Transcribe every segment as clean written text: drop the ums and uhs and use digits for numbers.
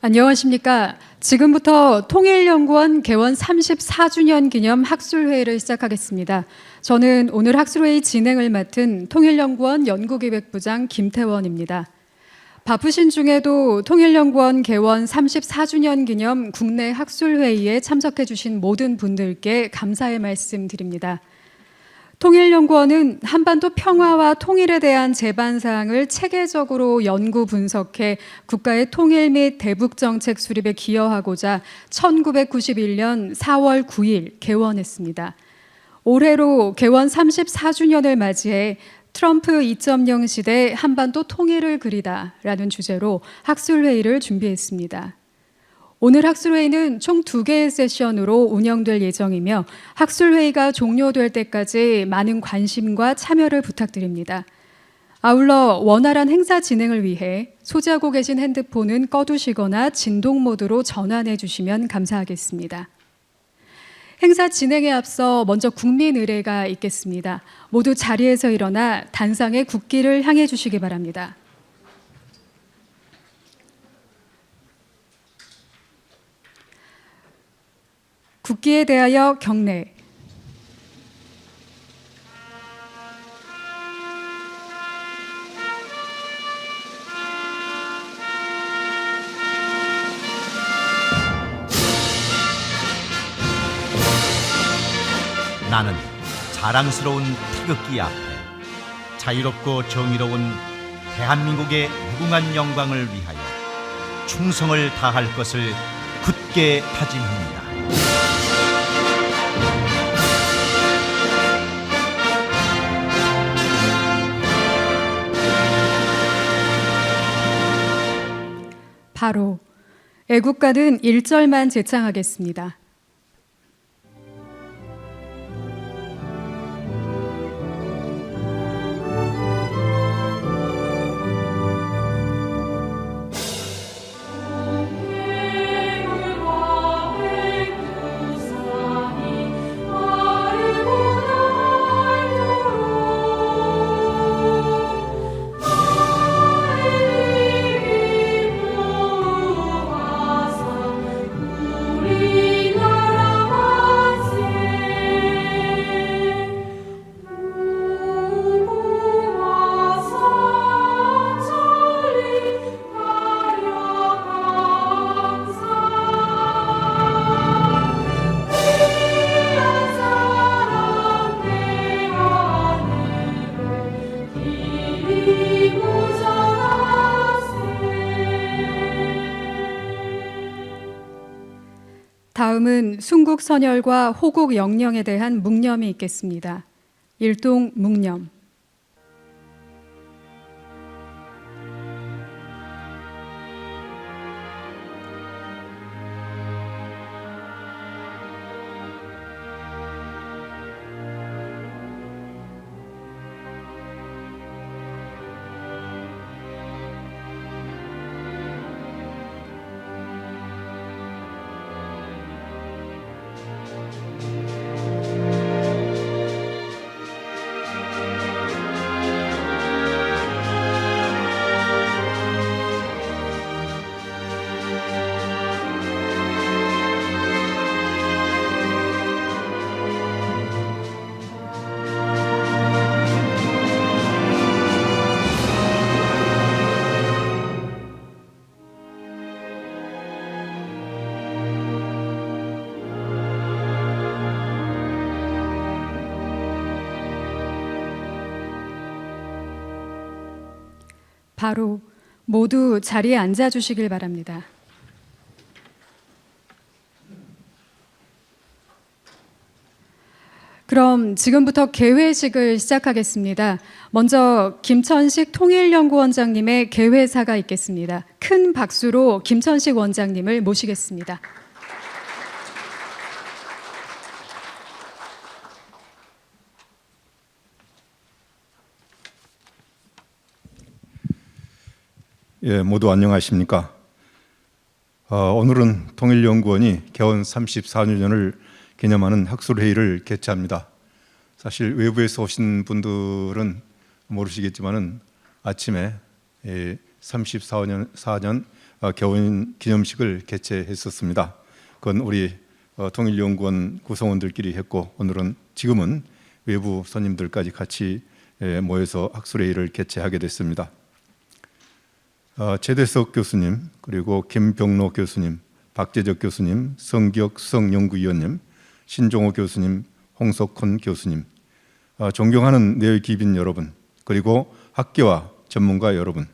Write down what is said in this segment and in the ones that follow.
안녕하십니까. 지금부터 통일연구원 개원 34주년 기념 학술회의를 시작하겠습니다. 저는 오늘 학술회의 진행을 맡은 통일연구원 연구기획부장 김태원입니다. 바쁘신 중에도 통일연구원 개원 34주년 기념 국내 학술회의에 참석해 주신 모든 분들께 감사의 말씀 드립니다. 통일연구원은 한반도 평화와 통일에 대한 제반사항을 체계적으로 연구 분석해 국가의 통일 및 대북정책 수립에 기여하고자 1991년 4월 9일 개원했습니다. 올해로 개원 34주년을 맞이해 트럼프 2.0 시대 한반도 통일을 그리다라는 주제로 학술회의를 준비했습니다. 오늘 학술회의는 총 2개의 세션으로 운영될 예정이며 학술회의가 종료될 때까지 많은 관심과 참여를 부탁드립니다. 아울러 원활한 행사 진행을 위해 소지하고 계신 핸드폰은 꺼두시거나 진동 모드로 전환해 주시면 감사하겠습니다. 행사 진행에 앞서 먼저 국민 의례가 있겠습니다. 모두 자리에서 일어나 단상의 국기를 향해 주시기 바랍니다. 국기에 대하여 경례. 나는 자랑스러운 태극기 앞에 자유롭고 정의로운 대한민국의 무궁한 영광을 위하여 충성을 다할 것을 굳게 다짐합니다. 바로 애국가는 1절만 제창하겠습니다. 다음은 순국 선열과 호국 영령에 대한 묵념이 있겠습니다. 일동 묵념. 바로 모두 자리에 앉아 주시길 바랍니다. 그럼 지금부터 개회식을 시작하겠습니다. 먼저 김천식 통일연구원장님의 개회사가 있겠습니다. 큰 박수로 김천식 원장님을 모시겠습니다. 예, 모두 안녕하십니까? 오늘은 통일연구원이 개원 34주년을 기념하는 학술회의를 개최합니다. 사실 외부에서 오신 분들은 모르시겠지만은 아침에 34년 개원 기념식을 개최했었습니다. 그건 우리 통일연구원 구성원들끼리 했고 지금은 외부 손님들까지 같이 모여서 학술회의를 개최하게 됐습니다. 최대석 교수님, 그리고 김병로 교수님, 박재적 교수님, 성기혁 수석연구위원님, 신종호 교수님, 홍석훈 교수님, 존경하는 내외 기빈 여러분, 그리고 학계와 전문가 여러분,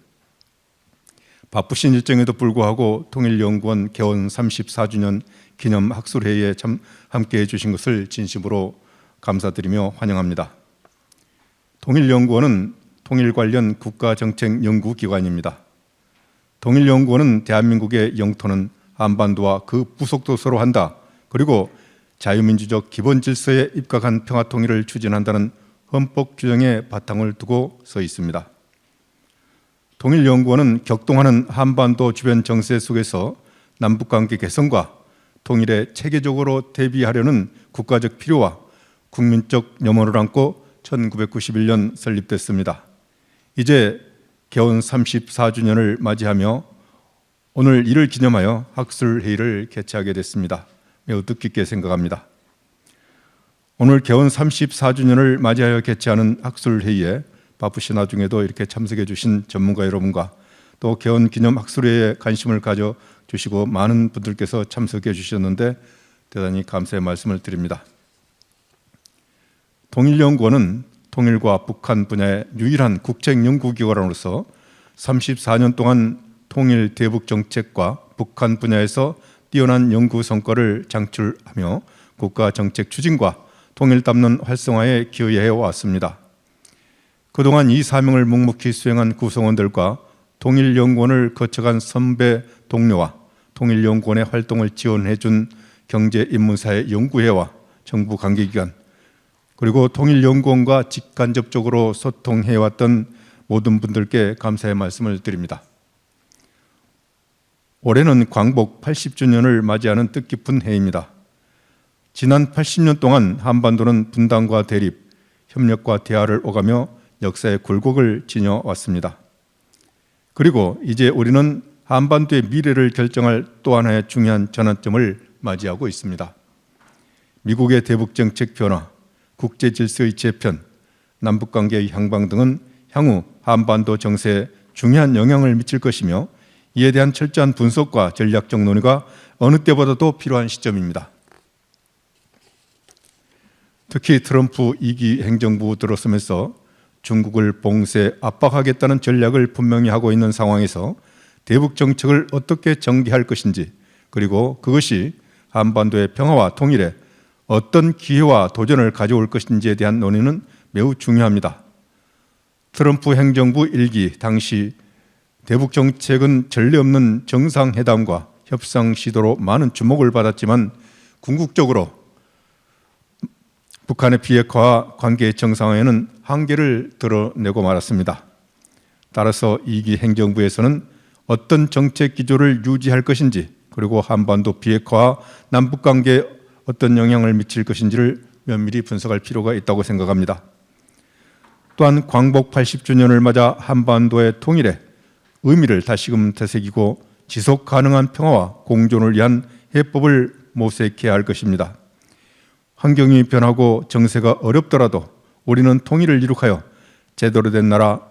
바쁘신 일정에도 불구하고 통일연구원 개원 34주년 기념 학술회의에 함께해 주신 것을 진심으로 감사드리며 환영합니다. 통일연구원은 통일 관련 국가정책 연구기관입니다. 통일연구원은 대한민국의 영토는 한반도와 그 부속도 서로 한다, 그리고 자유민주적 기본질서에 입각한 평화통일을 추진한다는 헌법 규정의 바탕을 두고 서 있습니다. 통일연구원은 격동하는 한반도 주변 정세 속에서 남북관계 개선과 통일에 체계적으로 대비하려는 국가적 필요와 국민적 염원을 안고 1991년 설립됐습니다. 이제 개원 34주년을 맞이하며 오늘 이를 기념하여 학술회의를 개최하게 됐습니다. 매우 뜻깊게 생각합니다. 오늘 개원 34주년을 맞이하여 개최하는 학술회의에 바쁘신 와중에도 이렇게 참석해 주신 전문가 여러분과 또 개원 기념 학술회의에 관심을 가져주시고 많은 분들께서 참석해 주셨는데 대단히 감사의 말씀을 드립니다. 통일연구원은 통일과 북한 분야의 유일한 국책연구기관으로서 34년 동안 통일 대북 정책과 북한 분야에서 뛰어난 연구 성과를 창출하며 국가 정책 추진과 통일 담론 활성화에 기여해 왔습니다. 그동안 이 사명을 묵묵히 수행한 구성원들과 통일연구원을 거쳐간 선배 동료와 통일연구원의 활동을 지원해 준 경제인문사의 연구회와 정부 관계기관, 그리고 통일연구원과 직간접적으로 소통해왔던 모든 분들께 감사의 말씀을 드립니다. 올해는 광복 80주년을 맞이하는 뜻깊은 해입니다. 지난 80년 동안 한반도는 분단과 대립, 협력과 대화를 오가며 역사의 굴곡을 지녀왔습니다. 그리고 이제 우리는 한반도의 미래를 결정할 또 하나의 중요한 전환점을 맞이하고 있습니다. 미국의 대북 정책 변화, 국제 질서의 재편, 남북관계의 향방 등은 향후 한반도 정세에 중요한 영향을 미칠 것이며 이에 대한 철저한 분석과 전략적 논의가 어느 때보다도 필요한 시점입니다. 특히 트럼프 2기 행정부 들어서면서 중국을 봉쇄 압박하겠다는 전략을 분명히 하고 있는 상황에서 대북 정책을 어떻게 전개할 것인지, 그리고 그것이 한반도의 평화와 통일에 어떤 기회와 도전을 가져올 것인지에 대한 논의는 매우 중요합니다. 트럼프 행정부 1기 당시 대북 정책은 전례 없는 정상회담과 협상 시도로 많은 주목을 받았지만 궁극적으로 북한의 비핵화와 관계 정상화에는 한계를 드러내고 말았습니다. 따라서 2기 행정부에서는 어떤 정책 기조를 유지할 것인지, 그리고 한반도 비핵화와 남북관계에 어떤 영향을 미칠 것인지를 면밀히 분석할 필요가 있다고 생각합니다. 또한 광복 80주년을 맞아 한반도의 통일에 의미를 다시금 되새기고 지속 가능한 평화와 공존을 위한 해법을 모색해야 할 것입니다. 환경이 변하고 정세가 어렵더라도 우리는 통일을 이룩하여 제대로 된 나라,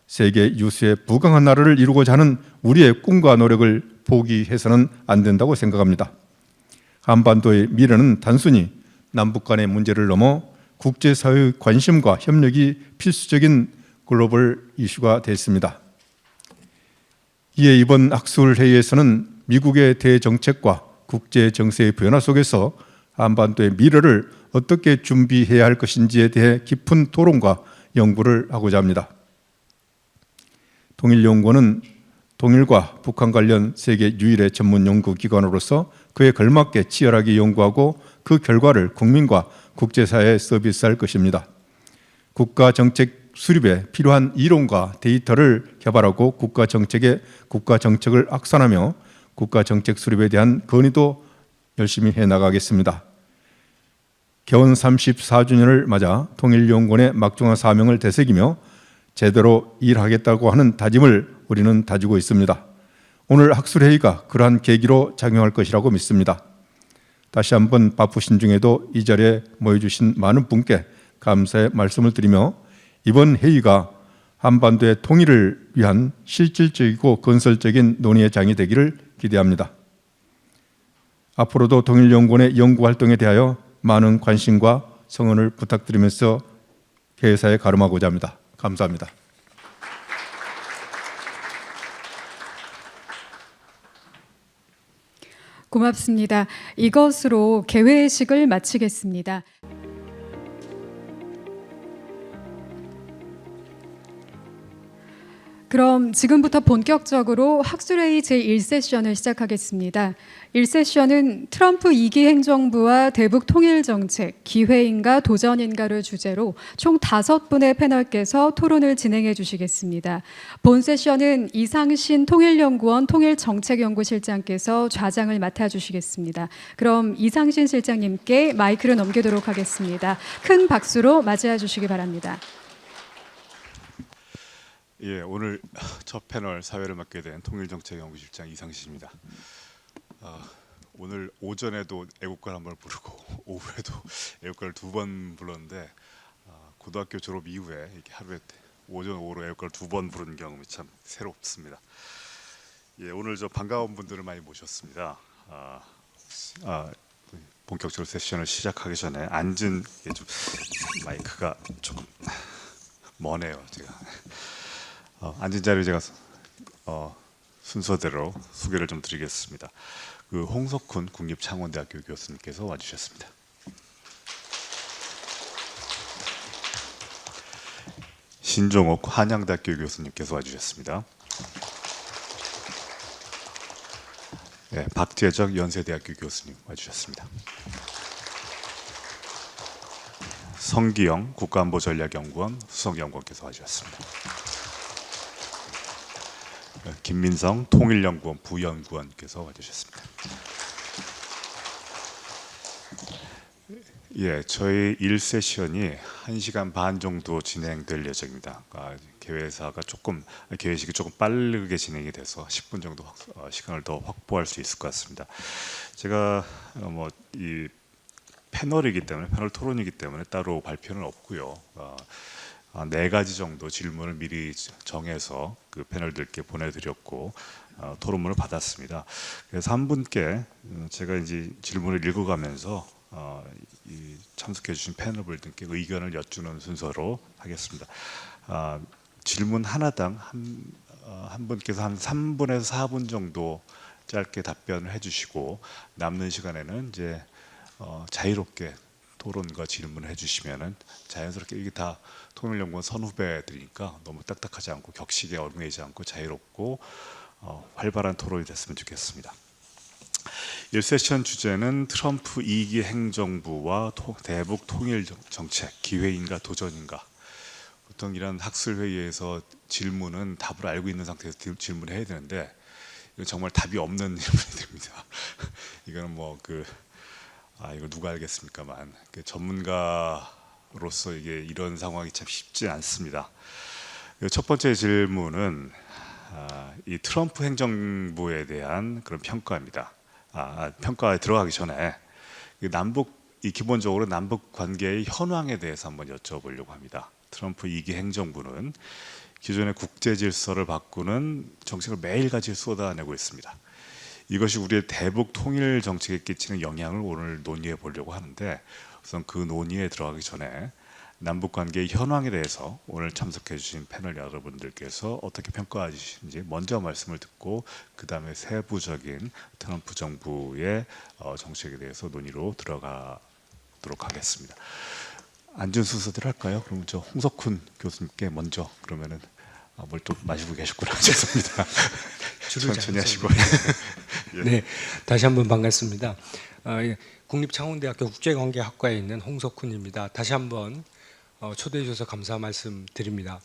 세계 유수의 부강한 나라를 이루고자 하는 우리의 꿈과 노력을 포기해서는 안 된다고 생각합니다. 한반도의 미래는 단순히 남북 간의 문제를 넘어 국제사회의 관심과 협력이 필수적인 글로벌 이슈가 됐습니다. 이에 이번 학술회의에서는 미국의 대정책과 국제 정세의 변화 속에서 한반도의 미래를 어떻게 준비해야 할 것인지에 대해 깊은 토론과 연구를 하고자 합니다. 통일연구원은 통일과 북한 관련 세계 유일의 전문 연구기관으로서 그에 걸맞게 치열하게 연구하고 그 결과를 국민과 국제사회에 서비스할 것입니다. 국가정책 수립에 필요한 이론과 데이터를 개발하고 국가정책을 확산하며 국가정책 수립에 대한 건의도 열심히 해나가겠습니다. 개원 34주년을 맞아 통일연구원의 막중한 사명을 되새기며 제대로 일하겠다고 하는 다짐을 우리는 다지고 있습니다. 오늘 학술회의가 그러한 계기로 작용할 것이라고 믿습니다. 다시 한번 바쁘신 중에도 이 자리에 모여주신 많은 분께 감사의 말씀을 드리며 이번 회의가 한반도의 통일을 위한 실질적이고 건설적인 논의의 장이 되기를 기대합니다. 앞으로도 통일연구원의 연구활동에 대하여 많은 관심과 성원을 부탁드리면서 개사에 가름하고자 합니다. 감사합니다. 고맙습니다. 이것으로 개회식을 마치겠습니다. 그럼 지금부터 본격적으로 학술회의 제1세션을 시작하겠습니다. 1세션은 트럼프 2기 행정부와 대북 통일 정책, 기회인가 도전인가를 주제로 총 5분의 패널께서 토론을 진행해 주시겠습니다. 본 세션은 이상신 통일연구원 통일정책연구실장께서 좌장을 맡아주시겠습니다. 그럼 이상신 실장님께 마이크를 넘기도록 하겠습니다. 큰 박수로 맞이해 주시기 바랍니다. 예, 오늘 첫 패널 사회를 맡게 된 통일정책연구실장 이상신입니다. 오늘 오전에도 애국가를 한번 부르고 오후에도 애국가를 2번 불렀는데 고등학교 졸업 이후에 이렇게 하루에 오전 오후로 애국가를 2번 부르는 경험이 참 새롭습니다. 예, 오늘 저 반가운 분들을 많이 모셨습니다. 본격적으로 세션을 시작하기 전에 앉은 게 좀 마이크가 조금 머네요. 제가 앉은 자리를 제가 순서대로 소개를 좀 드리겠습니다. 그 홍석훈 국립창원대학교 교수님께서 와주셨습니다. 신종옥 한양대학교 교수님께서 와주셨습니다. 네, 박재적 연세대학교 교수님 와주셨습니다. 성기영 국가안보전략연구원 수석연구원께서 와주셨습니다. 김민성 통일연구원 부연구원께서 와주셨습니다. 예, 저희 1세션이 1시간 반 정도 진행될 예정입니다. 개회식이 조금 빠르게 진행이 돼서 10분 정도 시간을 더 확보할 수 있을 것 같습니다. 제가 이 패널이기 때문에 패널 토론이기 때문에 따로 발표는 없고요. 4가지 정도 질문을 미리 정해서 그 패널들께 보내드렸고 토론문을 받았습니다. 그래서 한 분께 제가 이제 질문을 읽어가면서 참석해 주신 패널분들께 의견을 여쭈는 순서로 하겠습니다. 질문 하나당 한 분께서 한 3분에서 4분 정도 짧게 답변을 해주시고 남는 시간에는 이제 자유롭게 토론과 질문을 해주시면은 자연스럽게 이게 다 통일연구원 선후배들이니까 너무 딱딱하지 않고 격식에 얽매이지 않고 자유롭고 활발한 토론이 됐으면 좋겠습니다. 1세션 주제는 트럼프 2기 행정부와 대북 통일 정책, 기회인가 도전인가. 보통 이런 학술회의에서 질문은 답을 알고 있는 상태에서 질문을 해야 되는데 이건 정말 답이 없는 질문이 됩니다. 이거는 이거 누가 알겠습니까만 전문가로서 이게 이런 상황이 참 쉽지 않습니다. 첫 번째 질문은 이 트럼프 행정부에 대한 그런 평가입니다. 평가에 들어가기 전에 기본적으로 남북 관계의 현황에 대해서 한번 여쭤보려고 합니다. 트럼프 2기 행정부는 기존의 국제 질서를 바꾸는 정책을 매일같이 쏟아내고 있습니다. 이것이 우리의 대북 통일 정책에 끼치는 영향을 오늘 논의해 보려고 하는데 우선 그 논의에 들어가기 전에 남북 관계의 현황에 대해서 오늘 참석해 주신 패널 여러분들께서 어떻게 평가하시는지 먼저 말씀을 듣고 그 다음에 세부적인 트럼프 정부의 정책에 대해서 논의로 들어가도록 하겠습니다. 앉은 순서대로 할까요? 그럼 저 홍석훈 교수님께 먼저 그러면은 뭘 또 마시고 계셨구나. 죄송합니다. 천천히 하시고. 예. 네, 다시 한번 반갑습니다. 국립창원대학교 국제관계학과에 있는 홍석훈입니다. 다시 한번 초대해 주셔서 감사 말씀드립니다.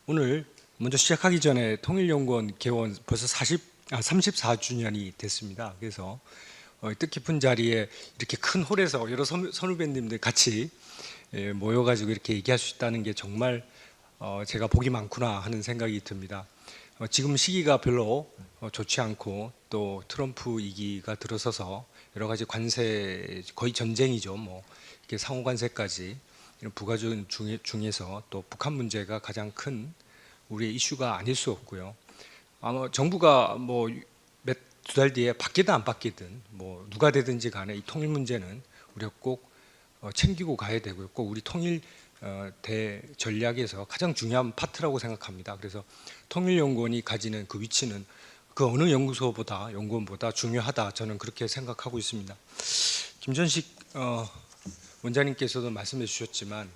오늘 먼저 시작하기 전에 통일연구원 개원 벌써 34주년이 됐습니다. 그래서 뜻깊은 자리에 이렇게 큰 홀에서 여러 선후배님들 같이 모여가지고 이렇게 얘기할 수 있다는 게 정말 제가 복이 많구나 하는 생각이 듭니다. 지금 시기가 별로 좋지 않고 또 트럼프 위기가 들어서서 여러 가지 관세 거의 전쟁이죠. 뭐 이렇게 상호 관세까지 이런 부가적인 중에서 또 북한 문제가 가장 큰 우리의 이슈가 아닐 수 없고요. 아마 정부가 뭐 두 달 뒤에 바뀌든 안 바뀌든 뭐 누가 되든지 간에 이 통일 문제는 우리가 꼭 챙기고 가야 되고요. 꼭 우리 통일 대 전략에서 가장 중요한 파트라고 생각합니다. 그래서 통일연구원이 가지는 그 위치는 그 어느 연구원보다 중요하다, 저는 그렇게 생각하고 있습니다. 김전식 원장님께서도 말씀해 주셨지만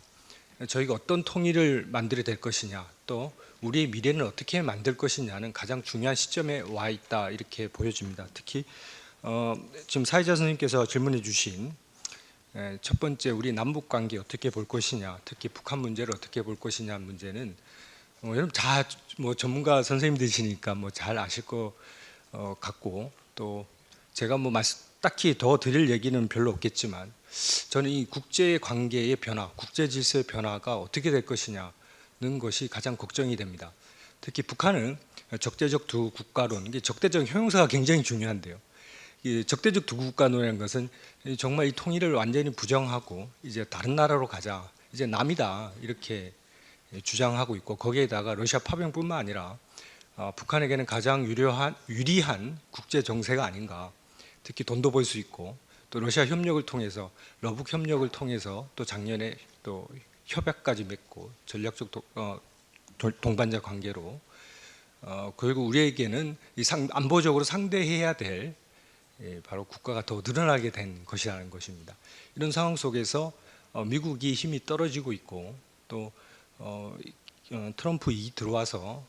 저희가 어떤 통일을 만들어야 될 것이냐, 또 우리의 미래는 어떻게 만들 것이냐는 가장 중요한 시점에 와 있다, 이렇게 보여집니다. 특히 지금 사회자 선생님께서 질문해 주신 첫 번째, 우리 남북 관계 어떻게 볼 것이냐, 특히 북한 문제를 어떻게 볼 것이냐 문제는 여러분 다 뭐 전문가 선생님들이시니까 뭐 잘 아실 것 같고, 또 제가 뭐 딱히 더 드릴 얘기는 별로 없겠지만 저는 이 국제 관계의 변화, 국제 질서의 변화가 어떻게 될 것이냐는 것이 가장 걱정이 됩니다. 특히 북한은 적대적 두 국가론, 이게 적대적 형용사가 굉장히 중요한데요. 이 적대적 두 국가론이라는 것은 정말 이 통일을 완전히 부정하고 이제 다른 나라로 가자, 이제 남이다, 이렇게 주장하고 있고, 거기에다가 러시아 파병뿐만 아니라 북한에게는 가장 유리한 국제 정세가 아닌가. 특히 돈도 벌 수 있고, 또 러시아 협력을 통해서, 러북 협력을 통해서 또 작년에 또 협약까지 맺고 전략적 동반자 관계로 결국 우리에게는 안보적으로 상대해야 될 바로 국가가 더 늘어나게 된 것이라는 것입니다. 이런 상황 속에서 미국이 힘이 떨어지고 있고, 또 트럼프 이 들어와서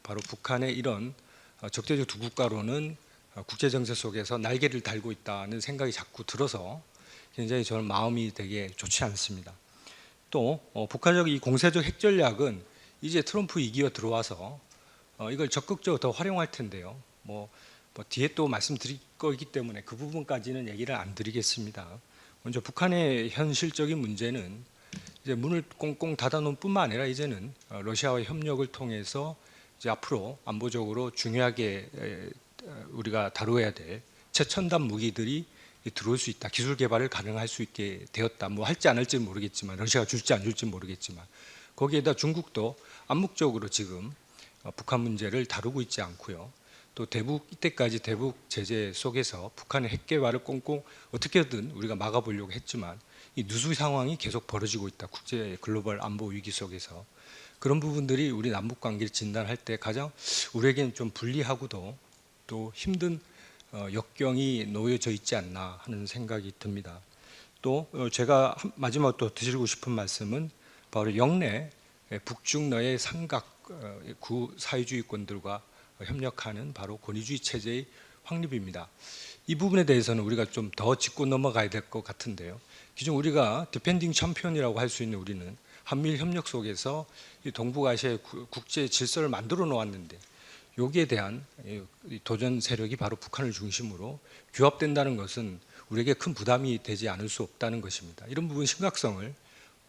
바로 북한의 이런 적대적 두 국가로는 국제 정세 속에서 날개를 달고 있다는 생각이 자꾸 들어서 굉장히 저는 마음이 되게 좋지 않습니다. 또 북한적 이 공세적 핵 전략은 이제 트럼프 위기가 들어와서 이걸 적극적으로 더 활용할 텐데요. 뭐 뒤에 또 말씀드릴 거기 때문에 그 부분까지는 얘기를 안 드리겠습니다. 먼저 북한의 현실적인 문제는 이제 문을 꽁꽁 닫아놓은 뿐만 아니라 이제는 러시아와의 협력을 통해서 이제 앞으로 안보적으로 중요하게 우리가 다루어야 될 최첨단 무기들이 들어올 수 있다, 기술 개발을 가능할 수 있게 되었다. 뭐 할지 안 할지는 모르겠지만, 러시아가 줄지 안 줄지 모르겠지만, 거기에다 중국도 암묵적으로 지금 북한 문제를 다루고 있지 않고요. 또 이때까지 대북 제재 속에서 북한의 핵 개발을 꽁꽁 어떻게든 우리가 막아보려고 했지만 이 누수 상황이 계속 벌어지고 있다. 국제 글로벌 안보 위기 속에서 그런 부분들이 우리 남북 관계를 진단할 때 가장 우리에게는 좀 불리하고도 또 힘든 역경이 놓여져 있지 않나 하는 생각이 듭니다. 또 제가 마지막으로 또 드리고 싶은 말씀은 바로 영내 북중러의 삼각 구 사회주의권들과 협력하는 바로 권위주의 체제의 확립입니다. 이 부분에 대해서는 우리가 좀 더 짚고 넘어가야 될 것 같은데요. 기존 우리가 디펜딩 챔피언이라고 할 수 있는 우리는 한미일 협력 속에서 이 동북아시아의 국제 질서를 만들어 놓았는데, 여기에 대한 도전 세력이 바로 북한을 중심으로 규합된다는 것은 우리에게 큰 부담이 되지 않을 수 없다는 것입니다. 이런 부분 심각성을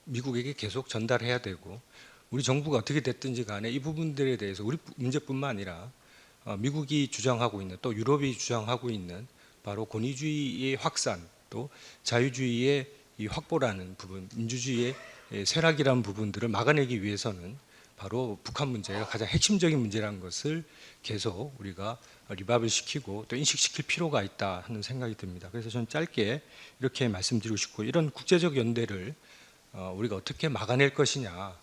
미국에게 계속 전달해야 되고, 우리 정부가 어떻게 됐든지 간에 이 부분들에 대해서 우리 문제뿐만 아니라 미국이 주장하고 있는, 또 유럽이 주장하고 있는 바로 권위주의의 확산, 또 자유주의의 이 확보라는 부분, 민주주의의 쇠락이라는 부분들을 막아내기 위해서는 바로 북한 문제가 가장 핵심적인 문제라는 것을 계속 우리가 리바이벌 시키고 또 인식시킬 필요가 있다 하는 생각이 듭니다. 그래서 저는 짧게 이렇게 말씀드리고 싶고, 이런 국제적 연대를 우리가 어떻게 막아낼 것이냐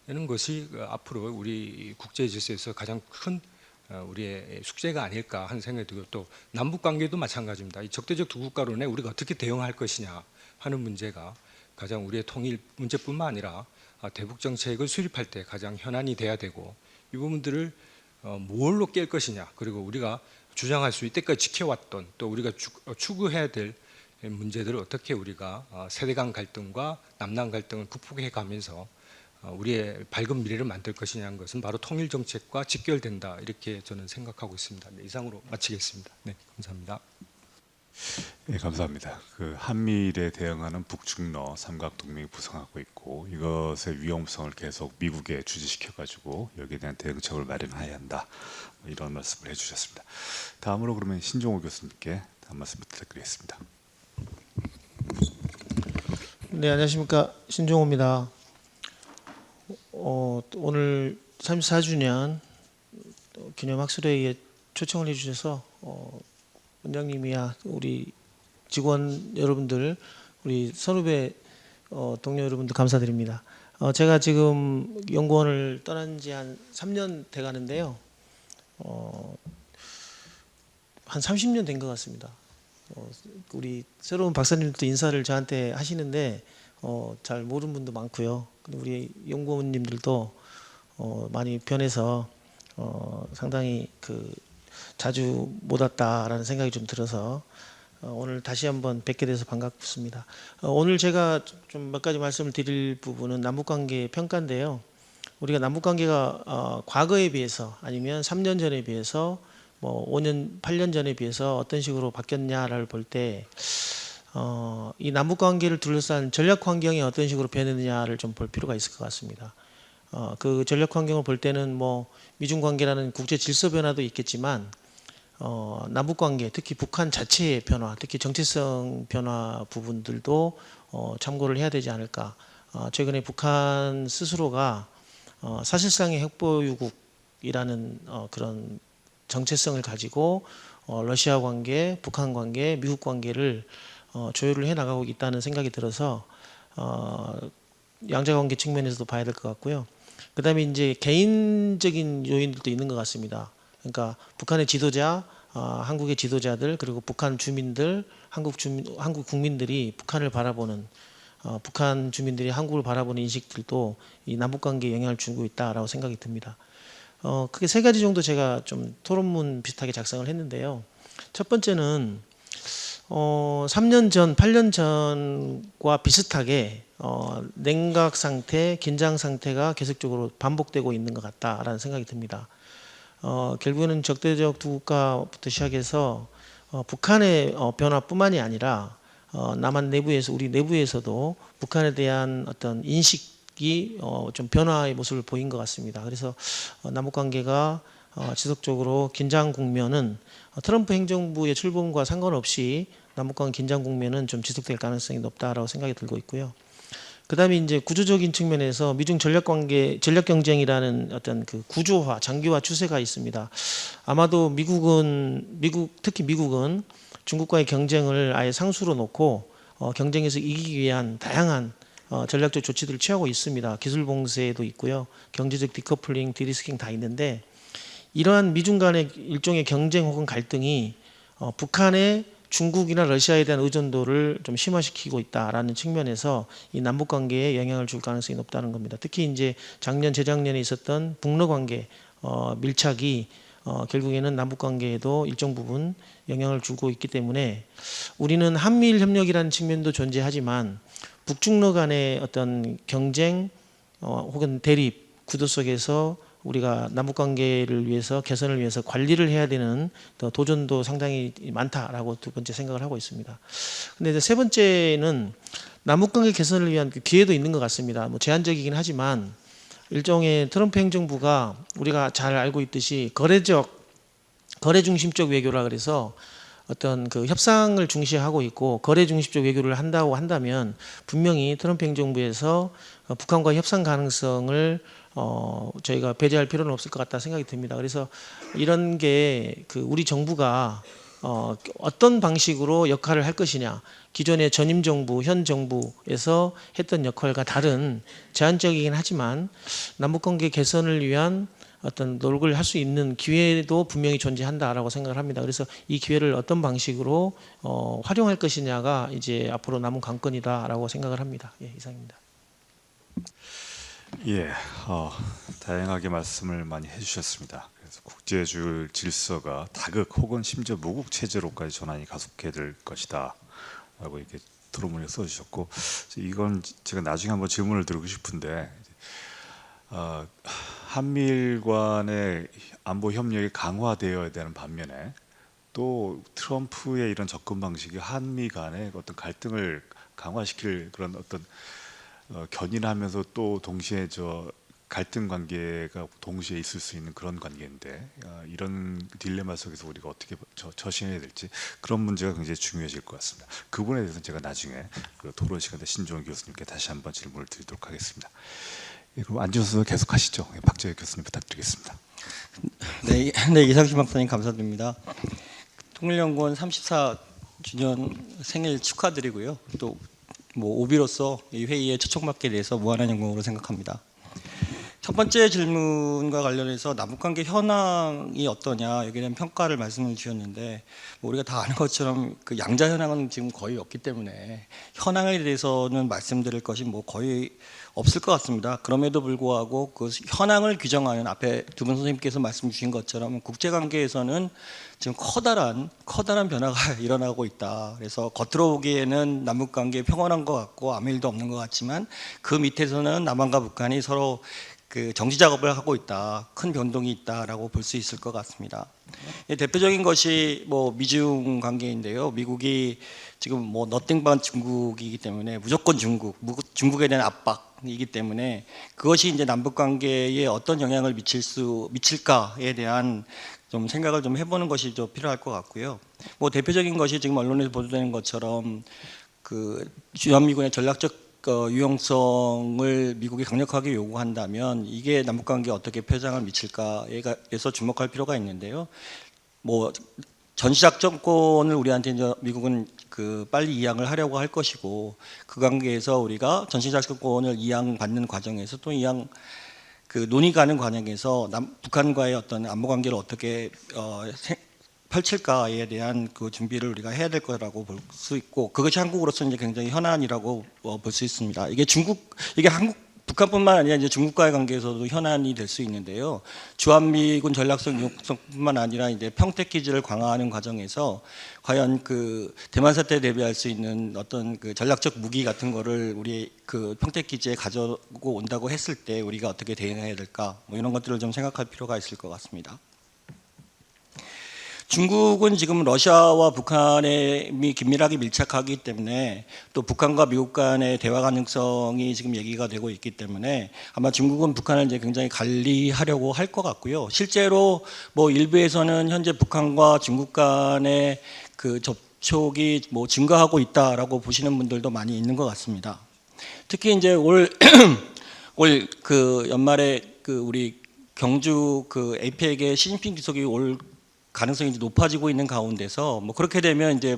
하는 것이 앞으로 우리 국제 질서에서 가장 큰 우리의 숙제가 아닐까 하는 생각이 들고, 또 남북 관계도 마찬가지입니다. 이 적대적 두 국가론에 우리가 어떻게 대응할 것이냐 하는 문제가 가장 우리의 통일 문제뿐만 아니라 대북 정책을 수립할 때 가장 현안이 돼야 되고, 이 부분들을 뭘로 깰 것이냐, 그리고 우리가 주장할 수 이때까지 지켜왔던, 또 우리가 추구해야 될 문제들을 어떻게 우리가 세대 간 갈등과 남남 갈등을 극복해 가면서 우리의 밝은 미래를 만들 것이냐는 것은 바로 통일 정책과 직결된다, 이렇게 저는 생각하고 있습니다. 네, 이상으로 마치겠습니다. 네, 감사합니다. 네, 감사합니다. 그 한미일에 대응하는 북중러 삼각 동맹이 부상하고 있고 이것의 위험성을 계속 미국에 주지시켜 가지고 여기에 대한 대응책을 마련해야 한다. 뭐 이런 말씀을 해주셨습니다. 다음으로 그러면 신종호 교수님께 한 말씀 부탁드리겠습니다. 네, 안녕하십니까. 신종호입니다. 오늘 34주년 기념 학술회의에 초청을 해주셔서 원장님이야 우리 직원 여러분들, 우리 선후배 동료 여러분들 감사드립니다. 제가 지금 연구원을 떠난 지 한 3년 돼 가는데요. 한 30년 된 것 같습니다. 우리 새로운 박사님도 인사를 저한테 하시는데 잘 모르는 분도 많고요. 그리고 우리 연구원님들도 많이 변해서 상당히 자주 못 왔다라는 생각이 좀 들어서 오늘 다시 한번 뵙게 돼서 반갑습니다. 오늘 제가 좀 몇 가지 말씀을 드릴 부분은 남북관계 평가인데요. 우리가 남북관계가 과거에 비해서 아니면 3년 전에 비해서 뭐 5년, 8년 전에 비해서 어떤 식으로 바뀌었냐를 볼 때 이 남북관계를 둘러싼 전략 환경이 어떤 식으로 변했느냐를 좀 볼 필요가 있을 것 같습니다. 그 전략 환경을 볼 때는 뭐 미중 관계라는 국제 질서 변화도 있겠지만 남북 관계, 특히 북한 자체의 변화, 특히 정체성 변화 부분들도 참고를 해야 되지 않을까. 최근에 북한 스스로가 사실상의 핵보유국이라는 그런 정체성을 가지고 러시아 관계, 북한 관계, 미국 관계를 조율을 해 나가고 있다는 생각이 들어서 양자 관계 측면에서도 봐야 될 것 같고요. 그다음에 이제 개인적인 요인들도 있는 것 같습니다. 그러니까 북한의 지도자, 한국의 지도자들, 그리고 북한 주민들, 한국 국민들이 북한을 바라보는 북한 주민들이 한국을 바라보는 인식들도 이 남북 관계에 영향을 주고 있다라고 생각이 듭니다. 크게 세 가지 정도 제가 좀 토론문 비슷하게 작성을 했는데요. 첫 번째는 3년 전, 8년 전과 비슷하게 냉각 상태, 긴장 상태가 계속적으로 반복되고 있는 것 같다라는 생각이 듭니다. 결국에는 적대적 두 국가부터 시작해서 북한의 변화뿐만이 아니라 남한 내부에서, 우리 내부에서도 북한에 대한 어떤 인식이 좀 변화의 모습을 보인 것 같습니다. 그래서 남북 관계가 지속적으로 긴장 국면은 트럼프 행정부의 출범과 상관없이 남북간 긴장 국면은 좀 지속될 가능성이 높다라고 생각이 들고 있고요. 그다음에 이제 구조적인 측면에서 미중 전략 관계, 전략 경쟁이라는 어떤 그 구조화, 장기화 추세가 있습니다. 아마도 특히 미국은 중국과의 경쟁을 아예 상수로 놓고 경쟁에서 이기기 위한 다양한 전략적 조치들을 취하고 있습니다. 기술 봉쇄도 있고요, 경제적 디커플링, 디리스킹 다 있는데 이러한 미중 간의 일종의 경쟁 혹은 갈등이 북한의 중국이나 러시아에 대한 의존도를 좀 심화시키고 있다라는 측면에서 이 남북 관계에 영향을 줄 가능성이 높다는 겁니다. 특히 이제 작년, 재작년에 있었던 북러 관계 밀착이 결국에는 남북 관계에도 일정 부분 영향을 주고 있기 때문에 우리는 한미일 협력이라는 측면도 존재하지만 북중러 간의 어떤 경쟁 혹은 대립 구도 속에서 우리가 남북관계를 위해서, 개선을 위해서 관리를 해야 되는 도전도 상당히 많다라고 두 번째 생각을 하고 있습니다. 근데 이제 세 번째는 남북관계 개선을 위한 그 기회도 있는 것 같습니다. 뭐 제한적이긴 하지만 일종의 트럼프 행정부가 우리가 잘 알고 있듯이 거래 중심적 외교라 그래서 어떤 그 협상을 중시하고 있고 거래 중심적 외교를 한다고 한다면 분명히 트럼프 행정부에서 북한과 협상 가능성을 저희가 배제할 필요는 없을 것 같다 생각이 듭니다. 그래서 이런 게 그 우리 정부가 어떤 방식으로 역할을 할 것이냐, 기존의 전임 정부, 현 정부에서 했던 역할과 다른 제한적이긴 하지만 남북관계 개선을 위한 어떤 노력을 할 수 있는 기회도 분명히 존재한다라고 생각을 합니다. 그래서 이 기회를 어떤 방식으로 활용할 것이냐가 이제 앞으로 남은 관건이다라고 생각을 합니다. 예, 이상입니다. 예, 다양하게 말씀을 많이 해주셨습니다. 그래서 국제주의 질서가 다극 혹은 심지어 무국 체제로까지 전환이 가속해야 될 것이다라고 이렇게 토론문에 써주셨고, 이건 제가 나중에 한번 질문을 드리고 싶은데, 한미일 간의 안보 협력이 강화되어야 되는 반면에 또 트럼프의 이런 접근 방식이 한미 간의 어떤 갈등을 강화시킬 그런 어떤 견인하면서 또 동시에 저 갈등 관계가 동시에 있을 수 있는 그런 관계인데 이런 딜레마 속에서 우리가 어떻게 처신해야 될지 그런 문제가 굉장히 중요해질 것 같습니다. 그 부분에 대해서는 제가 나중에 그 토론 시간에 신종원 교수님께 다시 한번 질문을 드리도록 하겠습니다. 예, 그럼 앉으셔서 계속 하시죠. 예, 박재혁 교수님 부탁드리겠습니다. 네, 이상식 박사님 감사드립니다. 통일연구원 34주년 생일 축하드리고요. 또 뭐 오비로서 이 회의에 초청받게 돼서 무한한 영광으로 생각합니다. 첫 번째 질문과 관련해서 남북관계 현황이 어떠냐 여기에 대한 평가를 말씀을 주셨는데 뭐 우리가 다 아는 것처럼 그 양자 현황은 지금 거의 없기 때문에 현황에 대해서는 말씀드릴 것이 뭐 거의 없을 것 같습니다. 그럼에도 불구하고 그 현황을 규정하는 앞에 두 분 선생님께서 말씀 주신 것처럼 국제관계에서는 지금 커다란 변화가 일어나고 있다. 그래서 겉으로 보기에는 남북관계 평온한 것 같고 아무 일도 없는 것 같지만 그 밑에서는 남한과 북한이 서로 그 정지 작업을 하고 있다. 큰 변동이 있다라고 볼 수 있을 것 같습니다. 대표적인 것이 뭐 미중 관계인데요. 미국이 지금 뭐 너띵 반 중국이기 때문에 무조건 중국에 대한 압박이기 때문에 그것이 이제 남북 관계에 어떤 영향을 미칠까에 대한 좀 생각을 좀 해보는 것이 좀 필요할 것 같고요. 뭐 대표적인 것이 지금 언론에서 보도되는 것처럼 그 주한미군의 전략적 유용성을 미국이 강력하게 요구한다면 이게 남북관계에 어떻게 표장을 미칠까에서 주목할 필요가 있는데요. 뭐 전시작전권을 우리한테 이제 미국은 그 빨리 이양을 하려고 할 것이고 그 관계에서 우리가 전시작전권을 이양받는 과정에서 또 이양 그 논의 가는 과정에서 북한과의 어떤 안보 관계를 어떻게 펼칠까에 대한 그 준비를 우리가 해야 될 거라고 볼 수 있고 그것이 한국으로서 이제 굉장히 현안이라고 볼 수 있습니다. 이게 북한뿐만 아니라 이제 중국과의 관계에서도 현안이 될 수 있는데요. 주한미군 전략적 유용성뿐만 아니라 이제 평택 기지를 강화하는 과정에서 과연 그 대만 사태에 대비할 수 있는 어떤 그 전략적 무기 같은 거를 우리 그 평택 기지에 가져오고 온다고 했을 때 우리가 어떻게 대응해야 될까? 뭐 이런 것들을 좀 생각할 필요가 있을 것 같습니다. 중국은 지금 러시아와 북한에 긴밀하게 밀착하기 때문에 또 북한과 미국 간의 대화 가능성이 지금 얘기가 되고 있기 때문에 아마 중국은 북한을 이제 굉장히 관리하려고 할 것 같고요. 실제로 뭐 일부에서는 현재 북한과 중국 간의 그 접촉이 뭐 증가하고 있다라고 보시는 분들도 많이 있는 것 같습니다. 특히 이제 올 그 연말에 그 우리 경주 그 APEC의 시진핑 주석이 올 가능성이 이제 높아지고 있는 가운데서 뭐 그렇게 되면 이제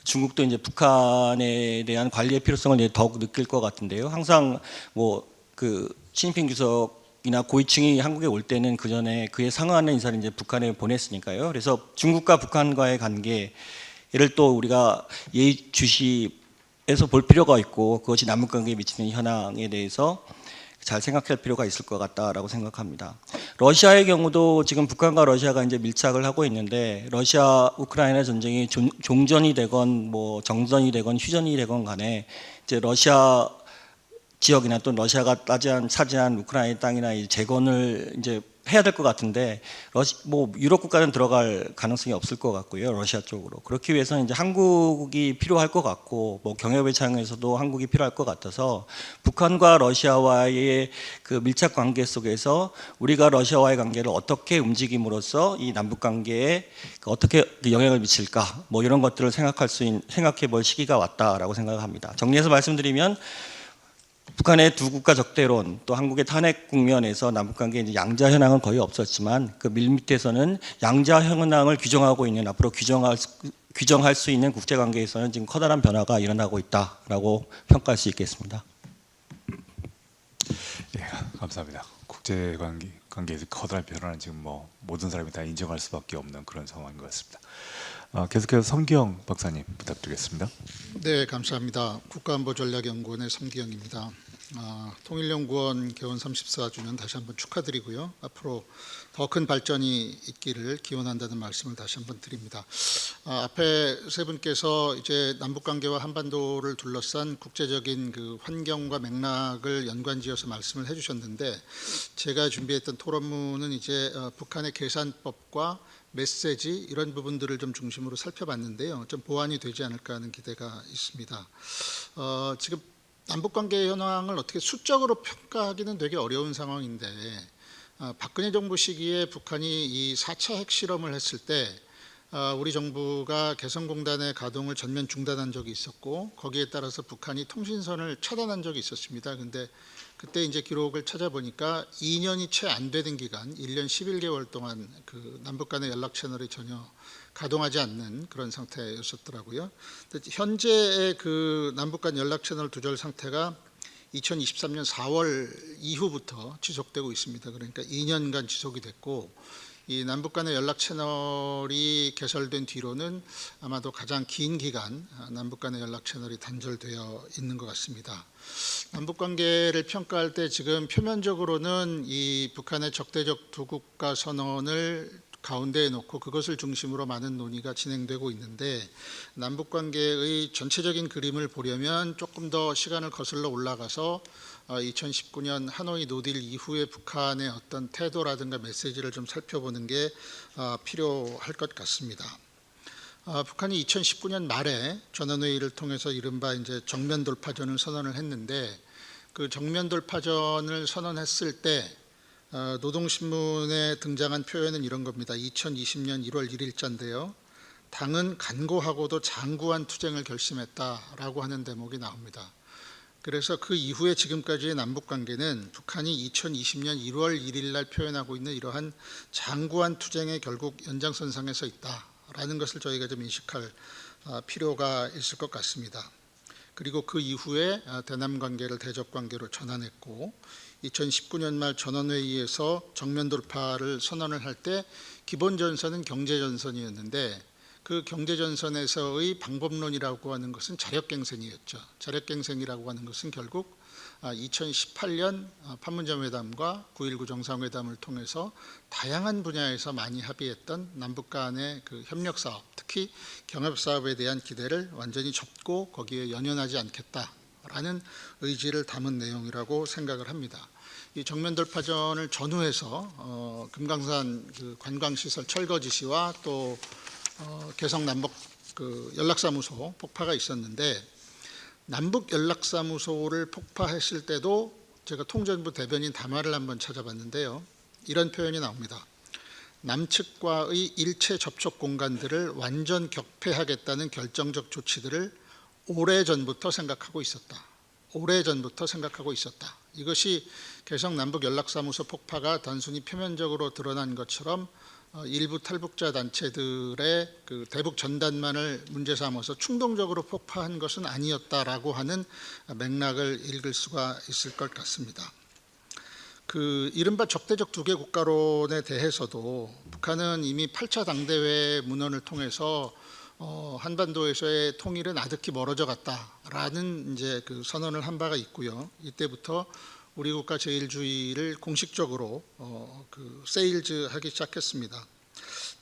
중국도 이제 북한에 대한 관리의 필요성을 이제 더욱 느낄 것 같은데요. 항상 뭐 그 시진핑 주석이나 고위층이 한국에 올 때는 그 전에 그에 상응하는 인사를 이제 북한에 보냈으니까요. 그래서 중국과 북한과의 관계를 또 우리가 예의주시해서 볼 필요가 있고 그것이 남북관계에 미치는 현황에 대해서 잘 생각할 필요가 있을 것 같다라고 생각합니다. 러시아의 경우도 지금 북한과 러시아가 이제 밀착을 하고 있는데 러시아 우크라이나 전쟁이 종전이 되건 뭐 정전이 되건 휴전이 되건 간에 이제 러시아 지역이나 또 러시아가 차지한 우크라이나 땅이나 재건을 이제 해야 될 것 같은데 뭐 유럽 국가는 들어갈 가능성이 없을 것 같고요. 러시아 쪽으로. 그렇기 위해서는 이제 한국이 필요할 것 같고 뭐 경협의 창에서도 한국이 필요할 것 같아서 북한과 러시아와의 그 밀착 관계 속에서 우리가 러시아와의 관계를 어떻게 움직임으로써 이 남북 관계에 어떻게 영향을 미칠까 뭐 이런 것들을 생각해 볼 시기가 왔다라고 생각합니다. 정리해서 말씀드리면 북한의 두 국가 적대론 또 한국의 탄핵 국면에서 남북관계 이제 양자 현황은 거의 없었지만 그 밀밑에서는 양자 현황을 규정하고 있는 앞으로 규정할 수 있는 국제관계에서는 지금 커다란 변화가 일어나고 있다라고 평가할 수 있겠습니다. 예, 감사합니다. 국제관계에서 커다란 변화는 지금 뭐 모든 사람이 다 인정할 수밖에 없는 그런 상황인 것 같습니다. 계속해서 섬기영 박사님 부탁드리겠습니다. 네, 감사합니다. 국가안보전략연구원의 섬기영입니다. 통일연구원 개원 34주년 다시 한번 축하드리고요. 앞으로 더 큰 발전이 있기를 기원한다는 말씀을 다시 한번 드립니다. 앞에 세 분께서 이제 남북관계와 한반도를 둘러싼 국제적인 그 환경과 맥락을 연관지어서 말씀을 해주셨는데, 제가 준비했던 토론문은 이제 북한의 계산법과 메시지 이런 부분들을 좀 중심으로 살펴봤는데요. 좀 보완이 되지 않을까 하는 기대가 있습니다. 지금 남북관계 현황을 어떻게 수적으로 평가하기는 되게 어려운 상황인데, 박근혜 정부 시기에 북한이 이 4차 핵실험을 했을 때 우리 정부가 개성공단의 가동을 전면 중단한 적이 있었고, 거기에 따라서 북한이 통신선을 차단한 적이 있었습니다. 근데 그때 이제 기록을 찾아보니까 2년이 채 안 되는 기간, 1년 11개월 동안 그 남북 간의 연락 채널이 전혀 가동하지 않는 그런 상태였었더라고요. 현재의 그 남북 간 연락 채널 두절 상태가 2023년 4월 이후부터 지속되고 있습니다. 그러니까 2년간 지속이 됐고, 이 남북 간의 연락 채널이 개설된 뒤로는 아마도 가장 긴 기간 남북 간의 연락 채널이 단절되어 있는 것 같습니다. 남북 관계를 평가할 때 지금 표면적으로는 이 북한의 적대적 두 국가 선언을 가운데에 놓고 그것을 중심으로 많은 논의가 진행되고 있는데, 남북 관계의 전체적인 그림을 보려면 조금 더 시간을 거슬러 올라가서 2019년 하노이 노딜 이후에 북한의 어떤 태도라든가 메시지를 좀 살펴보는 게 필요할 것 같습니다. 북한이 2019년 말에 전원회의를 통해서 이른바 이제 정면 돌파전을 선언을 했는데, 그 정면 돌파전을 선언했을 때 노동신문에 등장한 표현은 이런 겁니다. 2020년 1월 1일자인데요. 당은 간고하고도 장구한 투쟁을 결심했다라고 하는 대목이 나옵니다. 그래서 그 이후에 지금까지의 남북관계는 북한이 2020년 1월 1일 날 표현하고 있는 이러한 장구한 투쟁의 결국 연장선상에 서 있다라는 것을 저희가 좀 인식할 필요가 있을 것 같습니다. 그리고 그 이후에 대남 관계를 대적 관계로 전환했고, 2019년 말 전원회의에서 정면 돌파를 선언을 할 때 기본 전선은 경제 전선이었는데, 그 경제 전선에서의 방법론이라고 하는 것은 자력갱생이었죠. 자력갱생이라고 하는 것은 결국 2018년 판문점 회담과 9.19 정상회담을 통해서 다양한 분야에서 많이 합의했던 남북 간의 그 협력 사업, 특히 경협 사업에 대한 기대를 완전히 접고 거기에 연연하지 않겠다라는 의지를 담은 내용이라고 생각을 합니다. 이 정면 돌파전을 전후해서 금강산 그 관광시설 철거 지시와 또 개성 남북 그 연락사무소 폭파가 있었는데, 남북 연락사무소를 폭파했을 때도 제가 통전부 대변인 담화를 한번 찾아봤는데요. 이런 표현이 나옵니다. 남측과의 일체 접촉 공간들을 완전 격폐하겠다는 결정적 조치들을 오래전부터 생각하고 있었다. 오래전부터 생각하고 있었다. 이것이 개성 남북 연락사무소 폭파가 단순히 표면적으로 드러난 것처럼 일부 탈북자 단체들의 그 대북 전단만을 문제 삼아서 충동적으로 폭파한 것은 아니었다라고 하는 맥락을 읽을 수가 있을 것 같습니다. 그 이른바 적대적 두개 국가론에 대해서도 북한은 이미 8차 당대회 문헌을 통해서 한반도에서의 통일은 아득히 멀어져 갔다라는 이제 그 선언을 한 바가 있고요. 이때부터 우리 국가 제일주의를 공식적으로 그 세일즈하기 시작했습니다.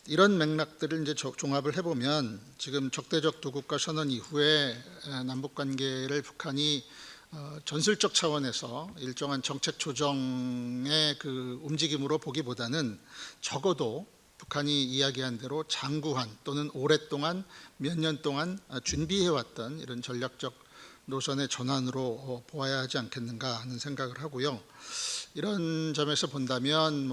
이런 맥락들을 이제 종합을 해보면, 지금 적대적 두 국가 선언 이후에 남북 관계를 북한이 전술적 차원에서 일정한 정책 조정의 그 움직임으로 보기보다는 적어도 북한이 이야기한 대로 장구한 또는 오랫동안 몇 년 동안 준비해왔던 이런 전략적 노선의 전환으로 보아야 하지 않겠는가 하는 생각을 하고요. 이런 점에서 본다면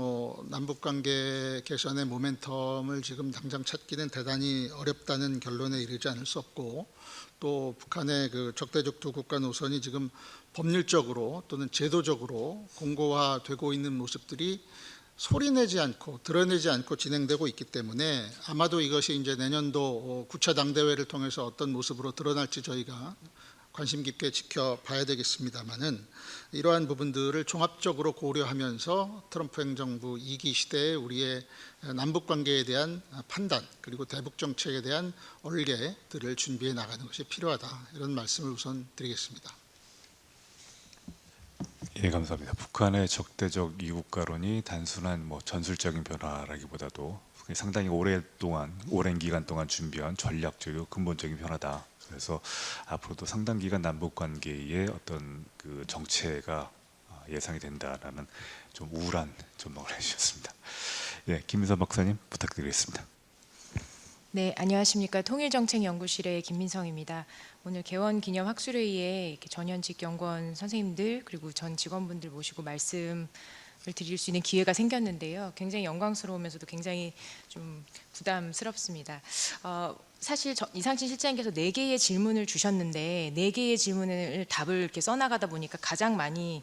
남북관계 개선의 모멘텀을 지금 당장 찾기는 대단히 어렵다는 결론에 이르지 않을 수 없고, 또 북한의 그 적대적 두 국가 노선이 지금 법률적으로 또는 제도적으로 공고화되고 있는 모습들이 소리내지 않고 드러내지 않고 진행되고 있기 때문에, 아마도 이것이 이제 내년도 9차 당대회를 통해서 어떤 모습으로 드러날지 저희가 관심 깊게 지켜봐야 되겠습니다마는, 이러한 부분들을 종합적으로 고려하면서 트럼프 행정부 2기 시대에 우리의 남북관계에 대한 판단, 그리고 대북 정책에 대한 얼개들을 준비해 나가는 것이 필요하다, 이런 말씀을 우선 드리겠습니다. 예, 감사합니다. 북한의 적대적 이국가론이 단순한 전술적인 변화라기보다도 상당히 오랜 기간 동안 준비한 전략적이고 근본적인 변화다. 그래서 앞으로도 상당 기간 남북 관계의 어떤 그 정체가 예상이 된다라는 좀 우울한 전망을 해주셨습니다. 예, 김민선 박사님 부탁드리겠습니다. 네, 안녕하십니까. 통일정책연구실의 김민성입니다. 오늘 개원 기념 학술회의에 이렇게 전현직 연구원 선생님들 그리고 전 직원분들 모시고 말씀을 드릴 수 있는 기회가 생겼는데요. 굉장히 영광스러우면서도 굉장히 좀 부담스럽습니다. 사실 이상진 실장님께서 4개의 질문을 주셨는데 4개의 질문을 답을 이렇게 써나가다 보니까 가장 많이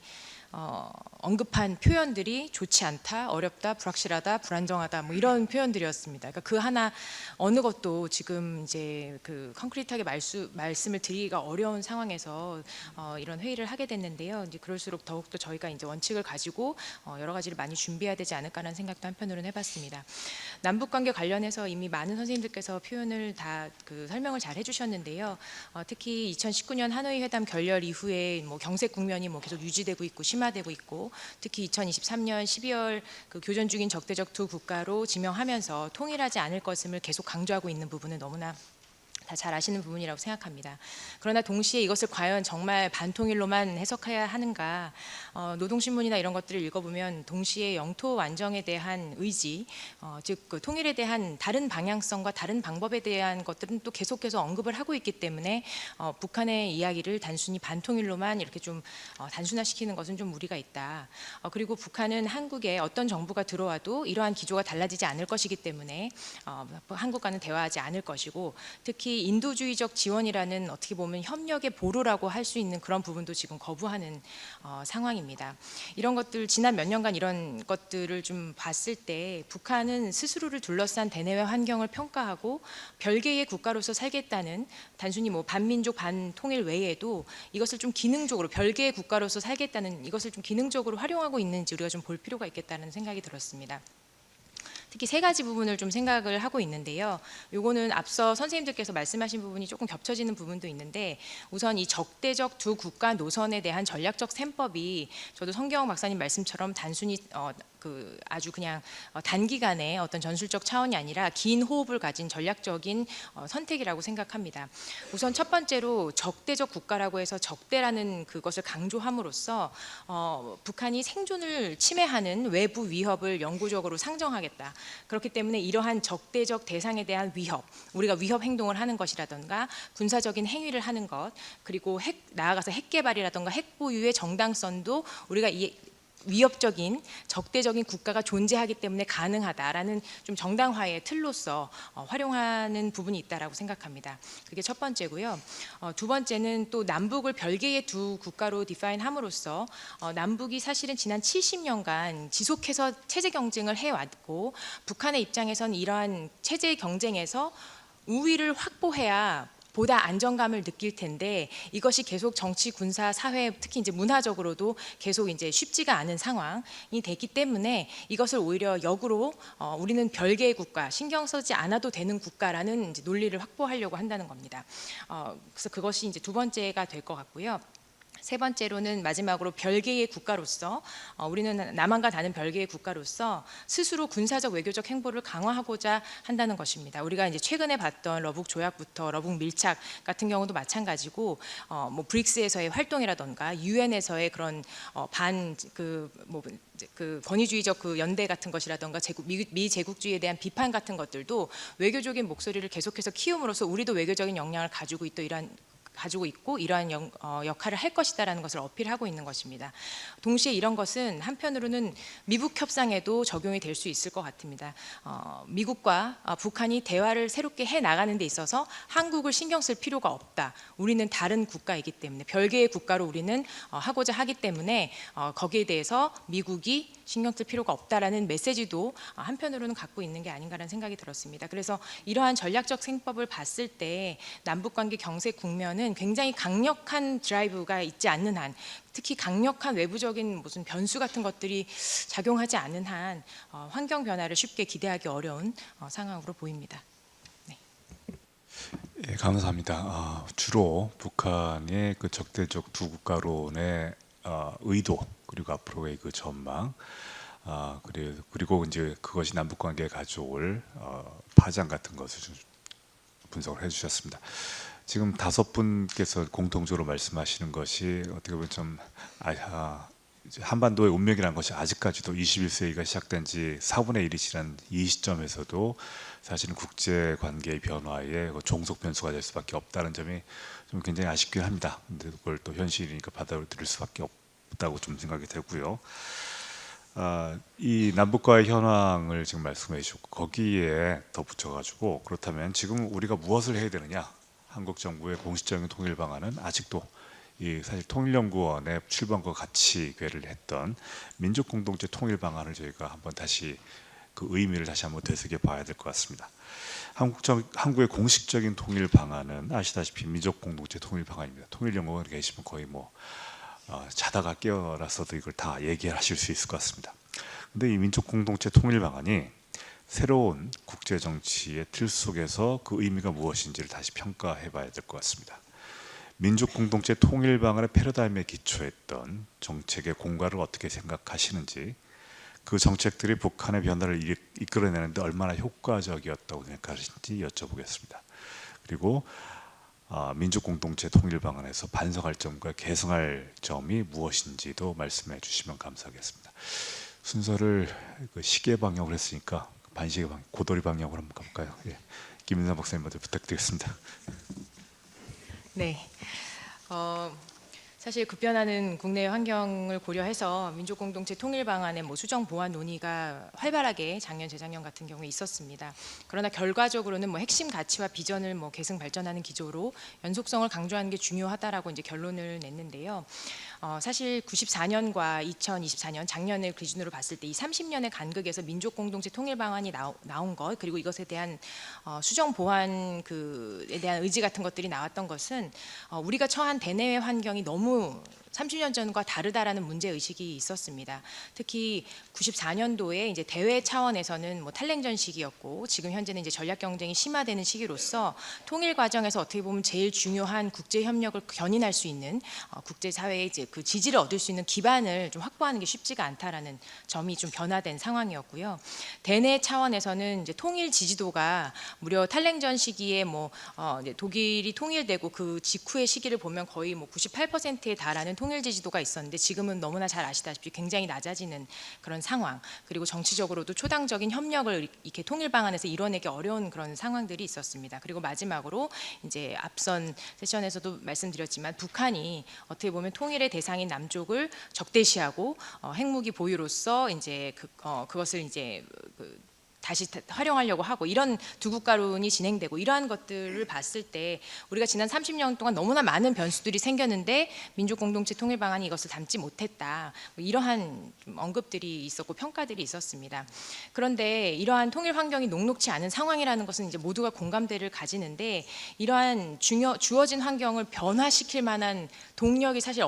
언급한 표현들이 좋지 않다, 어렵다, 불확실하다, 불안정하다 뭐 이런 표현들이었습니다. 그러니까 그 하나 어느 것도 지금 이제 그 콘크리트하게 말씀을 드리기가 어려운 상황에서 이런 회의를 하게 됐는데요. 이제 그럴수록 더욱더 저희가 이제 원칙을 가지고 여러 가지를 많이 준비해야 되지 않을까라는 생각도 한편으로는 해봤습니다. 남북 관계 관련해서 이미 많은 선생님들께서 표현을 다 그 설명을 잘 해주셨는데요. 특히 2019년 하노이 회담 결렬 이후에 뭐 경색 국면이 뭐 계속 유지되고 있고 심화되고 있고 특히 2023년 12월 그 교전 중인 적대적 두 국가로 지명하면서 통일하지 않을 것임을 계속 강조하고 있는 부분은 너무나 다 잘 아시는 부분이라고 생각합니다. 그러나 동시에 이것을 과연 정말 반통일로만 해석해야 하는가? 노동신문이나 이런 것들을 읽어보면 동시에 영토 완정에 대한 의지, 즉 그 통일에 대한 다른 방향성과 다른 방법에 대한 것들은 또 계속해서 언급을 하고 있기 때문에 북한의 이야기를 단순히 반통일로만 이렇게 좀 단순화시키는 것은 좀 무리가 있다. 그리고 북한은 한국에 어떤 정부가 들어와도 이러한 기조가 달라지지 않을 것이기 때문에 한국과는 대화하지 않을 것이고 특히 인도주의적 지원이라는 어떻게 보면 협력의 보루라고 할 수 있는 그런 부분도 지금 거부하는 상황입니다. 이런 것들 지난 몇 년간 이런 것들을 좀 봤을 때 북한은 스스로를 둘러싼 대내외 환경을 평가하고 별개의 국가로서 살겠다는 단순히 뭐 반민족 반통일 외에도 이것을 좀 기능적으로 별개의 국가로서 살겠다는 이것을 좀 기능적으로 활용하고 있는지 우리가 좀 볼 필요가 있겠다는 생각이 들었습니다. 특히 3가지 부분을 좀 생각을 하고 있는데요. 요거는 앞서 선생님들께서 말씀하신 부분이 조금 겹쳐지는 부분도 있는데 우선 이 적대적 두 국가 노선에 대한 전략적 셈법이 저도 성경 박사님 말씀처럼 단순히 그 아주 그냥 단기간에 어떤 전술적 차원이 아니라 긴 호흡을 가진 전략적인 선택이라고 생각합니다. 우선 첫 번째로 적대적 국가라고 해서 적대라는 그것을 강조함으로써 북한이 생존을 침해하는 외부 위협을 영구적으로 상정하겠다. 그렇기 때문에 이러한 적대적 대상에 대한 위협, 우리가 위협 행동을 하는 것이라든가 군사적인 행위를 하는 것, 그리고 나아가서 핵 개발이라든가 핵 보유의 정당성도 우리가 이 위협적인 적대적인 국가가 존재하기 때문에 가능하다라는 좀 정당화의 틀로서 활용하는 부분이 있다라고 생각합니다. 그게 첫 번째고요. 두 번째는 또 남북을 별개의 두 국가로 디파인함으로써 남북이 사실은 지난 70년간 지속해서 체제 경쟁을 해왔고 북한의 입장에서는 이러한 체제 경쟁에서 우위를 확보해야 보다 안정감을 느낄 텐데 이것이 계속 정치, 군사, 사회, 특히 이제 문화적으로도 계속 이제 쉽지가 않은 상황이 됐기 때문에 이것을 오히려 역으로 우리는 별개의 국가, 신경 쓰지 않아도 되는 국가라는 이제 논리를 확보하려고 한다는 겁니다. 그래서 그것이 이제 두 번째가 될 것 같고요. 세 번째로는 마지막으로 별개의 국가로서 우리는 남한과 다른 별개의 국가로서 스스로 군사적 외교적 행보를 강화하고자 한다는 것입니다. 우리가 이제 최근에 봤던 러북 조약부터 러북 밀착 같은 경우도 마찬가지고 뭐 브릭스에서의 활동이라던가 유엔에서의 그런 그 권위주의적 그 연대 같은 것이라던가 미 제국주의에 대한 비판 같은 것들도 외교적인 목소리를 계속해서 키움으로써 우리도 외교적인 역량을 가지고 있고 이러한 역할을 할 것이다라는 것을 어필하고 있는 것입니다. 동시에 이런 것은 한편으로는 미북 협상에도 적용이 될 수 있을 것 같습니다. 미국과 북한이 대화를 새롭게 해 나가는 데 있어서 한국을 신경 쓸 필요가 없다. 우리는 다른 국가이기 때문에 별개의 국가로 우리는 하고자 하기 때문에 거기에 대해서 미국이 신경 쓸 필요가 없다라는 메시지도 한편으로는 갖고 있는 게 아닌가라는 생각이 들었습니다. 그래서 이러한 전략적 생법을 봤을 때 남북관계 경색 국면은 굉장히 강력한 드라이브가 있지 않는 한, 특히 강력한 외부적인 무슨 변수 같은 것들이 작용하지 않는 한 환경 변화를 쉽게 기대하기 어려운 상황으로 보입니다. 네. 예, 감사합니다. 주로 북한의 그 적대적 두 국가론의 의도 그리고 앞으로의 그 전망 그리고 이제 그것이 남북 관계에 가져올 파장 같은 것을 좀 분석을 해주셨습니다. 지금 5분께서 공통적으로 말씀하시는 것이 어떻게 보면 좀 이제 한반도의 운명이라는 것이 아직까지도 21세기가 시작된 지 4분의 1이 지난 이 시점에서도 사실은 국제 관계의 변화에 종속 변수가 될 수밖에 없다는 점이 좀 굉장히 아쉽긴 합니다. 근데 그걸 또 현실이니까 받아들일 수밖에 없다고 좀 생각이 되고요. 이 남북과의 현황을 지금 말씀해 주셨고 거기에 덧붙여가지고 그렇다면 지금 우리가 무엇을 해야 되느냐? 한국 정부의 공식적인 통일 방안은 아직도 사실 통일연구원의 출범과 같이 괴를 했던 민족공동체 통일 방안을 저희가 한번 다시 그 의미를 다시 한번 되새겨 봐야 될 것 같습니다. 한국의 공식적인 통일 방안은 아시다시피 민족공동체 통일 방안입니다. 통일연구원에 계시면 거의 자다가 깨어나서도 이걸 다 얘기하실 수 있을 것 같습니다. 근데 이 민족공동체 통일 방안이 새로운 국제 정치의 틀 속에서 그 의미가 무엇인지를 다시 평가해 봐야 될 것 같습니다. 민족공동체 통일 방안의 패러다임에 기초했던 정책의 공과를 어떻게 생각하시는지, 그 정책들이 북한의 변화를 이끌어내는데 얼마나 효과적이었다고 생각하시는지 여쭤보겠습니다. 그리고 민족공동체 통일 방안에서 반성할 점과 개선할 점이 무엇인지도 말씀해 주시면 감사하겠습니다. 순서를 시계 방향으로 했으니까 반시계 방향, 고도리 방향으로 한번 가볼까요? 예. 김인삼 박사님 먼저 부탁드리겠습니다. 네. 사실 급변하는 국내 환경을 고려해서 민족공동체 통일 방안의 수정 보완 논의가 활발하게 작년 재작년 같은 경우에 있었습니다. 그러나 결과적으로는 핵심 가치와 비전을 계승 발전하는 기조로 연속성을 강조하는 게 중요하다라고 이제 결론을 냈는데요. 사실 94년과 2024년 작년을 기준으로 봤을 때 이 30년의 간극에서 민족공동체 통일 방안이 나온 것, 그리고 이것에 대한 수정 보완에 대한 의지 같은 것들이 나왔던 것은 우리가 처한 대내외 환경이 너무 30년 전과 다르다라는 문제 의식이 있었습니다. 특히 94년도에 이제 대외 차원에서는 탈냉전 시기였고, 지금 현재는 이제 전략 경쟁이 심화되는 시기로서 통일 과정에서 어떻게 보면 제일 중요한 국제 협력을 견인할 수 있는 국제 사회의 이제 그 지지를 얻을 수 있는 기반을 좀 확보하는 게 쉽지가 않다라는 점이 좀 변화된 상황이었고요. 대내 차원에서는 이제 통일 지지도가 무려 탈냉전 시기에 이제 독일이 통일되고 그 직후의 시기를 보면 거의 98%에 달하는 통일 지지도가 있었는데, 지금은 너무나 잘 아시다시피 굉장히 낮아지는 그런 상황, 그리고 정치적으로도 초당적인 협력을 이렇게 통일 방안에서 이뤄내기 어려운 그런 상황들이 있었습니다. 그리고 마지막으로 이제 앞선 세션에서도 말씀드렸지만 북한이 어떻게 보면 통일의 대상인 남쪽을 적대시하고 핵무기 보유로서 이제 그것을 이제 다시 활용하려고 하고, 이런 두 국가론이 진행되고, 이러한 것들을 봤을 때 우리가 지난 30년 동안 너무나 많은 변수들이 생겼는데 민족공동체 통일 방안이 이것을 담지 못했다, 이러한 언급들이 있었고 평가들이 있었습니다. 그런데 이러한 통일 환경이 녹록치 않은 상황이라는 것은 이제 모두가 공감대를 가지는데, 이러한 주어진 환경을 변화시킬 만한 동력이 사실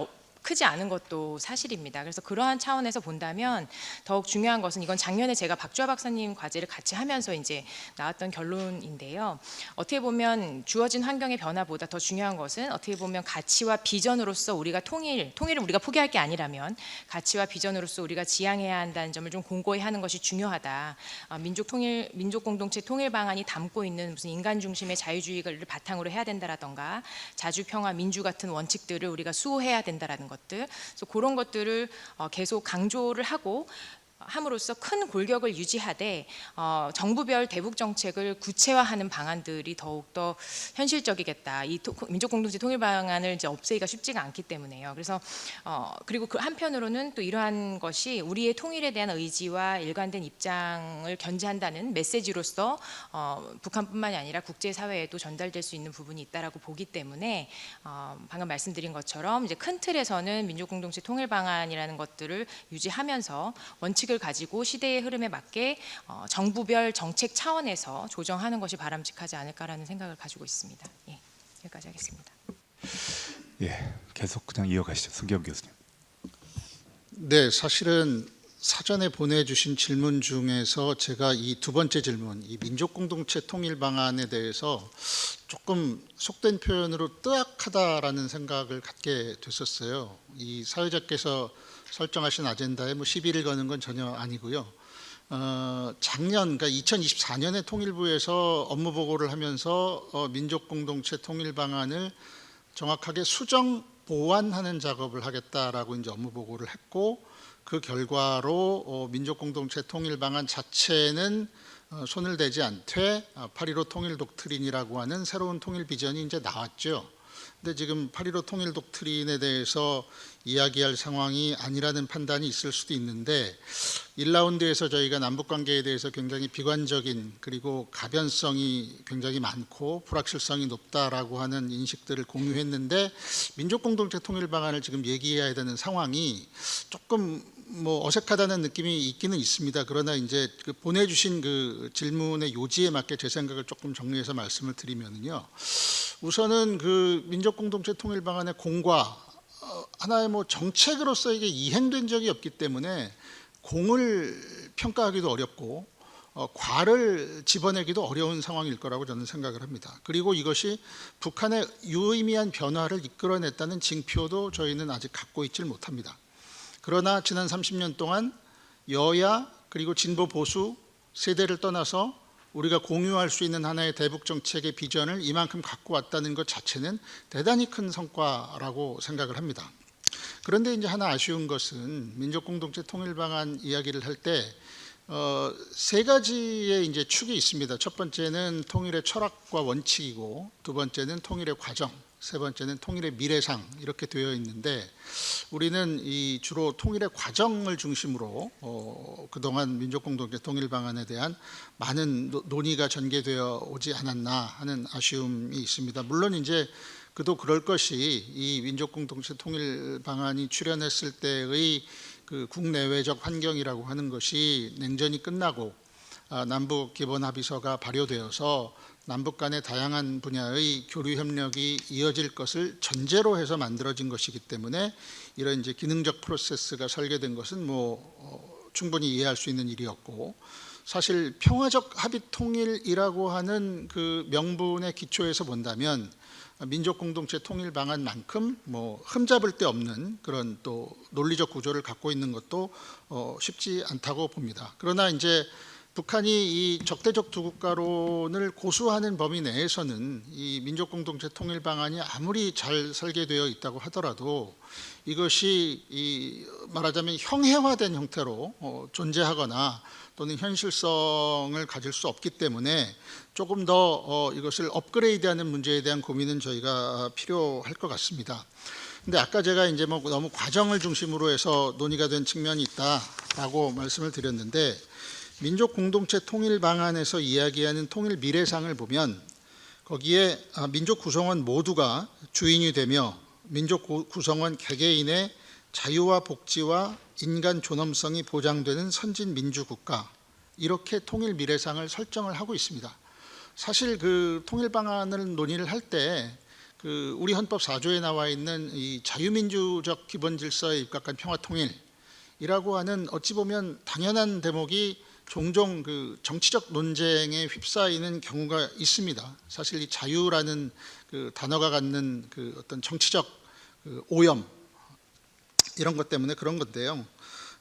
크지 않은 것도 사실입니다. 그래서 그러한 차원에서 본다면 더욱 중요한 것은, 이건 작년에 제가 박주하 박사님 과제를 같이 하면서 이제 나왔던 결론인데요. 어떻게 보면 주어진 환경의 변화보다 더 중요한 것은 어떻게 보면 가치와 비전으로서 우리가 통일을 우리가 포기할 게 아니라면 가치와 비전으로서 우리가 지향해야 한다는 점을 좀 공고히 하는 것이 중요하다. 민족 공동체 통일 방안이 담고 있는 무슨 인간 중심의 자유주의를 바탕으로 해야 된다라던가 자주 평화 민주 같은 원칙들을 우리가 수호해야 된다라는 것. 그래서 그런 것들을 계속 강조를 하고 함으로써 큰 골격을 유지하되 정부별 대북 정책을 구체화하는 방안들이 더욱더 현실적이겠다. 이 민족공동체 통일 방안을 이제 없애기가 쉽지가 않기 때문에요. 그래서 그리고 그 한편으로는 또 이러한 것이 우리의 통일에 대한 의지와 일관된 입장을 견지한다는 메시지로서 북한뿐만이 아니라 국제사회에도 전달될 수 있는 부분이 있다라고 보기 때문에 방금 말씀드린 것처럼 이제 큰 틀에서는 민족공동체 통일 방안이라는 것들을 유지하면서 원칙을 가지고 시대의 흐름에 맞게 정부별 정책 차원에서 조정하는 것이 바람직하지 않을까라는 생각을 가지고 있습니다. 예, 여기까지 하겠습니다. 예, 계속 그냥 이어가시죠, 성경 교수님. 네, 사실은 사전에 보내주신 질문 중에서 제가 이 두 번째 질문, 이 민족공동체 통일 방안에 대해서 조금 속된 표현으로 뜨악하다라는 생각을 갖게 됐었어요. 이 사회자께서 설정하신 아젠다에 뭐 시비를 거는 건 전혀 아니고요. 작년, 그러니까 2024년에 통일부에서 업무 보고를 하면서 민족공동체 통일 방안을 정확하게 수정 보완하는 작업을 하겠다라고 이제 업무 보고를 했고, 그 결과로 민족공동체 통일 방안 자체는 손을 대지 않되 8.15 통일 독트린이라고 하는 새로운 통일 비전이 이제 나왔죠. 근데 지금 8.15 통일 독트린에 대해서 이야기할 상황이 아니라는 판단이 있을 수도 있는데, 1라운드에서 저희가 남북관계에 대해서 굉장히 비관적인, 그리고 가변성이 굉장히 많고 불확실성이 높다라고 하는 인식들을 공유했는데, 민족공동체 통일 방안을 지금 얘기해야 되는 상황이 조금 뭐 어색하다는 느낌이 있기는 있습니다. 그러나 이제 그 보내주신 그 질문의 요지에 맞게 제 생각을 조금 정리해서 말씀을 드리면요, 우선은 그 민족공동체 통일 방안의 공과 하나의 뭐 정책으로서 이게 이행된 적이 없기 때문에 공을 평가하기도 어렵고 과를 집어내기도 어려운 상황일 거라고 저는 생각을 합니다. 그리고 이것이 북한의 유의미한 변화를 이끌어냈다는 징표도 저희는 아직 갖고 있질 못합니다. 그러나 지난 30년 동안 여야 그리고 진보 보수 세대를 떠나서 우리가 공유할 수 있는 하나의 대북 정책의 비전을 이만큼 갖고 왔다는 것 자체는 대단히 큰 성과라고 생각을 합니다. 그런데 이제 하나 아쉬운 것은 민족공동체 통일 방안 이야기를 할 때 세 가지의 이제 축이 있습니다. 첫 번째는 통일의 철학과 원칙이고, 두 번째는 통일의 과정, 세 번째는 통일의 미래상, 이렇게 되어 있는데, 우리는 이 주로 통일의 과정을 중심으로 그동안 민족공동체 통일 방안에 대한 많은 논의가 전개되어 오지 않았나 하는 아쉬움이 있습니다. 물론 이제 그도 그럴 것이, 이 민족공동체 통일 방안이 출현했을 때의 그 국내외적 환경이라고 하는 것이 냉전이 끝나고 남북 기본 합의서가 발효되어서 남북 간의 다양한 분야의 교류 협력이 이어질 것을 전제로 해서 만들어진 것이기 때문에, 이런 이제 기능적 프로세스가 설계된 것은 뭐 충분히 이해할 수 있는 일이었고, 사실 평화적 합의 통일이라고 하는 그 명분의 기초에서 본다면 민족공동체 통일 방안만큼 뭐 흠잡을 데 없는 그런 또 논리적 구조를 갖고 있는 것도 쉽지 않다고 봅니다. 그러나 이제 북한이 이 적대적 두 국가론을 고수하는 범위 내에서는 이 민족공동체 통일 방안이 아무리 잘 설계되어 있다고 하더라도 이것이 이 말하자면 형해화된 형태로 존재하거나 또는 현실성을 가질 수 없기 때문에 조금 더 이것을 업그레이드하는 문제에 대한 고민은 저희가 필요할 것 같습니다. 근데 아까 제가 이제 뭐 너무 과정을 중심으로 해서 논의가 된 측면이 있다라고 말씀을 드렸는데, 민족 공동체 통일 방안에서 이야기하는 통일 미래상을 보면 거기에 민족 구성원 모두가 주인이 되며 민족 구성원 개개인의 자유와 복지와 인간 존엄성이 보장되는 선진 민주국가, 이렇게 통일 미래상을 설정을 하고 있습니다. 사실 그 통일 방안을 논의를 할 때 그 우리 헌법 4조에 나와 있는 이 자유민주적 기본 질서에 입각한 평화 통일이라고 하는 어찌 보면 당연한 대목이 종종 그 정치적 논쟁에 휩싸이는 경우가 있습니다. 사실 이 자유라는 그 단어가 갖는 그 어떤 정치적 그 오염, 이런 것 때문에 그런 건데요.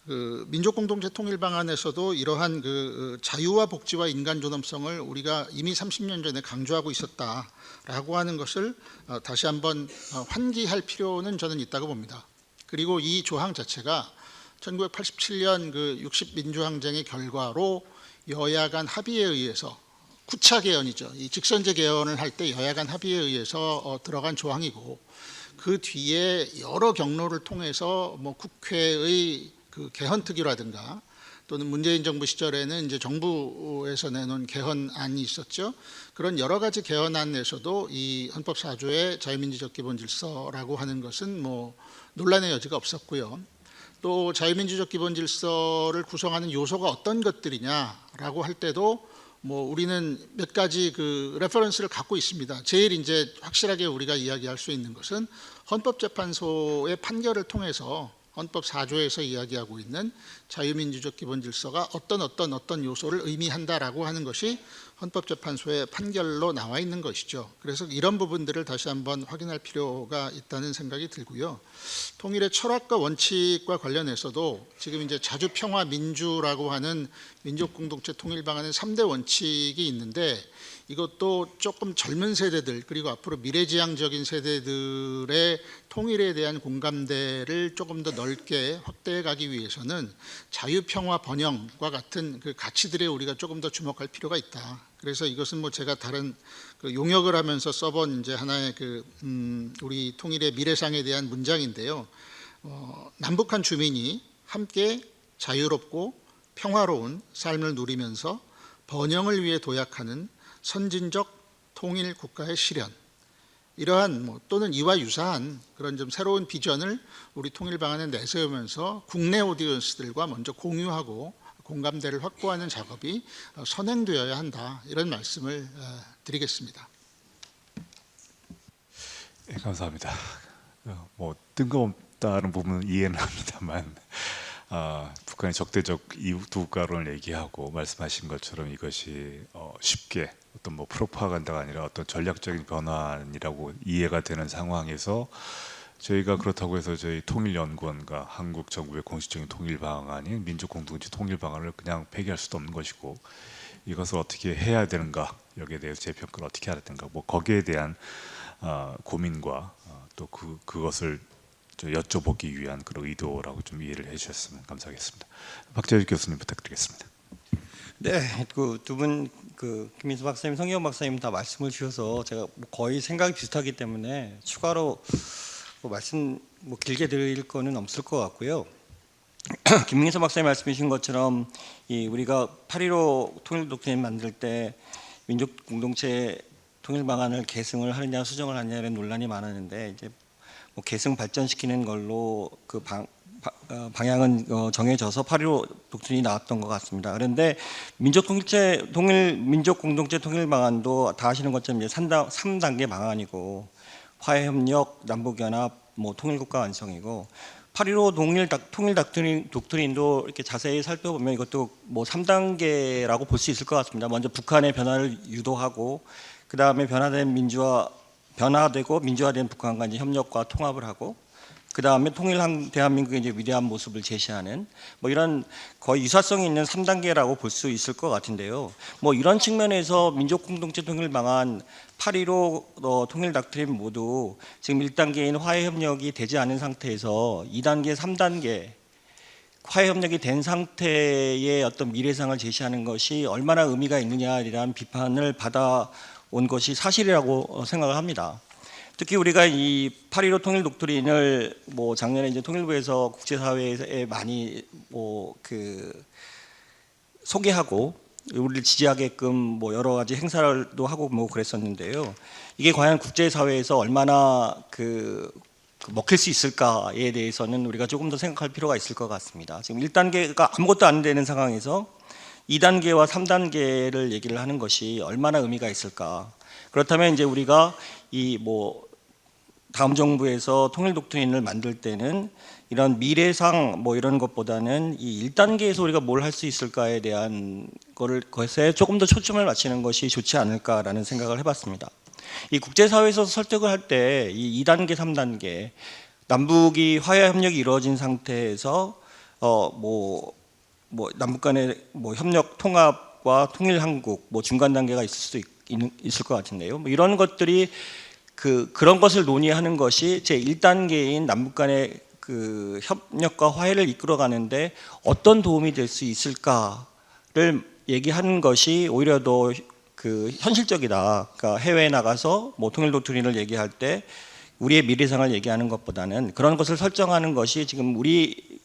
그 민족공동체 통일 방안에서도 이러한 그 자유와 복지와 인간 존엄성을 우리가 이미 30년 전에 강조하고 있었다라고 하는 것을 다시 한번 환기할 필요는 저는 있다고 봅니다. 그리고 이 조항 자체가 1987년 그 60민주항쟁의 결과로 여야 간 합의에 의해서, 구차 개헌이죠. 이 직선제 개헌을 할 때 여야 간 합의에 의해서 들어간 조항이고, 그 뒤에 여러 경로를 통해서 뭐 국회의 그 개헌특위라든가 또는 문재인 정부 시절에는 이제 정부에서 내놓은 개헌안이 있었죠. 그런 여러 가지 개헌안에서도 이 헌법 4조의 자유민주적 기본 질서라고 하는 것은 뭐 논란의 여지가 없었고요. 또 자유민주적 기본 질서를 구성하는 요소가 어떤 것들이냐라고 할 때도 뭐 우리는 몇 가지 그 레퍼런스를 갖고 있습니다. 제일 이제 확실하게 우리가 이야기할 수 있는 것은 헌법재판소의 판결을 통해서 헌법 4조에서 이야기하고 있는 자유민주적 기본질서가 어떤 요소를 의미한다라고 하는 것이 헌법재판소의 판결로 나와 있는 것이죠. 그래서 이런 부분들을 다시 한번 확인할 필요가 있다는 생각이 들고요. 통일의 철학과 원칙과 관련해서도 지금 이제 자주평화민주라고 하는 민족공동체 통일 방안의 3대 원칙이 있는데, 이것도 조금 젊은 세대들 그리고 앞으로 미래지향적인 세대들의 통일에 대한 공감대를 조금 더 넓게 확대해 가기 위해서는 자유평화 번영과 같은 그 가치들에 우리가 조금 더 주목할 필요가 있다. 그래서 이것은 뭐 제가 다른 그 용역을 하면서 써본 이제 하나의 우리 통일의 미래상에 대한 문장인데요. 남북한 주민이 함께 자유롭고 평화로운 삶을 누리면서 번영을 위해 도약하는 선진적 통일 국가의 실현, 이러한 또는 이와 유사한 그런 좀 새로운 비전을 우리 통일 방안에 내세우면서 국내 오디언스들과 먼저 공유하고 공감대를 확보하는 작업이 선행되어야 한다, 이런 말씀을 드리겠습니다. 네, 감사합니다. 뭐 뜬금없다는 부분은 이해는 합니다만, 북한의 적대적 이웃 국가론을 얘기하고 말씀하신 것처럼 이것이 쉽게 어떤 뭐 프로파간다가 아니라 어떤 전략적인 변환이라고 이해가 되는 상황에서 저희가 그렇다고 해서 저희 통일연구원과 한국 정부의 공식적인 통일 방안인 민족공동체 통일 방안을 그냥 폐기할 수도 없는 것이고, 이것을 어떻게 해야 되는가, 여기에 대해서 재평가를 어떻게 해야 되는가, 뭐 거기에 대한 고민과 또 그것을 여쭤보기 위한 그런 의도라고 좀 이해를 해주셨으면 감사하겠습니다. 박재규 교수님 부탁드리겠습니다. 네, 그 두 분, 김민수 박사님, 성기영 박사님 다 말씀을 주셔서 제가 거의 생각이 비슷하기 때문에 추가로 말씀 길게 드릴 거는 없을 것 같고요. 김민수 박사님 말씀하신 것처럼 우리가 8.15 통일 독트린 만들 때 민족 공동체 통일 방안을 계승을 하느냐 수정을 하느냐는 논란이 많았는데, 이제 계승 발전시키는 걸로 그 방향은 정해져서 8.15 독트린이 나왔던 것 같습니다. 그런데 민족 공동체 통일 방안도 다 아시는 것처럼 이제 3단계 방안이고, 화해협력, 남북연합, 통일국가 완성이고, 8.15 통일 독트린도 이렇게 자세히 살펴보면 이것도 3단계라고 볼 수 있을 것 같습니다. 먼저 북한의 변화를 유도하고, 그 다음에 변화되고 민주화된 북한과 이제 협력과 통합을 하고, 그 다음에 통일한 대한민국의 이제 위대한 모습을 제시하는 이런 거의 유사성이 있는 3단계라고 볼 수 있을 것 같은데요. 이런 측면에서 민족공동체 통일 방안, 8.15 통일 닥트린 모두 지금 1단계인 화해협력이 되지 않은 상태에서 2단계, 3단계 화해협력이 된 상태의 어떤 미래상을 제시하는 것이 얼마나 의미가 있느냐에 대한 비판을 받아온 것이 사실이라고 생각을 합니다. 특히 우리가 이 8.15 통일 독트린을 작년에 이제 통일부에서 국제사회에 많이 소개하고 우리를 지지하게끔 여러 가지 행사도 하고 그랬었는데요. 이게 과연 국제사회에서 얼마나 먹힐 수 있을까에 대해서는 우리가 조금 더 생각할 필요가 있을 것 같습니다. 지금 1단계가 아무것도 안 되는 상황에서 2단계와 3단계를 얘기를 하는 것이 얼마나 의미가 있을까? 그렇다면 이제 우리가 다음 정부에서 통일 독트린을 만들 때는 이런 미래상 이런 것보다는 이 1단계에서 우리가 뭘 할 수 있을까에 대한 것에 조금 더 초점을 맞추는 것이 좋지 않을까라는 생각을 해봤습니다. 이 국제사회에서 설득을 할 때 이 2단계, 3단계 남북이 화해 협력이 이루어진 상태에서 남북 간의 협력 통합과 통일 한국 중간 단계가 있을 수도 있을 것 같은데요. 이런 것들이 그런 것을 논의하는 것이 제 1단계인 남북 간의 협력과 화해를 이끌어가는데 어떤 도움이 될 수 있을까를 얘기하는 것이 오히려 더 현실적이다. 그러니까 해외에 나가서 통일 독트린을 얘기할 때 우리의 미래상을 얘기하는 것보다는 그런 것을 설정하는 것이 지금 우리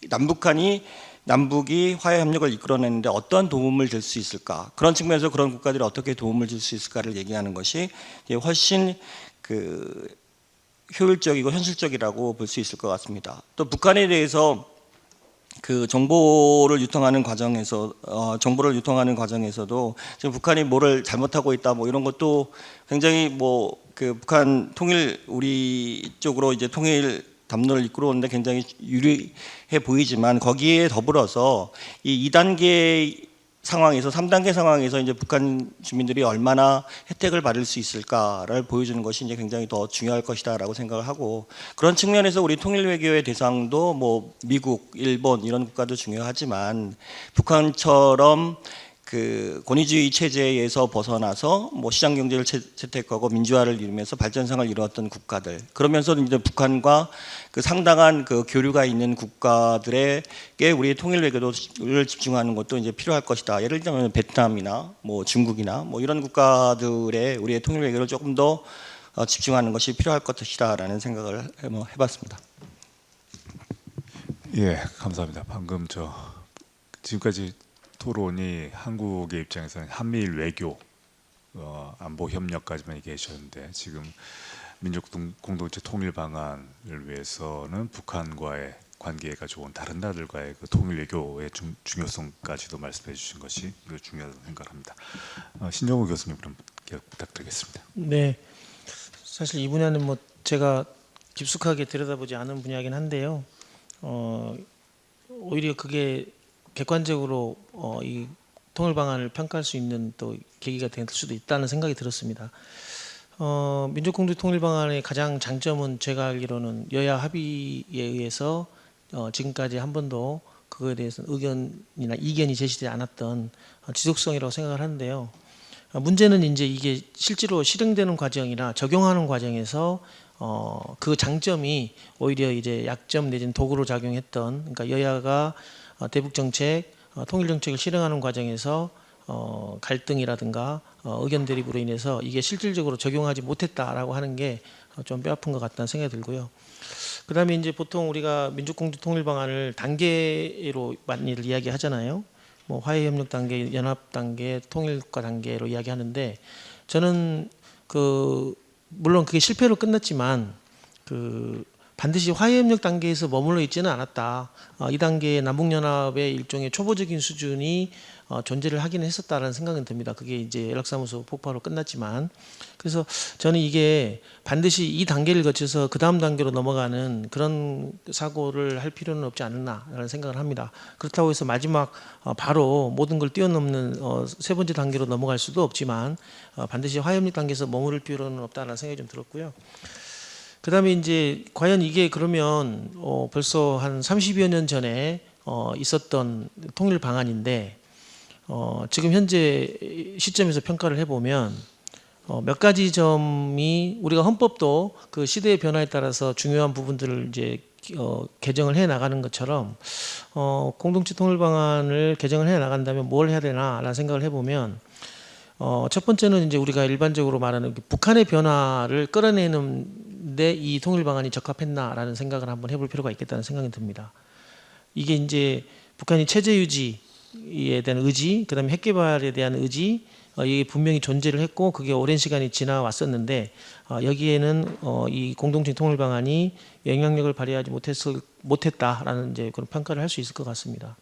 남북이 화해 협력을 이끌어내는데 어떤 도움을 줄 수 있을까? 그런 측면에서 그런 국가들이 어떻게 도움을 줄 수 있을까를 얘기하는 것이 훨씬 효율적이고 현실적이라고 볼 수 있을 것 같습니다. 또 북한에 대해서 정보를 유통하는 과정에서도 지금 북한이 뭐를 잘못하고 있다 이런 것도 굉장히 북한 우리 쪽으로 이제 통일 담론을 이끌어오는데 굉장히 유리해 보이지만 거기에 더불어서 이 2단계 상황에서 3단계 상황에서 이제 북한 주민들이 얼마나 혜택을 받을 수 있을까를 보여주는 것이 이제 굉장히 더 중요할 것이다라고 생각을 하고 그런 측면에서 우리 통일 외교의 대상도 뭐 미국, 일본 이런 국가도 중요하지만 북한처럼 그 권위주의 체제에서 벗어나서 뭐 시장 경제를 채택하고 민주화를 이루면서 발전상을 이루었던 국가들 그러면서 이제 북한과 그 상당한 그 교류가 있는 국가들에게 우리의 통일 외교를 집중하는 것도 이제 필요할 것이다. 예를 들면 베트남이나 뭐 중국이나 뭐 이런 국가들의 우리의 통일 외교를 조금 더 집중하는 것이 필요할 것이다라는 생각을 해봤습니다. 예, 감사합니다. 방금 지금까지 토론이 한국의 입장에서는 한미일 외교, 안보 협력까지만 얘기해 주셨는데 지금 민족 공동체 통일 방안을 위해서는 북한과의 관계가 좋은 다른 나라들과의 그 통일 외교의 중요성까지도 말씀해 주신 것이 중요하다고 생각합니다. 신정우 교수님 그럼 부탁드리겠습니다. 네, 사실 이 분야는 뭐 제가 깊숙하게 들여다보지 않은 분야이긴 한데요. 오히려 그게 객관적으로 이 통일 방안을 평가할 수 있는 또 계기가 될 수도 있다는 생각이 들었습니다. 민족공동 통일 방안의 가장 장점은 제가 알기로는 여야 합의에 의해서 지금까지 한 번도 그거에 대해서 의견이나 이견이 제시되지 않았던 지속성이라고 생각을 하는데요. 문제는 이제 이게 실제로 실행되는 과정이나 적용하는 과정에서 그 장점이 오히려 이제 약점 내지는 도구로 작용했던 그러니까 여야가 대북 정책, 통일 정책을 실행하는 과정에서 갈등이라든가 의견 대립으로 인해서 이게 실질적으로 적용하지 못했다라고 하는 게 좀 뼈아픈 것 같다는 생각이 들고요. 그다음에 이제 보통 우리가 민족공동 통일 방안을 단계로 많이들 이야기하잖아요. 뭐 화해협력 단계, 연합 단계, 통일과 단계로 이야기하는데 저는 물론 그게 실패로 끝났지만 반드시 화해협력 단계에서 머물러 있지는 않았다. 이 단계에 남북연합의 일종의 초보적인 수준이 존재를 하긴 했었다라는 생각은 듭니다. 그게 이제 연락사무소 폭파로 끝났지만 그래서 저는 이게 반드시 이 단계를 거쳐서 그 다음 단계로 넘어가는 그런 사고를 할 필요는 없지 않나 생각을 합니다. 그렇다고 해서 마지막 바로 모든 걸 뛰어넘는 세 번째 단계로 넘어갈 수도 없지만 반드시 화해협력 단계에서 머무를 필요는 없다는 생각이 좀 들었고요. 그 다음에 이제 과연 이게 그러면 벌써 한 30여 년 전에 있었던 통일 방안인데 지금 현재 시점에서 평가를 해보면 몇 가지 점이 우리가 헌법도 그 시대의 변화에 따라서 중요한 부분들을 이제 개정을 해 나가는 것처럼 공동체 통일 방안을 개정을 해 나간다면 뭘 해야 되나라는 생각을 해보면 첫 번째는 이제 우리가 일반적으로 말하는 북한의 변화를 끌어내는데 이 통일 방안이 적합했나라는 생각을 한번 해볼 필요가 있겠다는 생각이 듭니다. 이게 이제 북한이 체제 유지에 대한 의지, 그다음에 핵 개발에 대한 의지, 이게 분명히 존재를 했고 그게 오랜 시간이 지나왔었는데 여기에는 이 공동체 통일 방안이 영향력을 발휘하지 못했다라는 이제 그런 평가를 할 수 있을 것 같습니다.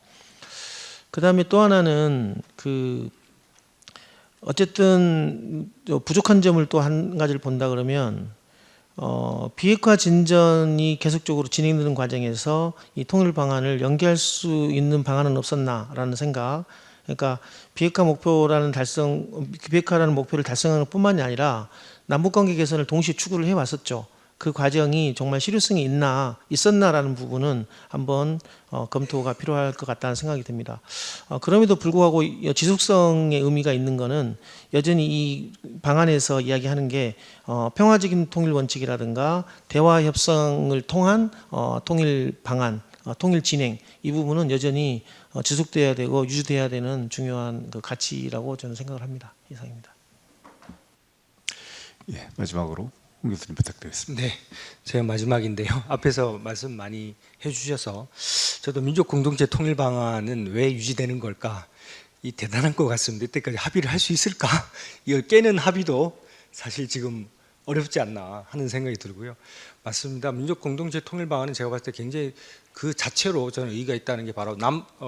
그다음에 또 하나는 어쨌든 부족한 점을 또 한 가지를 본다 그러면 비핵화 진전이 계속적으로 진행되는 과정에서 이 통일 방안을 연계할 수 있는 방안은 없었나라는 생각. 그러니까 비핵화라는 목표를 달성하는 뿐만이 아니라 남북관계 개선을 동시에 추구를 해왔었죠. 그 과정이 정말 실효성이 있었나라는 부분은 한번 검토가 필요할 것 같다는 생각이 듭니다. 그럼에도 불구하고 지속성의 의미가 있는 것은 여전히 이 방안에서 이야기하는 게 평화적인 통일 원칙이라든가 대화 협상을 통한 통일 방안, 통일 진행 이 부분은 여전히 지속돼야 되고 유지돼야 되는 중요한 그 가치라고 저는 생각을 합니다. 이상입니다. 예, 마지막으로 홍 교수님 부탁드리겠습니다. 네, 제가 마지막인데요. 앞에서 말씀 많이 해주셔서 저도 민족 공동체 통일 방안은 왜 유지되는 걸까? 이 대단한 것 같습니다. 이때까지 합의를 할 수 있을까? 이걸 깨는 합의도 사실 지금 어렵지 않나 하는 생각이 들고요. 맞습니다. 민족 공동체 통일 방안은 제가 봤을 때 굉장히 그 자체로 저는 의의가 있다는 게 바로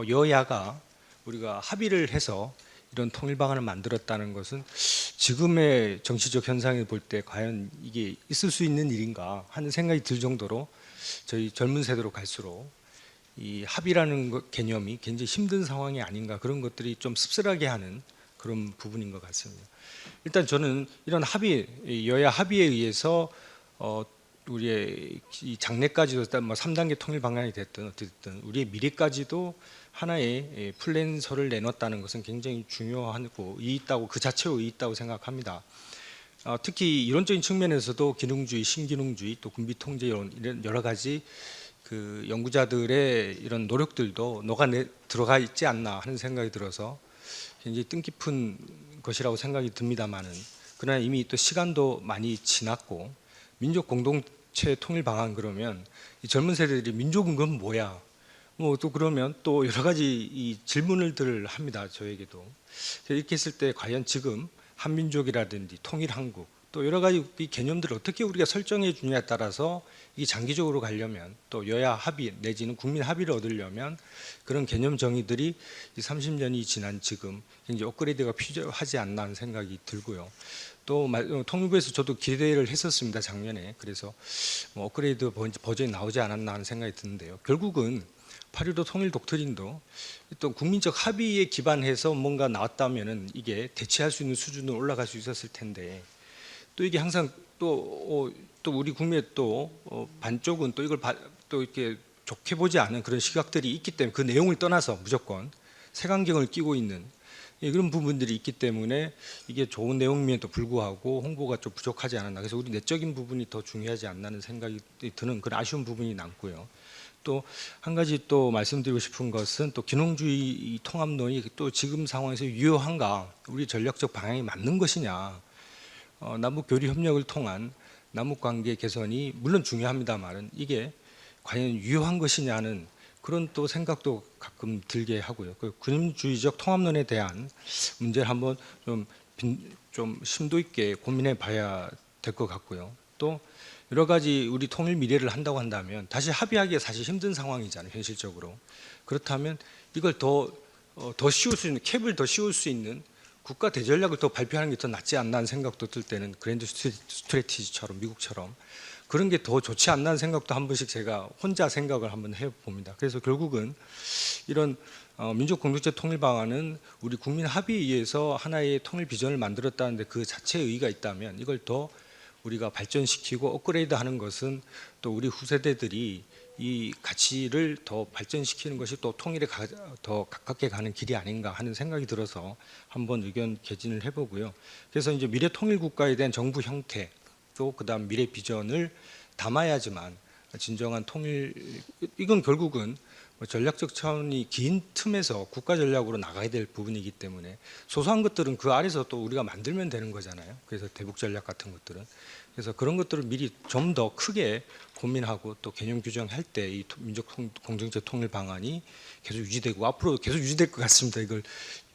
여야가 우리가 합의를 해서 이런 통일 방안을 만들었다는 것은 지금의 정치적 현상을 볼 때 과연 이게 있을 수 있는 일인가 하는 생각이 들 정도로 저희 젊은 세대로 갈수록 이 합의라는 개념이 굉장히 힘든 상황이 아닌가, 그런 것들이 좀 씁쓸하게 하는 그런 부분인 것 같습니다. 일단 저는 이런 합의, 여야 합의에 의해서 우리의 이 장래까지도 일단 뭐 3단계 통일 방안이 됐든 어쨌든 우리의 미래까지도 하나의 플랜서를 내놨다는 것은 굉장히 중요하고 의의 있다고, 그 자체로 의의 있다고 생각합니다. 특히 이론적인 측면에서도 기능주의, 신기능주의, 또 군비 통제 이런 여러 가지 그 연구자들의 이런 노력들도 들어가 있지 않나 하는 생각이 들어서 굉장히 뜻깊은 것이라고 생각이 듭니다만은, 그러나 이미 또 시간도 많이 지났고 민족 공동체 통일 방안 그러면 이 젊은 세대들이 민족은 그건 뭐야? 뭐 또 그러면 또 여러 가지 이 질문을 합니다. 저에게도. 이렇게 했을 때 과연 지금 한민족이라든지 통일한국 또 여러 가지 이 개념들을 어떻게 우리가 설정해 주냐에 따라서 이 장기적으로 가려면 또 여야 합의 내지는 국민 합의를 얻으려면 그런 개념 정의들이 이 30년이 지난 지금 굉장히 업그레이드가 필요하지 않나 하는 생각이 들고요. 또 통일부에서 저도 기대를 했었습니다, 작년에. 그래서 뭐 업그레이드 버전이 나오지 않았나 하는 생각이 드는데요. 결국은 8.15 통일 독트린도 또 국민적 합의에 기반해서 뭔가 나왔다면은 이게 대체할 수 있는 수준으로 올라갈 수 있었을 텐데, 또 이게 항상 또 우리 국민의 또 반쪽은 또 이걸 또 이렇게 좋게 보지 않은 그런 시각들이 있기 때문에, 그 내용을 떠나서 무조건 색안경을 끼고 있는 그런 부분들이 있기 때문에 이게 좋은 내용임에도 불구하고 홍보가 좀 부족하지 않았나. 그래서 우리 내적인 부분이 더 중요하지 않나는 생각이 드는 그런 아쉬운 부분이 남고요. 또 한 가지 또 말씀드리고 싶은 것은 또 기능주의 통합론이 또 지금 상황에서 유효한가, 우리 전략적 방향이 맞는 것이냐, 남북 교류 협력을 통한 남북 관계 개선이 물론 중요합니다만은 이게 과연 유효한 것이냐는 그런 또 생각도 가끔 들게 하고요. 그 군주의적 통합론에 대한 문제를 한번 좀 심도 있게 고민해 봐야 될 것 같고요. 또 여러 가지 우리 통일 미래를 한다고 한다면 다시 합의하기가 사실 힘든 상황이잖아요, 현실적으로. 그렇다면 이걸 더 씌울 수 있는, 캡을 더 씌울 수 있는 국가 대전략을 더 발표하는 게 더 낫지 않나 하는 생각도 들 때는 그랜드 스트래티지처럼 미국처럼 그런 게 더 좋지 않나 하는 생각도 한 번씩 제가 혼자 생각을 한번 해봅니다. 그래서 결국은 이런 민족 공동체 통일 방안은 우리 국민 합의에 의해서 하나의 통일 비전을 만들었다는데 그 자체의 의의가 있다면 이걸 더 우리가 발전시키고 업그레이드하는 것은 또 우리 후세대들이 이 가치를 더 발전시키는 것이 또 통일에 더 가깝게 가는 길이 아닌가 하는 생각이 들어서 한번 의견 개진을 해보고요. 그래서 이제 미래 통일 국가에 대한 정부 형태 또 그다음 미래 비전을 담아야지만 진정한 통일, 이건 결국은 전략적 차원이 긴 틈에서 국가 전략으로 나가야 될 부분이기 때문에 소소한 것들은 그 아래서 또 우리가 만들면 되는 거잖아요. 그래서 대북 전략 같은 것들은. 그래서 그런 것들을 미리 좀 더 크게 고민하고 또 개념 규정할 때 이 민족 공동체 통일 방안이 계속 유지되고 앞으로 계속 유지될 것 같습니다. 이걸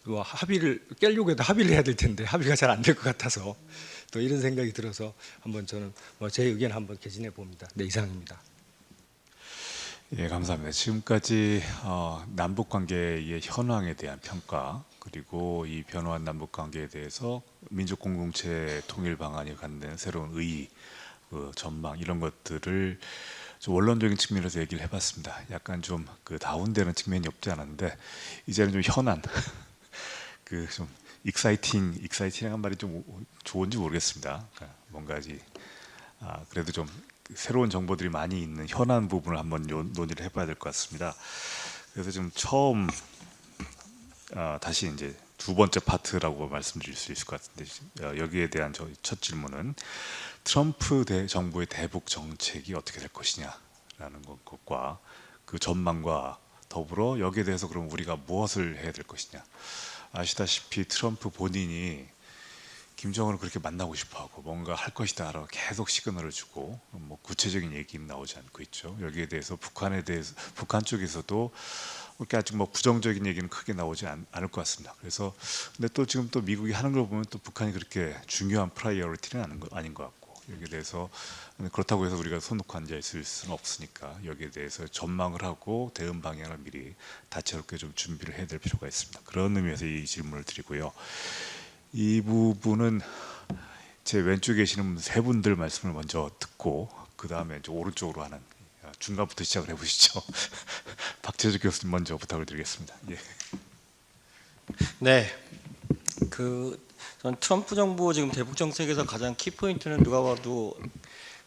합의를 깨려고 해도 합의를 해야 될 텐데 합의가 잘 안 될 것 같아서 또 이런 생각이 들어서 한번 저는 제 의견 한번 개진해 봅니다. 네, 이상입니다. 예, 감사합니다. 지금까지 남북 관계의 현황에 대한 평가, 그리고 이 변화한 남북 관계에 대해서 민족 공동체 통일 방안이 갖는 새로운 의의, 그 전망 이런 것들을 좀 원론적인 측면에서 얘기를 해봤습니다. 약간 좀 그 다운되는 측면이 없지 않았는데 이제는 좀 현안, 그 좀 익사이팅한 말이 좀 좋은지 모르겠습니다. 뭔가 그래도 좀 새로운 정보들이 많이 있는 현안 부분을 한번 논의를 해봐야 될 것 같습니다. 그래서 좀 처음 다시 이제 두 번째 파트라고 말씀드릴 수 있을 것 같은데, 여기에 대한 저희 첫 질문은 트럼프 정부의 대북 정책이 어떻게 될 것이냐라는 것과 그 전망과 더불어 여기에 대해서 그럼 우리가 무엇을 해야 될 것이냐. 아시다시피 트럼프 본인이 김정은을 그렇게 만나고 싶어하고 뭔가 할 것이다라고 계속 시그널을 주고 뭐 구체적인 얘기는 나오지 않고 있죠. 여기에 대해서 북한 쪽에서도 그렇게 아직 뭐 부정적인 얘기는 크게 나오지 않을 것 같습니다. 그래서 근데 또 지금 또 미국이 하는 걸 보면 또 북한이 그렇게 중요한 프라이어리티는 아닌 것 같고, 여기에 대해서 그렇다고 해서 우리가 손 놓고 앉아 있을 수는 없으니까 여기에 대해서 전망을 하고 대응 방향을 미리 다채롭게 좀 준비를 해야 될 필요가 있습니다. 그런 의미에서 이 질문을 드리고요. 이 부분은 제 왼쪽에 계시는 세 분들 말씀을 먼저 듣고 그 다음에 이제 오른쪽으로 하는 중간부터 시작을 해보시죠. 박재주 교수님 먼저 부탁을 드리겠습니다. 예. 네, 전 트럼프 정부 지금 대북 정책에서 가장 키 포인트는 누가 봐도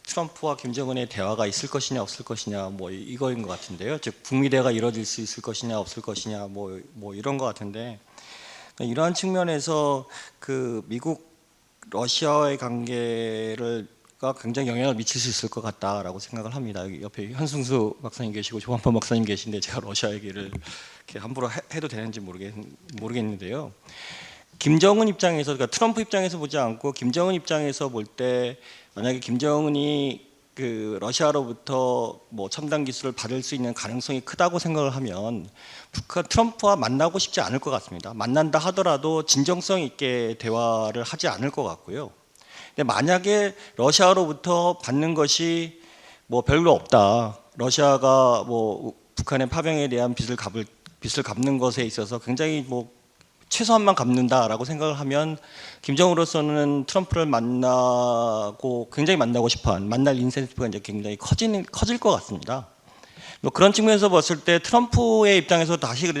트럼프와 김정은의 대화가 있을 것이냐 없을 것이냐 뭐 이거인 것 같은데요. 즉 북미 대화가 이뤄질 수 있을 것이냐 없을 것이냐 뭐 이런 것 같은데, 이러한 측면에서 그 미국 러시아와의 관계가 굉장히 영향을 미칠 수 있을 것 같다라고 생각을 합니다. 여기 옆에 현승수 박사님 계시고 조한범 박사님 계신데 제가 러시아 얘기를 이렇게 함부로 해도 되는지 모르겠는데요. 김정은 입장에서, 그러니까 트럼프 입장에서 보지 않고 김정은 입장에서 볼 때, 만약에 김정은이 그 러시아로부터 뭐 첨단 기술을 받을 수 있는 가능성이 크다고 생각을 하면 트럼프와 만나고 싶지 않을 것 같습니다. 만난다 하더라도 진정성 있게 대화를 하지 않을 것 같고요. 근데 만약에 러시아로부터 받는 것이 뭐 별로 없다, 러시아가 뭐 북한의 파병에 대한 빚을 갚는 것에 있어서 굉장히 뭐 최소한만 갚는다라고 생각을 하면 김정은으로서는 트럼프를 굉장히 만나고 싶어한, 만날 인센티브가 이제 굉장히 커질 것 같습니다. 뭐 그런 측면에서 봤을 때 트럼프의 입장에서 다시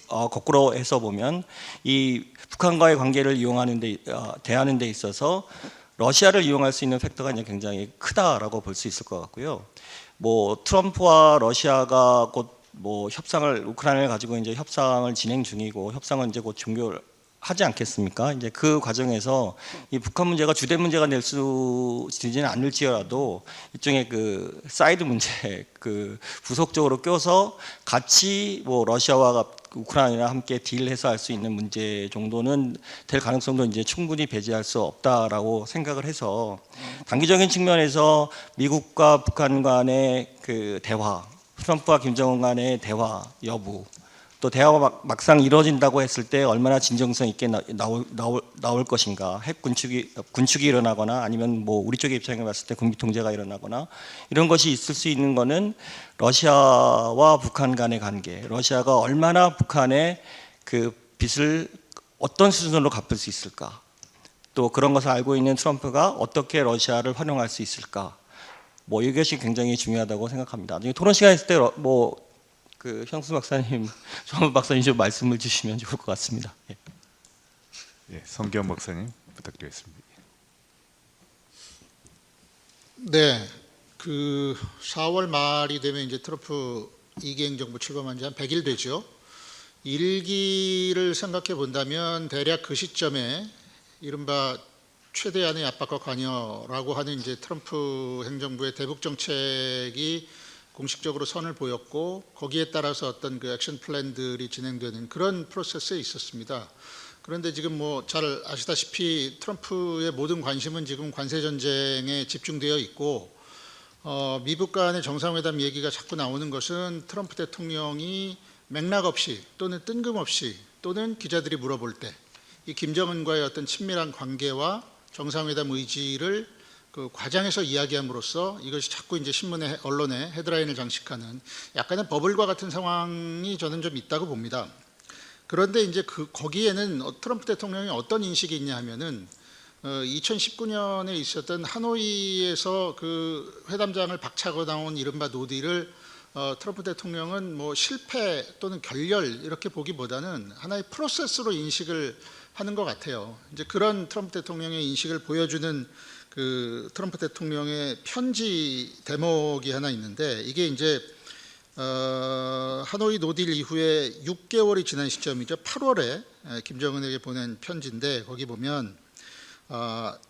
거꾸로 해서 보면 이 북한과의 관계를 대하는 데 있어서 러시아를 이용할 수 있는 팩터가 이제 굉장히 크다라고 볼 수 있을 것 같고요. 뭐 트럼프와 러시아가 곧 뭐 우크라이나를 가지고 이제 협상을 진행 중이고, 협상은 이제 곧 종료하지 않겠습니까? 이제 그 과정에서 이 북한 문제가 주된 문제가 되지는 않을지라도 일종의 그 사이드 문제, 그 부속적으로 껴서 같이 뭐 러시아와 우크라이나와 함께 딜해서 할 수 있는 문제 정도는 될 가능성도 이제 충분히 배제할 수 없다라고 생각을 해서, 단기적인 측면에서 미국과 북한 간의 그 대화, 트럼프와 김정은 간의 대화 여부, 또 대화가 막상 이루어진다고 했을 때 얼마나 진정성 있게 나올 것인가, 핵 군축이 일어나거나 아니면 뭐 우리 쪽의 입장에 봤을 때 군비 통제가 일어나거나 이런 것이 있을 수 있는 거는 러시아와 북한 간의 관계, 러시아가 얼마나 북한의 그 빚을 어떤 수준으로 갚을 수 있을까, 또 그런 것을 알고 있는 트럼프가 어떻게 러시아를 활용할 수 있을까, 뭐 이것이 굉장히 중요하다고 생각합니다. 토론 시간 있을 때 뭐 그 형수 박사님, 조한범 박사님 좀 말씀을 주시면 좋을 것 같습니다. 예. 예, 성기현 박사님 부탁드리겠습니다. 네, 그 4월 말이 되면 이제 트럼프 2기 행정부 출범한 지 한 100일 되죠. 1기를 생각해 본다면 대략 그 시점에 이른바 최대한의 압박과 관여라고 하는 이제 트럼프 행정부의 대북 정책이 공식적으로 선을 보였고, 거기에 따라서 어떤 그 액션 플랜들이 진행되는 그런 프로세스에 있었습니다. 그런데 지금 뭐 잘 아시다시피 트럼프의 모든 관심은 지금 관세 전쟁에 집중되어 있고, 미국 간의 정상회담 얘기가 자꾸 나오는 것은 트럼프 대통령이 맥락 없이 또는 뜬금없이 또는 기자들이 물어볼 때 이 김정은과의 어떤 친밀한 관계와 정상회담 의지를 그 과장해서 이야기함으로써 이것이 자꾸 이제 신문에, 언론에 헤드라인을 장식하는 약간의 버블과 같은 상황이 저는 좀 있다고 봅니다. 그런데 이제 거기에는 트럼프 대통령이 어떤 인식이 있냐 하면은 2019년에 있었던 하노이에서 그 회담장을 박차고 나온 이른바 노딜을 트럼프 대통령은 뭐 실패 또는 결렬 이렇게 보기보다는 하나의 프로세스로 인식을 하는 것 같아요. 이제 그런 트럼프 대통령의 인식을 보여주는 그 트럼프 대통령의 편지 대목이 하나 있는데, 이게 이제 하노이 노딜 이후에 6개월이 지난 시점이죠. 8월에 김정은에게 보낸 편지인데, 거기 보면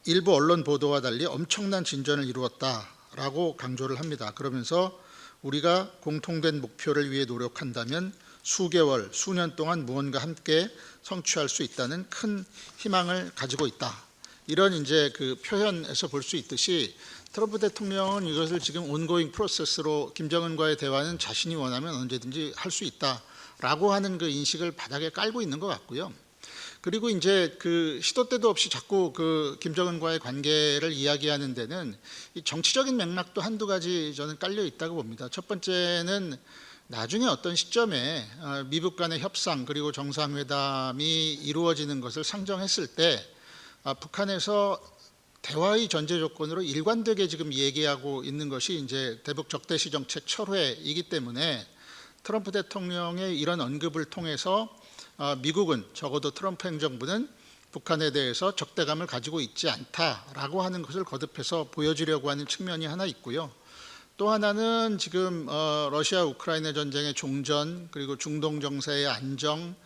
일부 언론 보도와 달리 엄청난 진전을 이루었다라고 강조를 합니다. 그러면서 우리가 공통된 목표를 위해 노력한다면 수개월, 수년 동안 무언가 함께 성취할 수 있다는 큰 희망을 가지고 있다. 이런 이제 그 표현에서 볼 수 있듯이 트럼프 대통령은 이것을 지금 온고잉 프로세스로 김정은과의 대화는 자신이 원하면 언제든지 할 수 있다라고 하는 그 인식을 바닥에 깔고 있는 것 같고요. 그리고 이제 그 시도 때도 없이 자꾸 그 김정은과의 관계를 이야기하는 데는 이 정치적인 맥락도 한두 가지 저는 깔려 있다고 봅니다. 첫 번째는 나중에 어떤 시점에 미국 간의 협상 그리고 정상회담이 이루어지는 것을 상정했을 때 북한에서 대화의 전제 조건으로 일관되게 지금 얘기하고 있는 것이 이제 대북 적대시 정책 철회이기 때문에 트럼프 대통령의 이런 언급을 통해서 미국은 적어도 트럼프 행정부는 북한에 대해서 적대감을 가지고 있지 않다라고 하는 것을 거듭해서 보여주려고 하는 측면이 하나 있고요. 또 하나는 지금 러시아 우크라이나 전쟁의 종전, 그리고 중동 정세의 안정,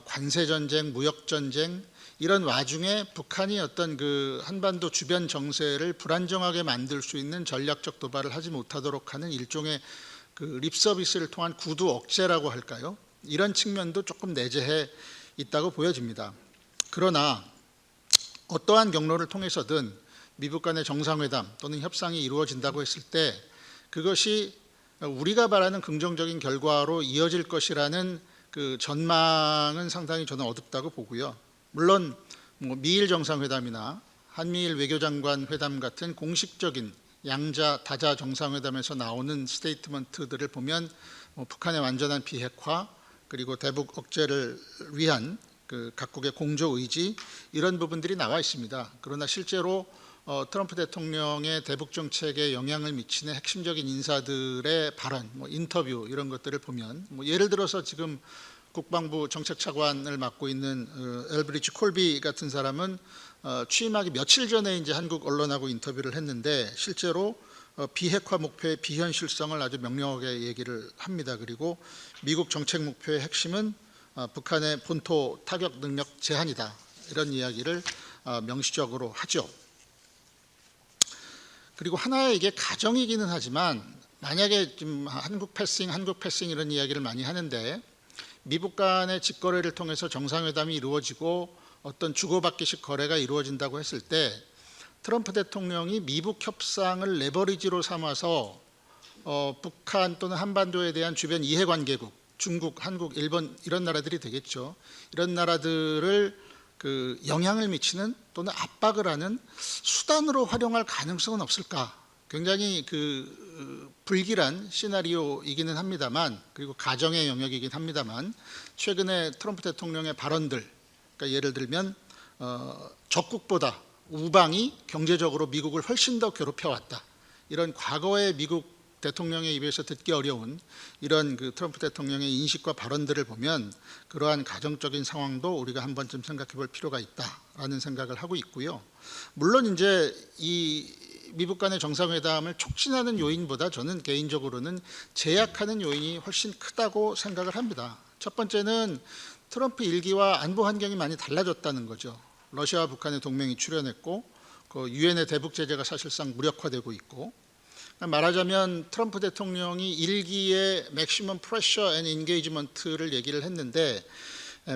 관세 전쟁, 무역 전쟁, 이런 와중에 북한이 어떤 그 한반도 주변 정세를 불안정하게 만들 수 있는 전략적 도발을 하지 못하도록 하는 일종의 그 립서비스를 통한 구두 억제라고 할까요? 이런 측면도 조금 내재해 있다고 보여집니다. 그러나 어떠한 경로를 통해서든 미국 간의 정상회담 또는 협상이 이루어진다고 했을 때 그것이 우리가 바라는 긍정적인 결과로 이어질 것이라는 그 전망은 상당히 저는 어둡다고 보고요. 물론 뭐 미일 정상회담이나 한미일 외교장관 회담 같은 공식적인 양자 다자 정상회담에서 나오는 스테이트먼트들을 보면 북한의 완전한 비핵화, 그리고 대북 억제를 위한 그 각국의 공조 의지, 이런 부분들이 나와 있습니다. 그러나 실제로 트럼프 대통령의 대북 정책에 영향을 미치는 핵심적인 인사들의 발언, 인터뷰, 이런 것들을 보면 예를 들어서 지금 국방부 정책차관을 맡고 있는 엘브리지 콜비 같은 사람은 취임하기 며칠 전에 이제 한국 언론하고 인터뷰를 했는데 실제로 비핵화 목표의 비현실성을 아주 명료하게 얘기를 합니다. 그리고 미국 정책 목표의 핵심은 북한의 본토 타격 능력 제한이다, 이런 이야기를 명시적으로 하죠. 그리고 하나의 이게 가정이기는 하지만 만약에 지금 한국 패싱 이런 이야기를 많이 하는데 미국 간의 직거래를 통해서 정상회담이 이루어지고 어떤 주고받기식 거래가 이루어진다고 했을 때 트럼프 대통령이 미북 협상을 레버리지로 삼아서 북한 또는 한반도에 대한 주변 이해관계국, 중국, 한국, 일본, 이런 나라들이 되겠죠. 이런 나라들을 그 영향을 미치는 또는 압박을 하는 수단으로 활용할 가능성은 없을까? 굉장히 그 불길한 시나리오이기는 합니다만, 그리고 가정의 영역이긴 합니다만, 최근에 트럼프 대통령의 발언들, 그러니까 예를 들면 적국보다 우방이 경제적으로 미국을 훨씬 더 괴롭혀왔다, 이런 과거의 미국 대통령의 입에서 듣기 어려운 이런 그 트럼프 대통령의 인식과 발언들을 보면 그러한 가정적인 상황도 우리가 한 번쯤 생각해 볼 필요가 있다라는 생각을 하고 있고요. 물론 이제 이 미국 간의 정상회담을 촉진하는 요인보다 저는 개인적으로는 제약하는 요인이 훨씬 크다고 생각을 합니다. 첫 번째는 트럼프 일기와 안보 환경이 많이 달라졌다는 거죠. 러시아와 북한의 동맹이 출현했고 그 유엔의 대북 제재가 사실상 무력화되고 있고, 말하자면 트럼프 대통령이 일기에 맥시멈 프레셔 앤 인게이지먼트를 얘기를 했는데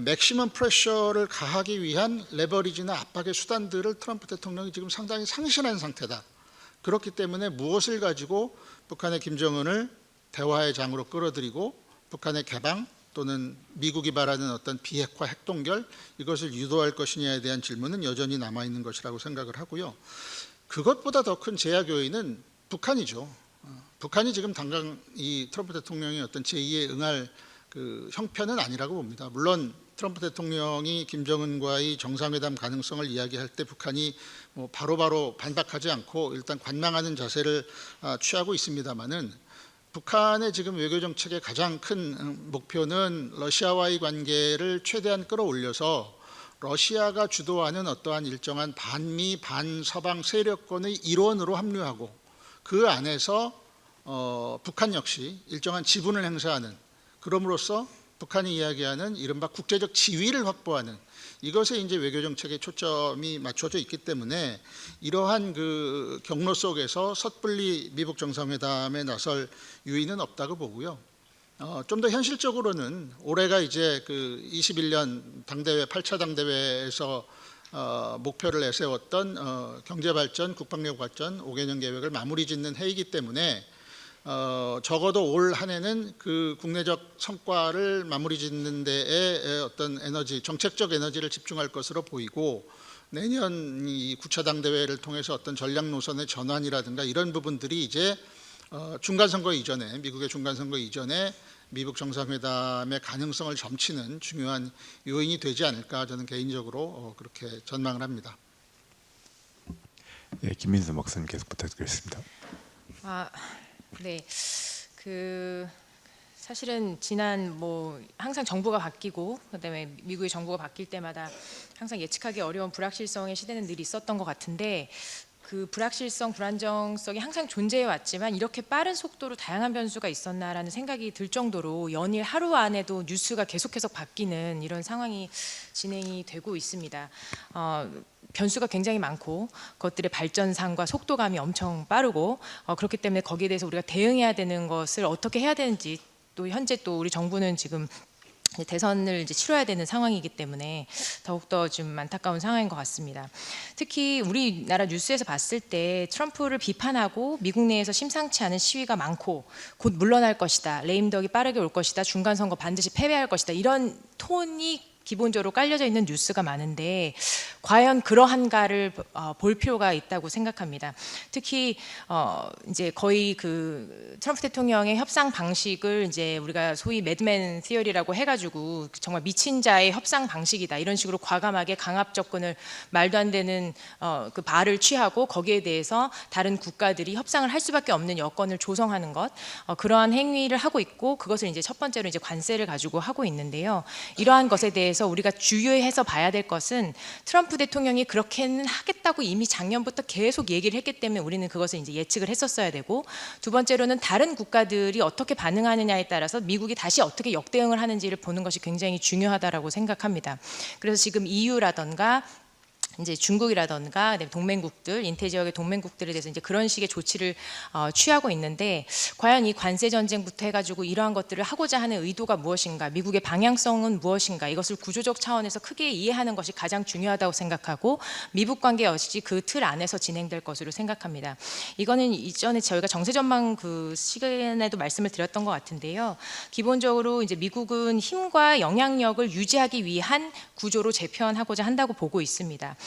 맥시멈 프레셔를 가하기 위한 레버리지나 압박의 수단들을 트럼프 대통령이 지금 상당히 상실한 상태다. 그렇기 때문에 무엇을 가지고 북한의 김정은을 대화의 장으로 끌어들이고 북한의 개방 또는 미국이 바라는 어떤 비핵화 핵동결, 이것을 유도할 것이냐에 대한 질문은 여전히 남아있는 것이라고 생각을 하고요. 그것보다 더 큰 제약 요인은 북한이죠. 북한이 지금 당장 이 트럼프 대통령의 어떤 제2에 응할 그 형편은 아니라고 봅니다. 물론 트럼프 대통령이 김정은과의 정상회담 가능성을 이야기할 때 북한이 뭐 바로바로 반박하지 않고 일단 관망하는 자세를 취하고 있습니다마는 북한의 지금 외교 정책의 가장 큰 목표는 러시아와의 관계를 최대한 끌어올려서 러시아가 주도하는 어떠한 일정한 반미 반서방 세력권의 일원으로 합류하고 그 안에서 북한 역시 일정한 지분을 행사하는, 그럼으로써 북한이 이야기하는 이른바 국제적 지위를 확보하는, 이것에 이제 외교 정책의 초점이 맞춰져 있기 때문에 이러한 그 경로 속에서 섣불리 미북 정상회담에 나설 유의는 없다고 보고요. 좀 더 현실적으로는 올해가 이제 그 21년 당대회 8차 당대회에서 목표를 내세웠던 경제발전, 국방력 발전 5개년 계획을 마무리 짓는 해이기 때문에 적어도 올 한 해는 그 국내적 성과를 마무리 짓는 데에 어떤 에너지, 정책적 에너지를 집중할 것으로 보이고, 내년 이 9차 당대회를 통해서 어떤 전략 노선의 전환이라든가 이런 부분들이 이제 중간선거 이전에, 미국의 중간선거 이전에 미북 정상회담의 가능성을 점치는 중요한 요인이 되지 않을까, 저는 개인적으로 그렇게 전망을 합니다. 예, 김민선 박사님 계속 부탁드리겠습니다. 네. 사실은 지난 항상 정부가 바뀌고 그다음에 미국의 정부가 바뀔 때마다 항상 예측하기 어려운 불확실성의 시대는 늘 있었던 것 같은데 그 불확실성, 불안정성이 항상 존재해 왔지만 이렇게 빠른 속도로 다양한 변수가 있었나라는 생각이 들 정도로 연일 하루 안에도 뉴스가 계속해서 바뀌는 이런 상황이 진행이 되고 있습니다. 변수가 굉장히 많고 그것들의 발전상과 속도감이 엄청 빠르고 그렇기 때문에 거기에 대해서 우리가 대응해야 되는 것을 어떻게 해야 되는지 또 현재 또 우리 정부는 지금 대선을 이제 치러야 되는 상황이기 때문에 더욱더 좀 안타까운 상황인 것 같습니다. 특히 우리나라 뉴스에서 봤을 때 트럼프를 비판하고 미국 내에서 심상치 않은 시위가 많고 곧 물러날 것이다, 레임덕이 빠르게 올 것이다, 중간선거 반드시 패배할 것이다, 이런 톤이 기본적으로 깔려져 있는 뉴스가 많은데 과연 그러한가를 볼 필요가 있다고 생각합니다. 특히 이제 거의 그 트럼프 대통령의 협상 방식을 이제 우리가 소위 매드맨 티어리라고 해가지고 정말 미친 자의 협상 방식이다, 이런 식으로 과감하게 강압 접근을 말도 안 되는 그 발을 취하고 거기에 대해서 다른 국가들이 협상을 할 수밖에 없는 여건을 조성하는 것, 그러한 행위를 하고 있고 그것을 이제 첫 번째로 이제 관세를 가지고 하고 있는데요. 이러한 것에 대해서 우리가 주의해서 봐야 될 것은 트럼프 대통령이 그렇게는 하겠다고 이미 작년부터 계속 얘기를 했기 때문에 우리는 그것을 이제 예측을 했었어야 되고, 두 번째로는 다른 국가들이 어떻게 반응하느냐에 따라서 미국이 다시 어떻게 역대응을 하는지를 보는 것이 굉장히 중요하다라고 생각합니다. 그래서 지금 EU라던가 이제 중국이라던가 동맹국들, 인태 지역의 동맹국들에 대해서 이제 그런 식의 조치를 취하고 있는데, 과연 이 관세 전쟁부터 해가지고 이러한 것들을 하고자 하는 의도가 무엇인가, 미국의 방향성은 무엇인가, 이것을 구조적 차원에서 크게 이해하는 것이 가장 중요하다고 생각하고, 미북 관계 역시 그 틀 안에서 진행될 것으로 생각합니다. 이거는 이전에 저희가 정세전망 그 시간에도 말씀을 드렸던 것 같은데요. 기본적으로 이제 미국은 힘과 영향력을 유지하기 위한 구조로 재편하고자 한다고 보고 있습니다.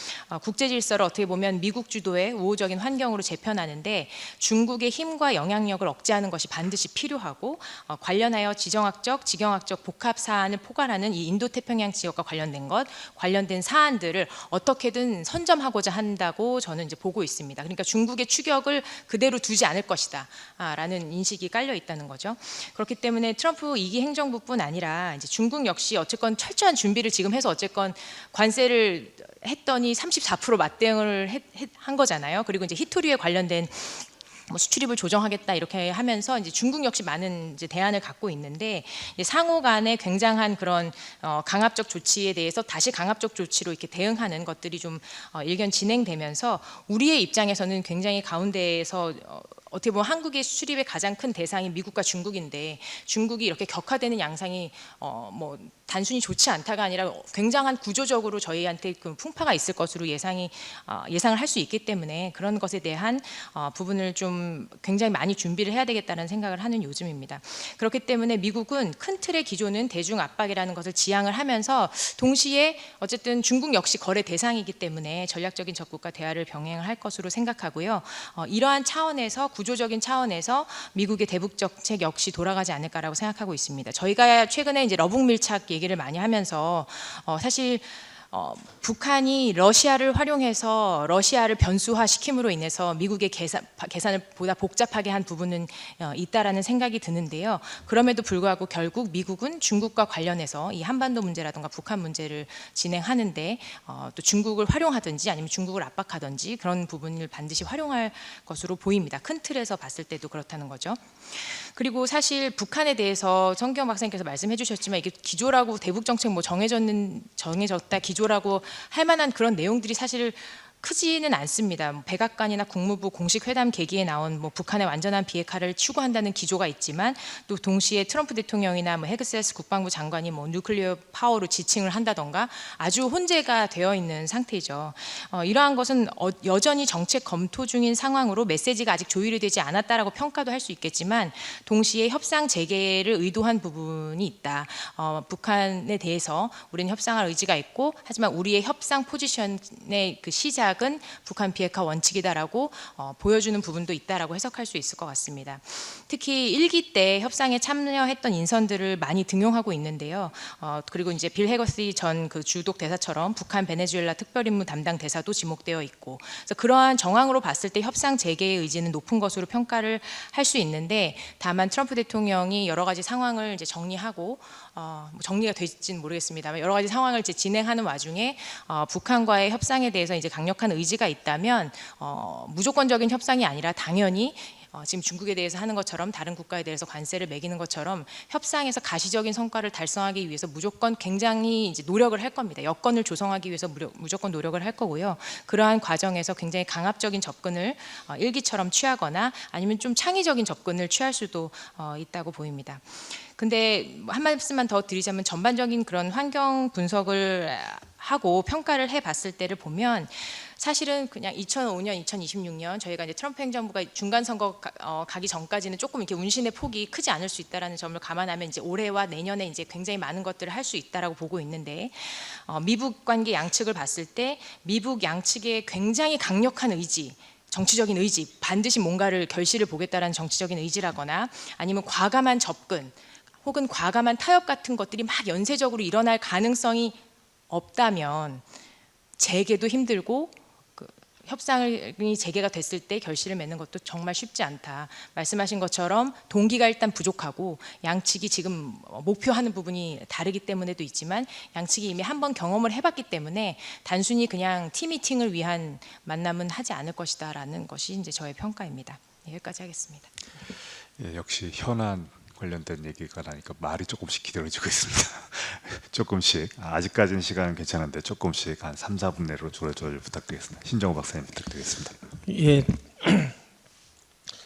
국제 질서를 어떻게 보면 미국 주도의 우호적인 환경으로 재편하는데 중국의 힘과 영향력을 억제하는 것이 반드시 필요하고, 관련하여 지정학적, 지경학적 복합 사안을 포괄하는 이 인도태평양 지역과 관련된 것, 관련된 사안들을 어떻게든 선점하고자 한다고 저는 이제 보고 있습니다. 그러니까 중국의 추격을 그대로 두지 않을 것이다 라는 인식이 깔려 있다는 거죠. 그렇기 때문에 트럼프 2기 행정부뿐 아니라 이제 중국 역시 어쨌건 철저한 준비를 지금 해서 어쨌건 관세를 했더니 34% 맞대응을 한 거잖아요. 그리고 이제 히토류에 관련된 수출입을 조정하겠다 이렇게 하면서 이제 중국 역시 많은 이제 대안을 갖고 있는데, 상호 간에 굉장한 그런 강압적 조치에 대해서 다시 강압적 조치로 이렇게 대응하는 것들이 좀 일견 진행되면서 우리의 입장에서는 굉장히 가운데에서 어떻게 보면 한국의 수출입의 가장 큰 대상이 미국과 중국인데, 중국이 이렇게 격화되는 양상이 단순히 좋지 않다가 아니라 굉장한 구조적으로 저희한테 그 풍파가 있을 것으로 예상을 할 수 있기 때문에 그런 것에 대한 부분을 좀 굉장히 많이 준비를 해야 되겠다는 생각을 하는 요즘입니다. 그렇기 때문에 미국은 큰 틀의 기조는 대중 압박이라는 것을 지향을 하면서 동시에 어쨌든 중국 역시 거래 대상이기 때문에 전략적인 적국과 대화를 병행을 할 것으로 생각하고요. 이러한 차원에서, 구조적인 차원에서 미국의 대북 정책 역시 돌아가지 않을까라고 생각하고 있습니다. 저희가 최근에 이제 러북 밀착 얘기를 많이 하면서 사실 북한이 러시아를 활용해서 러시아를 변수화시킴으로 인해서 미국의 계산을 보다 복잡하게 한 부분은 있다라는 생각이 드는데요. 그럼에도 불구하고 결국 미국은 중국과 관련해서 이 한반도 문제라든가 북한 문제를 진행하는데 또 중국을 활용하든지 아니면 중국을 압박하든지 그런 부분을 반드시 활용할 것으로 보입니다. 큰 틀에서 봤을 때도 그렇다는 거죠. 그리고 사실 북한에 대해서 정기영 박사님께서 말씀해 주셨지만 이게 기조라고 대북 정책 정해졌다 기조라고 할 만한 그런 내용들이 사실 크지는 않습니다. 백악관이나 국무부 공식 회담 계기에 나온 북한의 완전한 비핵화를 추구한다는 기조가 있지만, 또 동시에 트럼프 대통령이나 헤그세스 국방부 장관이 뉴클리어 파워로 지칭을 한다던가 아주 혼재가 되어 있는 상태죠. 이러한 것은 여전히 정책 검토 중인 상황으로 메시지가 아직 조율이 되지 않았다라고 평가도 할 수 있겠지만, 동시에 협상 재개를 의도한 부분이 있다. 북한에 대해서 우리는 협상할 의지가 있고, 하지만 우리의 협상 포지션의 그 시작 전략은 북한 비핵화 원칙이다라고 보여주는 부분도 있다라고 해석할 수 있을 것 같습니다. 특히 1기 때 협상에 참여했던 인선들을 많이 등용하고 있는데요. 그리고 이제 빌 해거시 전 그 주독 대사처럼 북한 베네수엘라 특별임무 담당 대사도 지목되어 있고, 그래서 그러한 정황으로 봤을 때 협상 재개의 의지는 높은 것으로 평가를 할 수 있는데, 다만 트럼프 대통령이 여러 가지 상황을 이제 정리하고 정리가 될지는 모르겠습니다만 여러 가지 상황을 이제 진행하는 와중에 북한과의 협상에 대해서 이제 강력한 의지가 있다면 무조건적인 협상이 아니라 당연히 지금 중국에 대해서 하는 것처럼 다른 국가에 대해서 관세를 매기는 것처럼 협상에서 가시적인 성과를 달성하기 위해서 무조건 굉장히 이제 노력을 할 겁니다. 여건을 조성하기 위해서 무조건 노력을 할 거고요. 그러한 과정에서 굉장히 강압적인 접근을 일기처럼 취하거나 아니면 좀 창의적인 접근을 취할 수도 있다고 보입니다. 근데 한 말씀만 더 드리자면 전반적인 그런 환경 분석을 하고 평가를 해봤을 때를 보면 사실은 그냥 2005년, 2026년 저희가 이제 트럼프 행정부가 중간 선거 가기 전까지는 조금 이렇게 운신의 폭이 크지 않을 수 있다라는 점을 감안하면 이제 올해와 내년에 이제 굉장히 많은 것들을 할 수 있다라고 보고 있는데, 미북 관계 양측을 봤을 때 미북 양측의 굉장히 강력한 의지, 정치적인 의지, 반드시 뭔가를 결실을 보겠다라는 정치적인 의지라거나 아니면 과감한 접근 혹은 과감한 타협 같은 것들이 막 연쇄적으로 일어날 가능성이 없다면 재개도 힘들고 협상이 재개가 됐을 때 결실을 맺는 것도 정말 쉽지 않다. 말씀하신 것처럼 동기가 일단 부족하고 양측이 지금 목표하는 부분이 다르기 때문에도 있지만 양측이 이미 한번 경험을 해봤기 때문에 단순히 그냥 팀 미팅을 위한 만남은 하지 않을 것이다라는 것이 이제 저의 평가입니다. 여기까지 하겠습니다. 예, 역시 현안 관련된 얘기가 나니까 말이 조금씩 기다려지고 있습니다. 조금씩, 아직까지는 시간은 괜찮은데 조금씩 한 3, 4분 내로 줄여줘 부탁드리겠습니다. 신정호 박사님 부탁드리겠습니다. 예,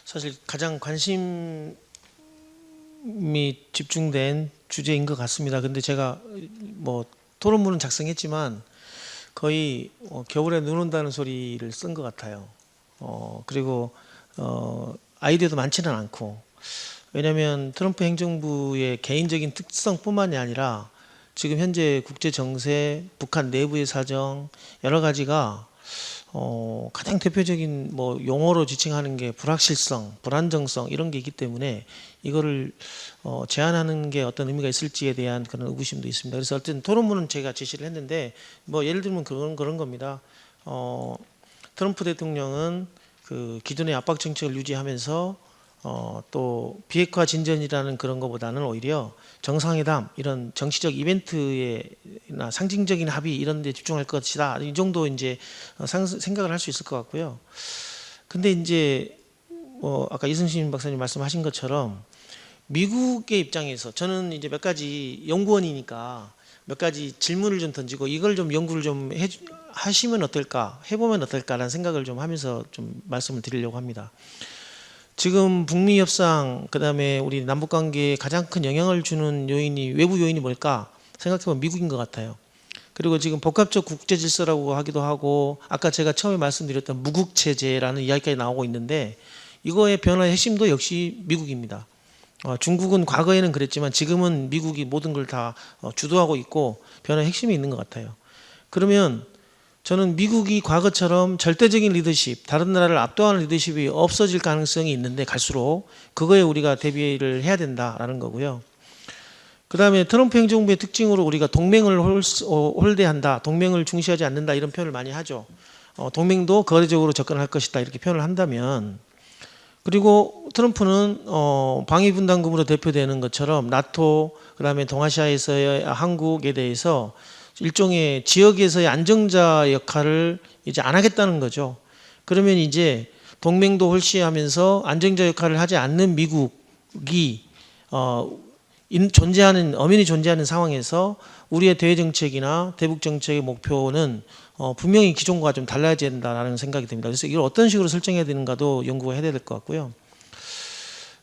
사실 가장 관심이 집중된 주제인 것 같습니다. 근데 제가 뭐 토론문은 작성했지만 거의 겨울에 눈 온다는 소리를 쓴 것 같아요. 그리고 아이디어도 많지는 않고, 왜냐하면 트럼프 행정부의 개인적인 특성뿐만이 아니라 지금 현재 국제 정세, 북한 내부의 사정 여러 가지가 가장 대표적인 뭐 용어로 지칭하는 게 불확실성, 불안정성 이런 게 있기 때문에 이거를 제한하는 게 어떤 의미가 있을지에 대한 그런 의구심도 있습니다. 그래서 어쨌든 토론문은 제가 제시를 했는데 뭐 예를 들면 그런 겁니다. 트럼프 대통령은 그 기존의 압박 정책을 유지하면서 또 비핵화 진전이라는 그런 것보다는 오히려 정상회담 이런 정치적 이벤트나 상징적인 합의 이런 데 집중할 것이다. 이 정도 이제 생각을 할 수 있을 것 같고요. 근데 이제 뭐 아까 이승신 박사님 말씀하신 것처럼 미국의 입장에서 저는 이제 몇 가지 연구원이니까 몇 가지 질문을 좀 던지고 이걸 좀 연구를 좀 하시면 어떨까, 해보면 어떨까라는 생각을 좀 하면서 좀 말씀을 드리려고 합니다. 지금 북미 협상, 그다음에 우리 남북 관계에 가장 큰 영향을 주는 요인이, 외부 요인이 뭘까 생각해보면 미국인 것 같아요. 그리고 지금 복합적 국제 질서라고 하기도 하고, 아까 제가 처음에 말씀드렸던 무국 체제라는 이야기까지 나오고 있는데, 이거의 변화의 핵심도 역시 미국입니다. 중국은 과거에는 그랬지만 지금은 미국이 모든 걸 다 주도하고 있고 변화의 핵심이 있는 것 같아요. 그러면 저는 미국이 과거처럼 절대적인 리더십, 다른 나라를 압도하는 리더십이 없어질 가능성이 있는데 갈수록 그거에 우리가 대비를 해야 된다라는 거고요. 그 다음에 트럼프 행정부의 특징으로 우리가 동맹을 홀대한다, 동맹을 중시하지 않는다 이런 표현을 많이 하죠. 동맹도 거래적으로 접근할 것이다 이렇게 표현을 한다면, 그리고 트럼프는 방위분담금으로 대표되는 것처럼 나토, 그 다음에 동아시아에서의 한국에 대해서 일종의 지역에서의 안정자 역할을 이제 안 하겠다는 거죠. 그러면 이제 동맹도 홀시하면서 안정자 역할을 하지 않는 미국이 엄연히 존재하는 상황에서 우리의 대외 정책이나 대북 정책의 목표는 분명히 기존과 좀 달라야 된다라는 생각이 듭니다. 그래서 이걸 어떤 식으로 설정해야 되는가도 연구가 해야 될 것 같고요.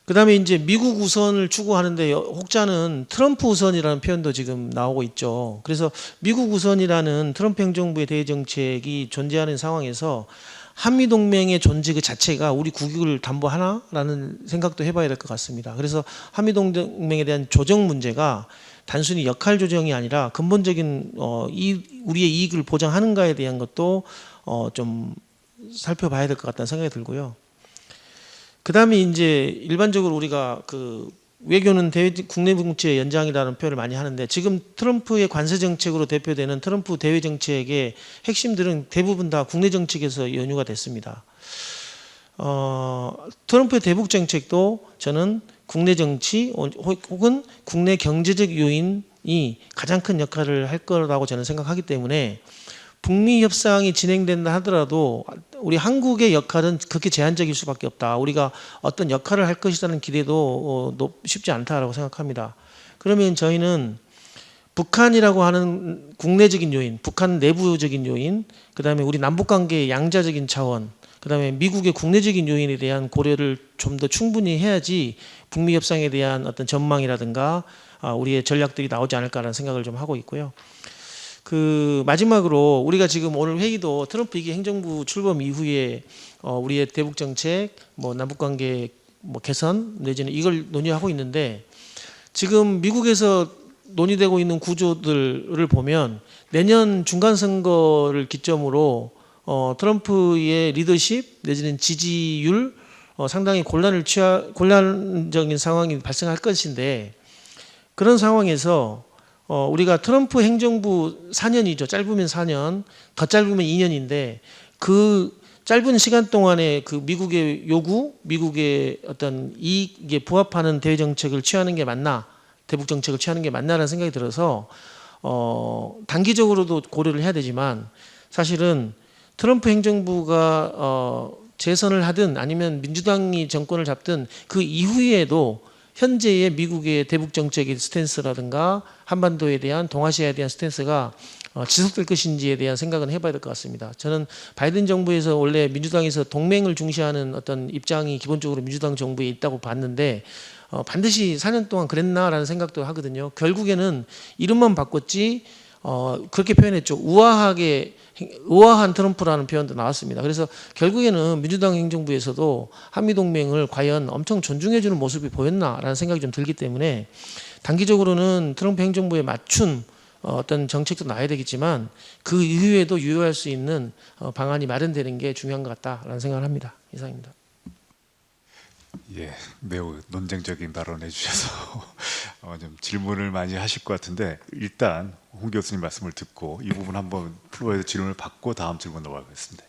그 다음에 이제 미국 우선을 추구하는데 혹자는 트럼프 우선이라는 표현도 지금 나오고 있죠. 그래서 미국 우선이라는 트럼프 행정부의 대외 정책이 존재하는 상황에서 한미동맹의 존재 그 자체가 우리 국익을 담보하나라는 생각도 해봐야 될 것 같습니다. 그래서 한미동맹에 대한 조정 문제가 단순히 역할 조정이 아니라 근본적인 우리의 이익을 보장하는가에 대한 것도 좀 살펴봐야 될 것 같다는 생각이 들고요. 그다음에 이제 일반적으로 우리가 그 외교는 국내 정치의 연장이라는 표현을 많이 하는데, 지금 트럼프의 관세 정책으로 대표되는 트럼프 대외 정책의 핵심들은 대부분 다 국내 정책에서 연유가 됐습니다. 트럼프의 대북 정책도 저는 국내 정치 혹은 국내 경제적 요인이 가장 큰 역할을 할 거라고 저는 생각하기 때문에, 북미 협상이 진행된다 하더라도 우리 한국의 역할은 그렇게 제한적일 수밖에 없다. 우리가 어떤 역할을 할 것이라는 기대도 쉽지 않다라고 생각합니다. 그러면 저희는 북한이라고 하는 국내적인 요인, 북한 내부적인 요인, 그다음에 우리 남북관계의 양자적인 차원, 그다음에 미국의 국내적인 요인에 대한 고려를 좀 더 충분히 해야지 북미 협상에 대한 어떤 전망이라든가 우리의 전략들이 나오지 않을까라는 생각을 좀 하고 있고요. 그 마지막으로 우리가 지금 오늘 회의도 트럼프 2기 행정부 출범 이후에 우리의 대북 정책, 뭐 남북관계 뭐 개선 내지는 이걸 논의하고 있는데, 지금 미국에서 논의되고 있는 구조들을 보면 내년 중간 선거를 기점으로 트럼프의 리더십 내지는 지지율 상당히 곤란적인 상황이 발생할 것인데, 그런 상황에서 우리가 트럼프 행정부 4년이죠. 짧으면 4년, 더 짧으면 2년인데 그 짧은 시간 동안에 그 미국의 요구, 미국의 어떤 이익에 부합하는 대외 정책을 취하는 게 맞나, 대북 정책을 취하는 게 맞나라는 생각이 들어서 단기적으로도 고려를 해야 되지만, 사실은 트럼프 행정부가 재선을 하든 아니면 민주당이 정권을 잡든 그 이후에도 현재의 미국의 대북 정책의 스탠스라든가 한반도에 대한, 동아시아에 대한 스탠스가 지속될 것인지에 대한 생각은 해봐야 될 것 같습니다. 저는 바이든 정부에서 원래 민주당에서 동맹을 중시하는 어떤 입장이 기본적으로 민주당 정부에 있다고 봤는데 반드시 4년 동안 그랬나라는 생각도 하거든요. 결국에는 이름만 바꿨지 그렇게 표현했죠. 우아한 트럼프라는 표현도 나왔습니다. 그래서 결국에는 민주당 행정부에서도 한미동맹을 과연 엄청 존중해주는 모습이 보였나라는 생각이 좀 들기 때문에, 단기적으로는 트럼프 행정부에 맞춘 어떤 정책도 나와야 되겠지만 그 이후에도 유효할 수 있는 방안이 마련되는 게 중요한 것 같다라는 생각을 합니다. 이상입니다. 예, 매우 논쟁적인 발언 해주셔서 좀 질문을 많이 하실 것 같은데, 일단 홍 교수님 말씀을 듣고 이 부분 한번 플로어에서 질문을 받고 다음 질문 넘어가겠습니다.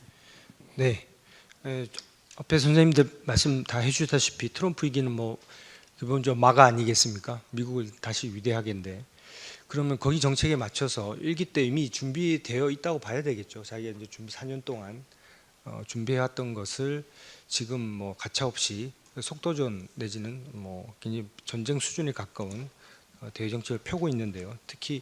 네, 앞에 선생님들 말씀 다 해주셨다시피 트럼프 위기는 뭐 기본적으로 마가 아니겠습니까? 미국을 다시 위대하게인데, 그러면 거기 정책에 맞춰서 1기 때 이미 준비되어 있다고 봐야 되겠죠. 자기가 이제 준비 4년 동안 준비해왔던 것을 지금 뭐 가차없이 속도전 내지는 뭐 굉장히 전쟁 수준에 가까운 대외 정책을 펴고 있는데요. 특히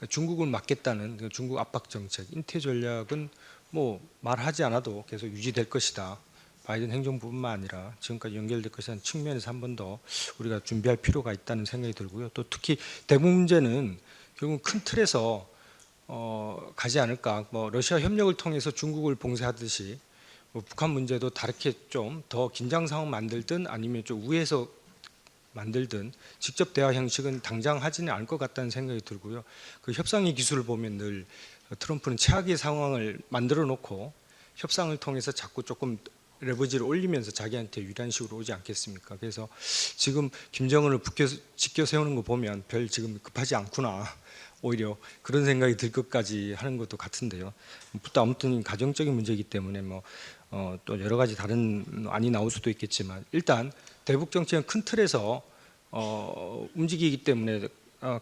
중국을 막겠다는 중국 압박 정책, 인태 전략은 뭐 말하지 않아도 계속 유지될 것이다. 바이든 행정부뿐만 아니라 지금까지 연결될 것이라는 측면에서 한 번 더 우리가 준비할 필요가 있다는 생각이 들고요. 또 특히 대북 문제는 결국 큰 틀에서 가지 않을까. 뭐 러시아 협력을 통해서 중국을 봉쇄하듯이 뭐 북한 문제도 다르게 좀 더 긴장 상황 만들든 아니면 좀 우회해서 만들든 직접 대화 형식은 당장 하지는 않을 것 같다는 생각이 들고요. 그 협상의 기술을 보면 늘 트럼프는 최악의 상황을 만들어 놓고 협상을 통해서 자꾸 조금 레버지를 올리면서 자기한테 유리한 식으로 오지 않겠습니까? 그래서 지금 김정은을 지켜 세우는 거 보면 별 지금 급하지 않구나. 오히려 그런 생각이 들 것까지 하는 것도 같은데요. 또 아무튼 가정적인 문제이기 때문에 또 여러 가지 다른 안이 나올 수도 있겠지만, 일단 대북 정책은 큰 틀에서 움직이기 때문에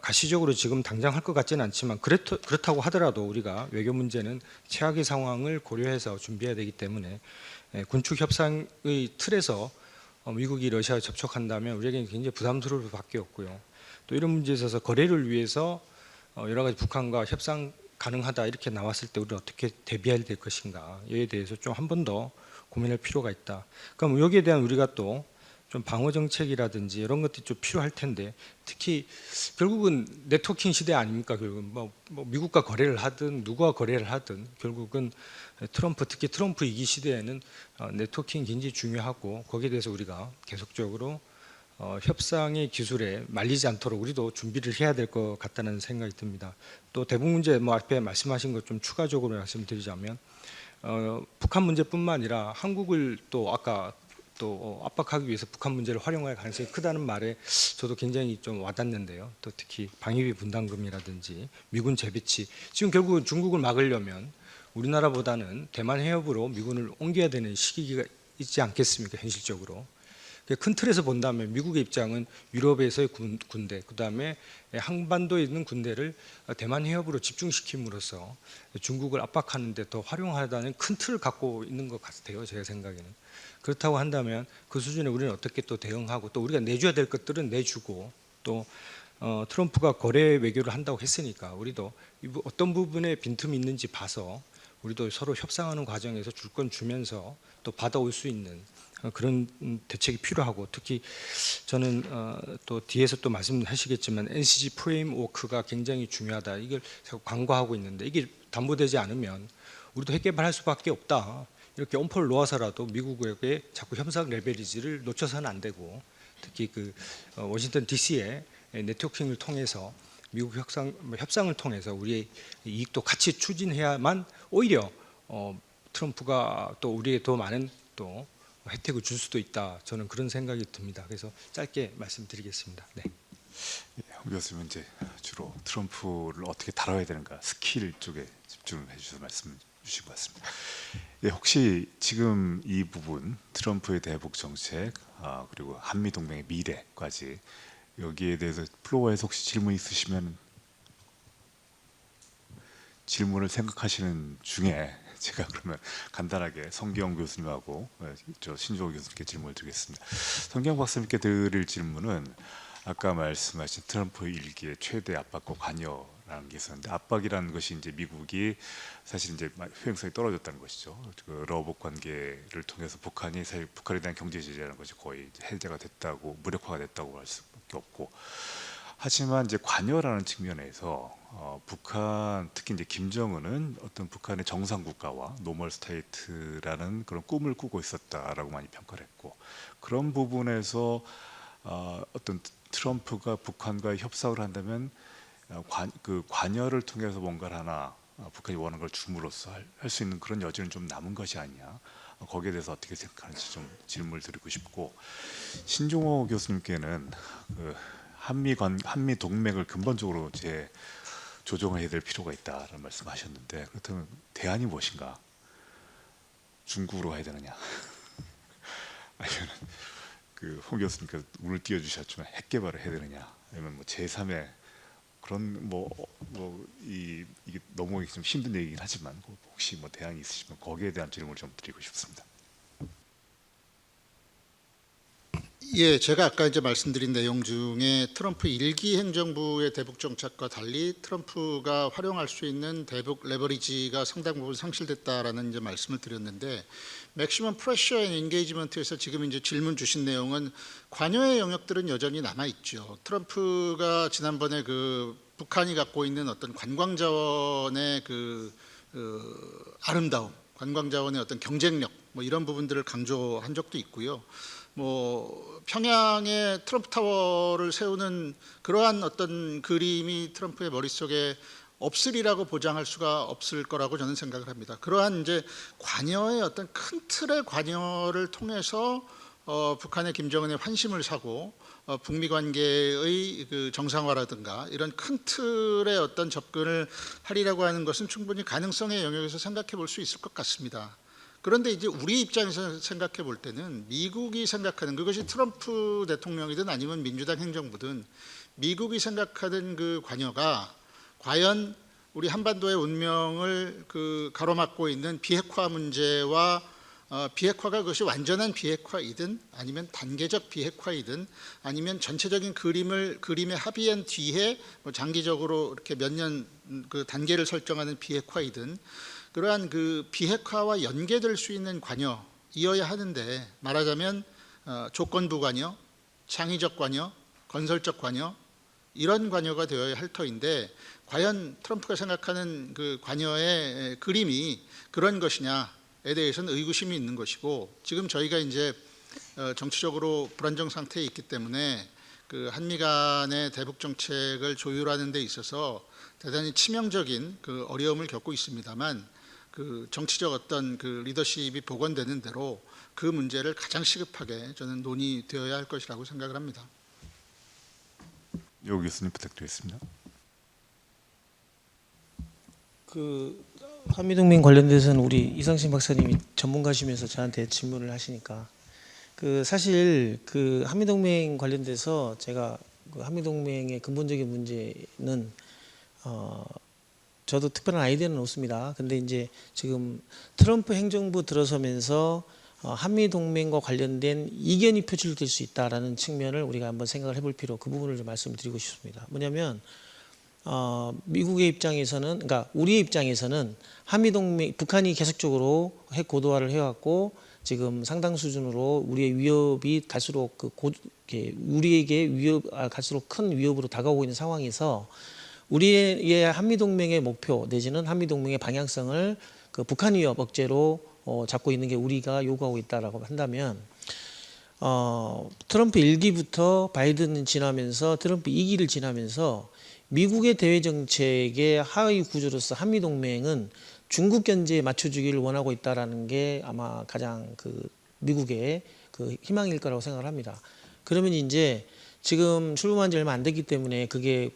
가시적으로 지금 당장 할 것 같지는 않지만, 그렇다고 하더라도 우리가 외교 문제는 최악의 상황을 고려해서 준비해야 되기 때문에 군축 협상의 틀에서 미국이 러시아에 접촉한다면 우리에게는 굉장히 부담스러울 수밖에 없고요. 또 이런 문제에 있어서 거래를 위해서 여러 가지 북한과 협상 가능하다 이렇게 나왔을 때 우리는 어떻게 대비해야 될 것인가, 이에 대해서 좀 한 번 더 고민할 필요가 있다. 그럼 여기에 대한 우리가 또 좀 방어 정책이라든지 이런 것들이 좀 필요할 텐데, 특히 결국은 네트워킹 시대 아닙니까? 결국은 뭐 미국과 거래를 하든 누구와 거래를 하든 결국은 특히 트럼프 2기 시대에는 네트워킹이 굉장히 중요하고, 거기에 대해서 우리가 계속적으로 협상의 기술에 말리지 않도록 우리도 준비를 해야 될 것 같다는 생각이 듭니다. 또 대북 문제 뭐 앞에 말씀하신 것 좀 추가적으로 말씀드리자면 북한 문제뿐만 아니라 한국을 또 아까 또 압박하기 위해서 북한 문제를 활용할 가능성이 크다는 말에 저도 굉장히 좀 와닿는데요. 또 특히 방위비 분담금이라든지 미군 재배치, 지금 결국은 중국을 막으려면 우리나라보다는 대만 해협으로 미군을 옮겨야 되는 시기가 있지 않겠습니까? 현실적으로. 큰 틀에서 본다면 미국의 입장은 유럽에서의 군대, 그다음에 한반도에 있는 군대를 대만 해협으로 집중시킴으로써 중국을 압박하는 데 더 활용하다는 큰 틀을 갖고 있는 것 같아요. 제 생각에는. 그렇다고 한다면 그 수준에 우리는 어떻게 또 대응하고, 또 우리가 내줘야 될 것들은 내주고, 또 트럼프가 거래 외교를 한다고 했으니까 우리도 어떤 부분에 빈틈이 있는지 봐서 우리도 서로 협상하는 과정에서 줄 건 주면서 또 받아올 수 있는 그런 대책이 필요하고, 특히 저는 또 뒤에서 또 말씀하시겠지만 NCG 프레임워크가 굉장히 중요하다, 이걸 자꾸 강조하고 있는데 이게 담보되지 않으면 우리도 핵 개발할 수밖에 없다, 이렇게 엄포를 놓아서라도 미국에게 자꾸 협상 레버리지를 놓쳐서는 안 되고, 특히 그 워싱턴 DC의 네트워킹을 통해서 미국 협상을 통해서 우리의 이익도 같이 추진해야만 오히려 트럼프가 또 우리에게 더 많은 또 혜택을 줄 수도 있다, 저는 그런 생각이 듭니다. 그래서 짧게 말씀드리겠습니다. 네. 홍 교수님은 이제 주로 트럼프를 어떻게 다뤄야 되는가 스킬 쪽에 집중해 주셔서 말씀 주신 것 같습니다. 예, 혹시 지금 이 부분 트럼프의 대북 정책 그리고 한미 동맹의 미래까지 여기에 대해서 플로어에서 혹시 질문 있으시면 질문을 생각하시는 중에 제가 그러면 간단하게 성경 교수님하고 저 신조호 교수님께 질문을 드리겠습니다. 성경 박사님께 드릴 질문은 아까 말씀하신 트럼프 일기의 최대 압박과 관여라는 게 있었는데, 압박이라는 것이 이제 미국이 사실 이제 효용성이 떨어졌다는 것이죠. 그 러복 관계를 통해서 북한이 사실 북한에 대한 경제 제재라는 것이 거의 해제가 됐다고, 무력화가 됐다고 할 수밖에 없고, 하지만 이제 관여라는 측면에서 북한, 특히 이제 김정은은 어떤 북한의 정상 국가와 노멀 스테이트라는 그런 꿈을 꾸고 있었다라고 많이 평가를 했고, 그런 부분에서 어떤 트럼프가 북한과 협상을 한다면 그 관여를 통해서 뭔가를 하나 북한이 원하는 걸 줌으로써 할 수 있는 그런 여지는 좀 남은 것이 아니냐, 거기에 대해서 어떻게 생각하는지 좀 질문을 드리고 싶고, 신종호 교수님께는 그 한미 동맹을 근본적으로 이제 조정해야 될 필요가 있다라는 말씀하셨는데, 그렇다면 대안이 무엇인가? 중국으로 가야 되느냐? 아니면 그 홍 교수님께서 운을 띄워주셨지만 핵 개발을 해야 되느냐? 아니면 뭐 제3의 그런 이게 너무 좀 힘든 얘기긴 하지만 혹시 뭐 대안이 있으시면 거기에 대한 질문을 좀 드리고 싶습니다. 예, 제가 아까 이제 말씀드린 내용 중에 트럼프 일기 행정부의 대북 정책과 달리 트럼프가 활용할 수 있는 대북 레버리지가 상당 부분 상실됐다라는 이제 말씀을 드렸는데, 맥시멈 프레셔 앤 인게이지먼트에서 지금 이제 질문 주신 내용은 관여의 영역들은 여전히 남아 있죠. 트럼프가 지난번에 그 북한이 갖고 있는 어떤 관광 자원의 그 아름다움, 관광 자원의 어떤 경쟁력, 뭐 이런 부분들을 강조한 적도 있고요. 뭐 평양에 트럼프 타워를 세우는 그러한 어떤 그림이 트럼프의 머릿속에 없으리라고 보장할 수가 없을 거라고 저는 생각을 합니다. 그러한 이제 관여의 어떤 큰 틀의 관여를 통해서 북한의 김정은의 환심을 사고 북미 관계의 그 정상화라든가 이런 큰 틀의 어떤 접근을 하리라고 하는 것은 충분히 가능성의 영역에서 생각해 볼 수 있을 것 같습니다. 그런데 이제 우리 입장에서 생각해 볼 때는 미국이 생각하는, 그것이 트럼프 대통령이든 아니면 민주당 행정부든 미국이 생각하는 그 관여가 과연 우리 한반도의 운명을 그 가로막고 있는 비핵화 문제와 비핵화가 그것이 완전한 비핵화이든 아니면 단계적 비핵화이든 아니면 전체적인 그림에 합의한 뒤에 뭐 장기적으로 이렇게 몇 년 그 단계를 설정하는 비핵화이든 그러한 그 비핵화와 연계될 수 있는 관여이어야 하는데, 말하자면 조건부 관여, 창의적 관여, 건설적 관여, 이런 관여가 되어야 할 터인데, 과연 트럼프가 생각하는 그 관여의 그림이 그런 것이냐에 대해서는 의구심이 있는 것이고, 지금 저희가 이제 정치적으로 불안정 상태에 있기 때문에 그 한미 간의 대북 정책을 조율하는 데 있어서 대단히 치명적인 그 어려움을 겪고 있습니다만 그 정치적 어떤 그 리더십이 복원되는 대로 그 문제를 가장 시급하게 저는 논의되어야 할 것이라고 생각을 합니다. 요 교수님 부탁드리겠습니다. 그 한미동맹 관련돼서는 우리 이상신 박사님이 전문가시면서 저한테 질문을 하시니까 그 사실 그 한미동맹 관련돼서 제가 그 한미동맹의 근본적인 문제는 저도 특별한 아이디어는 없습니다. 근데 이제 지금 트럼프 행정부 들어서면서 한미동맹과 관련된 이견이 표출될 수 있다라는 측면을 우리가 한번 생각을 해볼 필요, 그 부분을 좀 말씀드리고 싶습니다. 뭐냐면 미국의 입장에서는, 그러니까 우리의 입장에서는 한미동맹, 북한이 계속적으로 핵 고도화를 해왔고 지금 상당 수준으로 우리의 위협이 갈수록 우리에게 갈수록 큰 위협으로 다가오고 있는 상황에서 우리의 한미동맹의 목표 내지는 한미동맹의 방향성을 그 북한 위협 억제로 잡고 있는 게 우리가 요구하고 있다라고 한다면 트럼프 1기부터 바이든 지나면서 트럼프 2기를 지나면서 미국의 대외 정책의 하위 구조로서 한미동맹은 중국 견제에 맞춰주기를 원하고 있다라는 게 아마 가장 그 미국의 그 희망일 거라고 생각을 합니다. 그러면 이제 지금 출범한 지 얼마 안 됐기 때문에 그게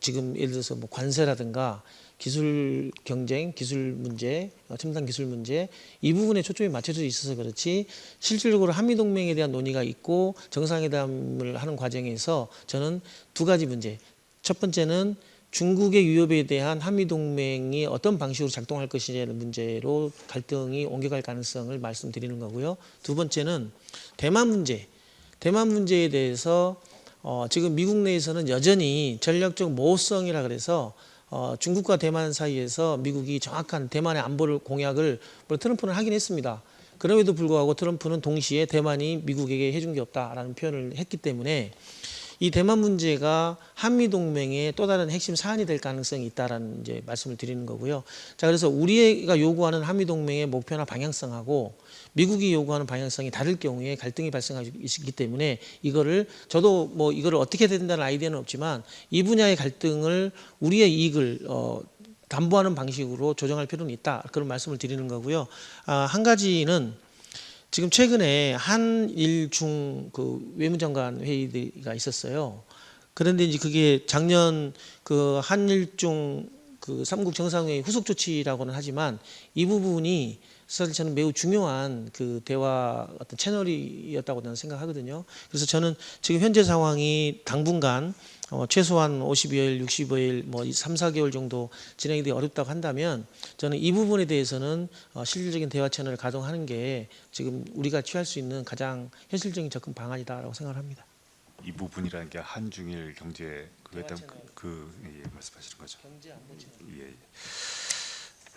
지금 예를 들어서 뭐 관세라든가 기술 경쟁, 기술 문제, 첨단 기술 문제 이 부분에 초점이 맞춰져 있어서 그렇지 실질적으로 한미동맹에 대한 논의가 있고 정상회담을 하는 과정에서 저는 두 가지 문제. 첫 번째는 중국의 위협에 대한 한미동맹이 어떤 방식으로 작동할 것이냐는 문제로 갈등이 옮겨갈 가능성을 말씀드리는 거고요. 두 번째는 대만 문제. 대만 문제에 대해서 지금 미국 내에서는 여전히 전략적 모호성이라 그래서 중국과 대만 사이에서 미국이 정확한 대만의 안보를 공약을 물론 트럼프는 하긴 했습니다. 그럼에도 불구하고 트럼프는 동시에 대만이 미국에게 해준 게 없다라는 표현을 했기 때문에 이 대만 문제가 한미동맹의 또 다른 핵심 사안이 될 가능성이 있다라는 이제 말씀을 드리는 거고요. 자, 그래서 우리가 요구하는 한미동맹의 목표나 방향성하고 미국이 요구하는 방향성이 다를 경우에 갈등이 발생할 수 있기 때문에 이거를 저도 뭐 이거를 어떻게 해야 된다는 아이디어는 없지만 이 분야의 갈등을 우리의 이익을 담보하는 방식으로 조정할 필요는 있다. 그런 말씀을 드리는 거고요. 한 가지는 지금 최근에 한일중 그 외무장관 회의가 있었어요. 그런데 이제 그게 작년 그 한일중 그 삼국 정상회의 후속 조치라고는 하지만 이 부분이 사실 저는 매우 중요한 그 대화 어떤 채널이었다고 저는 생각하거든요. 그래서 저는 지금 현재 상황이 당분간 최소한 50여일, 65일, 뭐 3, 4개월 정도 진행이 되기 어렵다고 한다면 저는 이 부분에 대해서는 실질적인 대화 채널을 가동하는 게 지금 우리가 취할 수 있는 가장 현실적인 접근 방안이다라고 생각을 합니다. 이 부분이라는 게 한중일 경제 그에 대한 예, 말씀하시는 거죠. 경제 안보 채널.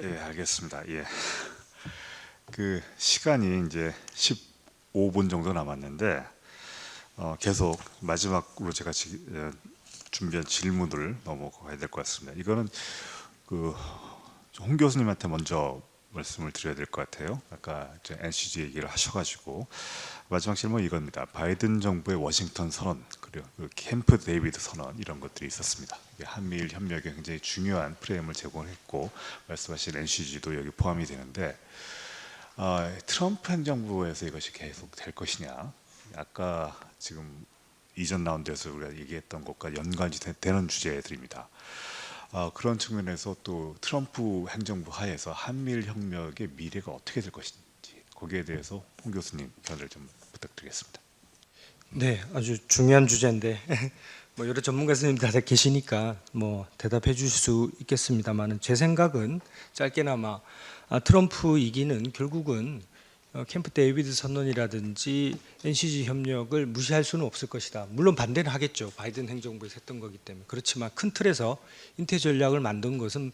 예, 알겠습니다. 예. 그 시간이 이제 15분 정도 남았는데 계속 마지막으로 제가 준비한 질문을 넘어가야 될 것 같습니다. 이거는 그 홍 교수님한테 먼저 말씀을 드려야 될 것 같아요. 아까 NCG 얘기를 하셔가지고 마지막 질문은 이겁니다. 바이든 정부의 워싱턴 선언 그리고 그 캠프 데이비드 선언 이런 것들이 있었습니다. 이게 한미일 협력에 굉장히 중요한 프레임을 제공했고 말씀하신 NCG도 여기 포함이 되는데 트럼프 행정부에서 이것이 계속 될 것이냐? 아까 지금 이전 라운드에서 우리가 얘기했던 것과 연관이 되는 주제들입니다. 그런 측면에서 또 트럼프 행정부 하에서 한미일 협력의 미래가 어떻게 될 것인지 거기에 대해서 홍 교수님 견해를 좀 부탁드리겠습니다. 네, 아주 중요한 주제인데 뭐 여러 전문가 선생님들 다 계시니까 뭐 대답해 주실 수 있겠습니다만 제 생각은 짧게나마 트럼프 2기는 결국은 캠프 데이비드 선언이라든지 NCG 협력을 무시할 수는 없을 것이다. 물론 반대는 하겠죠. 바이든 행정부에서 했던 거기 때문에. 그렇지만 큰 틀에서 인태 전략을 만든 것은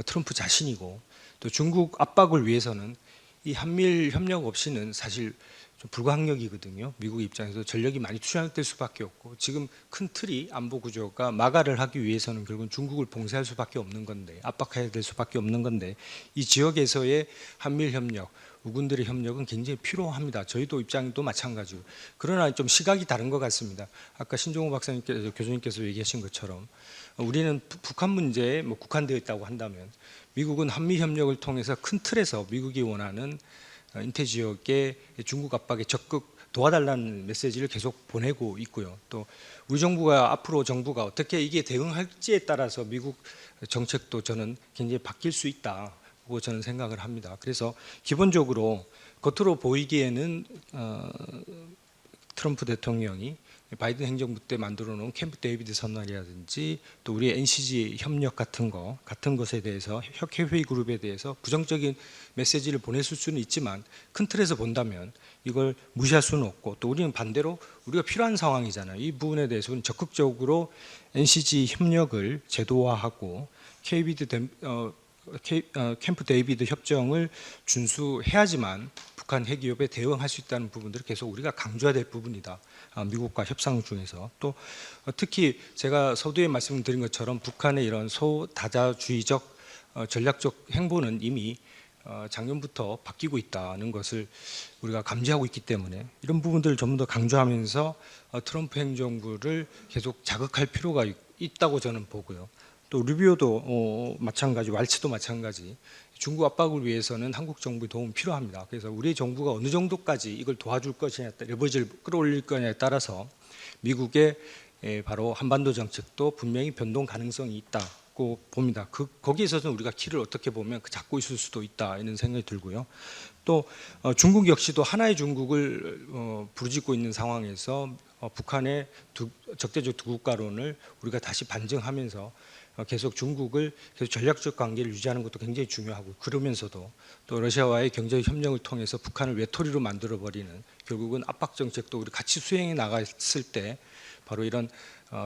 트럼프 자신이고 또 중국 압박을 위해서는 이 한미일 협력 없이는 사실 좀 불가항력이거든요. 미국의 입장에서 전력이 많이 투자될 수밖에 없고 지금 큰 틀이 안보 구조가 마가를 하기 위해서는 결국은 중국을 봉쇄할 수밖에 없는 건데 압박해야 될 수밖에 없는 건데 이 지역에서의 한미일 협력, 우군들의 협력은 굉장히 필요합니다. 저희도 입장도 마찬가지고 그러나 좀 시각이 다른 것 같습니다. 아까 신종호 박사님께서 교수님께서 얘기하신 것처럼 우리는 북한 문제에 뭐 국한되어 있다고 한다면 미국은 한미 협력을 통해서 큰 틀에서 미국이 원하는 인태 지역의 중국 압박에 적극 도와달라는 메시지를 계속 보내고 있고요. 또 우리 정부가 앞으로 정부가 어떻게 이게 대응할지에 따라서 미국 정책도 저는 굉장히 바뀔 수 있다고 저는 생각을 합니다. 그래서 기본적으로 겉으로 보이기에는 트럼프 대통령이 바이든 행정부 때 만들어 놓은 캠프 데이비드 선언이라든지 또 우리 NCG 협력 같은 것에 대해서 혁회의 그룹에 대해서 부정적인 메시지를 보냈을 수는 있지만 큰 틀에서 본다면 이걸 무시할 수는 없고 또 우리는 반대로 우리가 필요한 상황이잖아요. 이 부분에 대해서는 적극적으로 NCG 협력을 제도화하고 캠프 데이비드 협정을 준수해야지만 북한 핵 위협에 대응할 수 있다는 부분들을 계속 우리가 강조해야 될 부분이다. 미국과 협상 중에서 또 특히 제가 서두에 말씀드린 것처럼 북한의 이런 소다자주의적 전략적 행보는 이미 작년부터 바뀌고 있다는 것을 우리가 감지하고 있기 때문에 이런 부분들을 좀 더 강조하면서 트럼프 행정부를 계속 자극할 필요가 있다고 저는 보고요. 또 루비오도 마찬가지, 왈츠도 마찬가지. 중국 압박을 위해서는 한국 정부의 도움이 필요합니다. 그래서 우리 정부가 어느 정도까지 이걸 도와줄 것이냐에 따라 레버리지를 끌어올릴 거냐에 따라서 미국의 바로 한반도 정책도 분명히 변동 가능성이 있다고 봅니다. 거기에 있어서는 우리가 키를 어떻게 보면 잡고 있을 수도 있다 이런 생각이 들고요. 또 중국 역시도 하나의 중국을 부르짖고 있는 상황에서 북한의 적대적 두 국가론을 우리가 다시 반증하면서 계속 중국을 계속 전략적 관계를 유지하는 것도 굉장히 중요하고 그러면서도 또 러시아와의 경제적 협력을 통해서 북한을 외톨이로 만들어버리는 결국은 압박 정책도 우리 같이 수행해 나갔을 때 바로 이런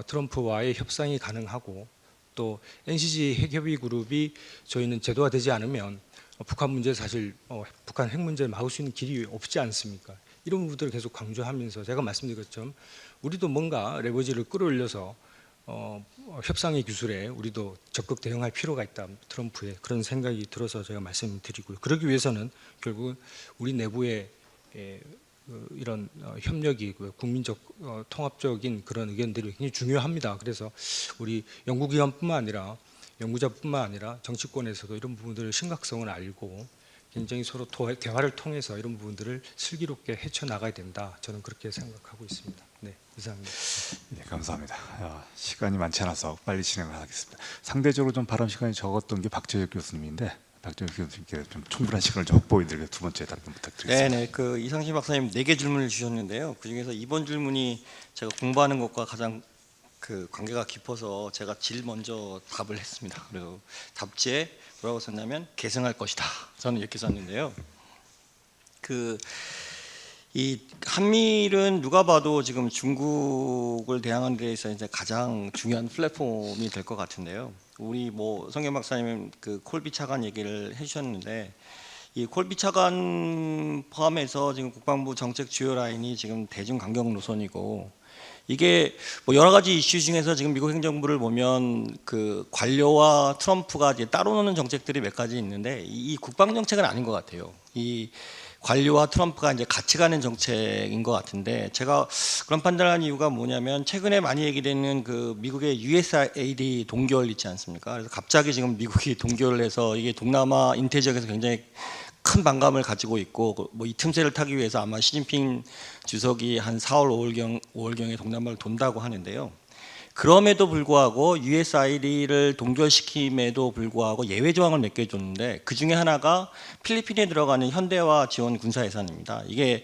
트럼프와의 협상이 가능하고 또 NCG 핵협의 그룹이 저희는 제도화되지 않으면 북한 문제 사실 북한 핵 문제를 막을 수 있는 길이 없지 않습니까? 이런 부분들을 계속 강조하면서 제가 말씀드린 것처럼 우리도 뭔가 레버리지를 끌어올려서 협상의 기술에 우리도 적극 대응할 필요가 있다. 트럼프의 그런 생각이 들어서 제가 말씀드리고요. 그러기 위해서는 결국은 우리 내부의 이런 협력이 국민적 통합적인 그런 의견들이 굉장히 중요합니다. 그래서 우리 연구기관뿐만 아니라 연구자뿐만 아니라 정치권에서도 이런 부분들의 심각성을 알고 굉장히 서로 대화를 통해서 이런 부분들을 슬기롭게 헤쳐나가야 된다. 저는 그렇게 생각하고 있습니다. 네, 이상입니다. 네, 감사합니다. 시간이 많지 않아서 빨리 진행을 하겠습니다. 상대적으로 좀 발언 시간이 적었던 게 박재혁 교수님인데 박재혁 교수님께 좀 충분한 시간을 좀 확보해드리고 두 번째 답변 부탁드리겠습니다. 네, 그 이상신 박사님 4개 질문을 주셨는데요. 그 중에서 이번 질문이 제가 공부하는 것과 가장 그 관계가 깊어서 제가 제일 먼저 답을 했습니다. 그리고 답지에 뭐라고 썼냐면 계승할 것이다. 저는 이렇게 썼는데요. 이 한미일은 누가 봐도 지금 중국을 대항하는 데 있어서 이제 가장 중요한 플랫폼이 될 것 같은데요. 우리 뭐 성경 박사님은 그 콜비 차관 얘기를 해주셨는데 이 콜비 차관 포함해서 지금 국방부 정책 주요 라인이 지금 대중 강경 노선이고 이게 뭐 여러 가지 이슈 중에서 지금 미국 행정부를 보면 그 관료와 트럼프가 이제 따로 노는 정책들이 몇 가지 있는데 이 국방 정책은 아닌 것 같아요. 이 관료와 트럼프가 이제 같이 가는 정책인 것 같은데 제가 그런 판단을 한 이유가 뭐냐면 최근에 많이 얘기되는 그 미국의 USAID 동결 있지 않습니까? 그래서 갑자기 지금 미국이 동결을 해서 이게 동남아 인태 지역에서 굉장히 큰 반감을 가지고 있고 뭐 이 틈새를 타기 위해서 아마 시진핑 주석이 한 4월 5월경에 동남아를 돈다고 하는데요. 그럼에도 불구하고 USAID를 동결시킴에도 불구하고 예외 조항을 몇 개 줬는데 그 중에 하나가 필리핀에 들어가는 현대화 지원 군사 예산입니다. 이게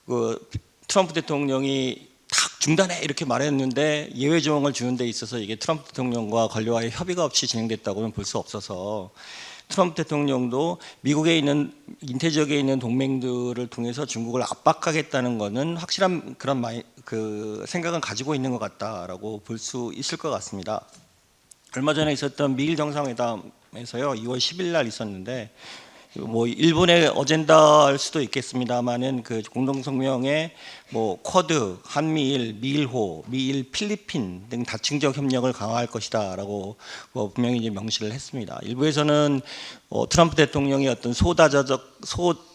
그 트럼프 대통령이 탁 중단해 이렇게 말했는데 예외 조항을 주는 데 있어서 이게 트럼프 대통령과 관료와의 협의가 없이 진행됐다고는 볼 수 없어서 트럼프 대통령도 미국에 있는 인태 지역에 있는 동맹들을 통해서 중국을 압박하겠다는 것은 확실한 그런 그 생각은 가지고 있는 것 같다라고 볼 수 있을 것 같습니다. 얼마 전에 있었던 미일 정상회담에서요, 2월 10일 날 있었는데 뭐 일본의 어젠다일 수도 있겠습니다만은 그 공동성명에 뭐 쿼드, 한미일, 미일호, 미일, 필리핀 등 다층적 협력을 강화할 것이다라고 뭐 분명히 이제 명시를 했습니다. 일부에서는 트럼프 대통령의 어떤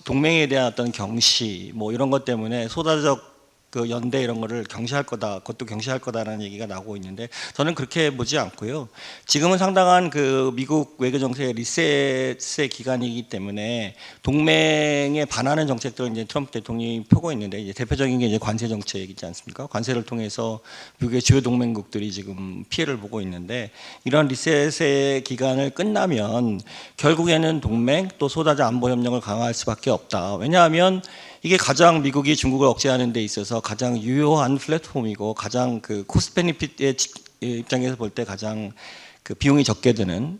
동맹에 대한 어떤 경시 뭐 이런 것 때문에 소다적 그 연대 이런 거를 경시할 거다, 그것도 경시할 거다라는 얘기가 나오고 있는데 저는 그렇게 보지 않고요. 지금은 상당한 그 미국 외교 정책의 리셋의 기간이기 때문에 동맹에 반하는 정책들을 이제 트럼프 대통령이 펴고 있는데 이제 대표적인 게 이제 관세 정책이지 않습니까? 관세를 통해서 미국의 주요 동맹국들이 지금 피해를 보고 있는데 이런 리셋의 기간을 끝나면 결국에는 동맹 또 소다자 안보 협력을 강화할 수밖에 없다. 왜냐하면 이게 가장 미국이 중국을 억제하는 데 있어서 가장 유효한 플랫폼이고 가장 그 코스트 베니핏의 입장에서 볼 때 가장 그 비용이 적게 드는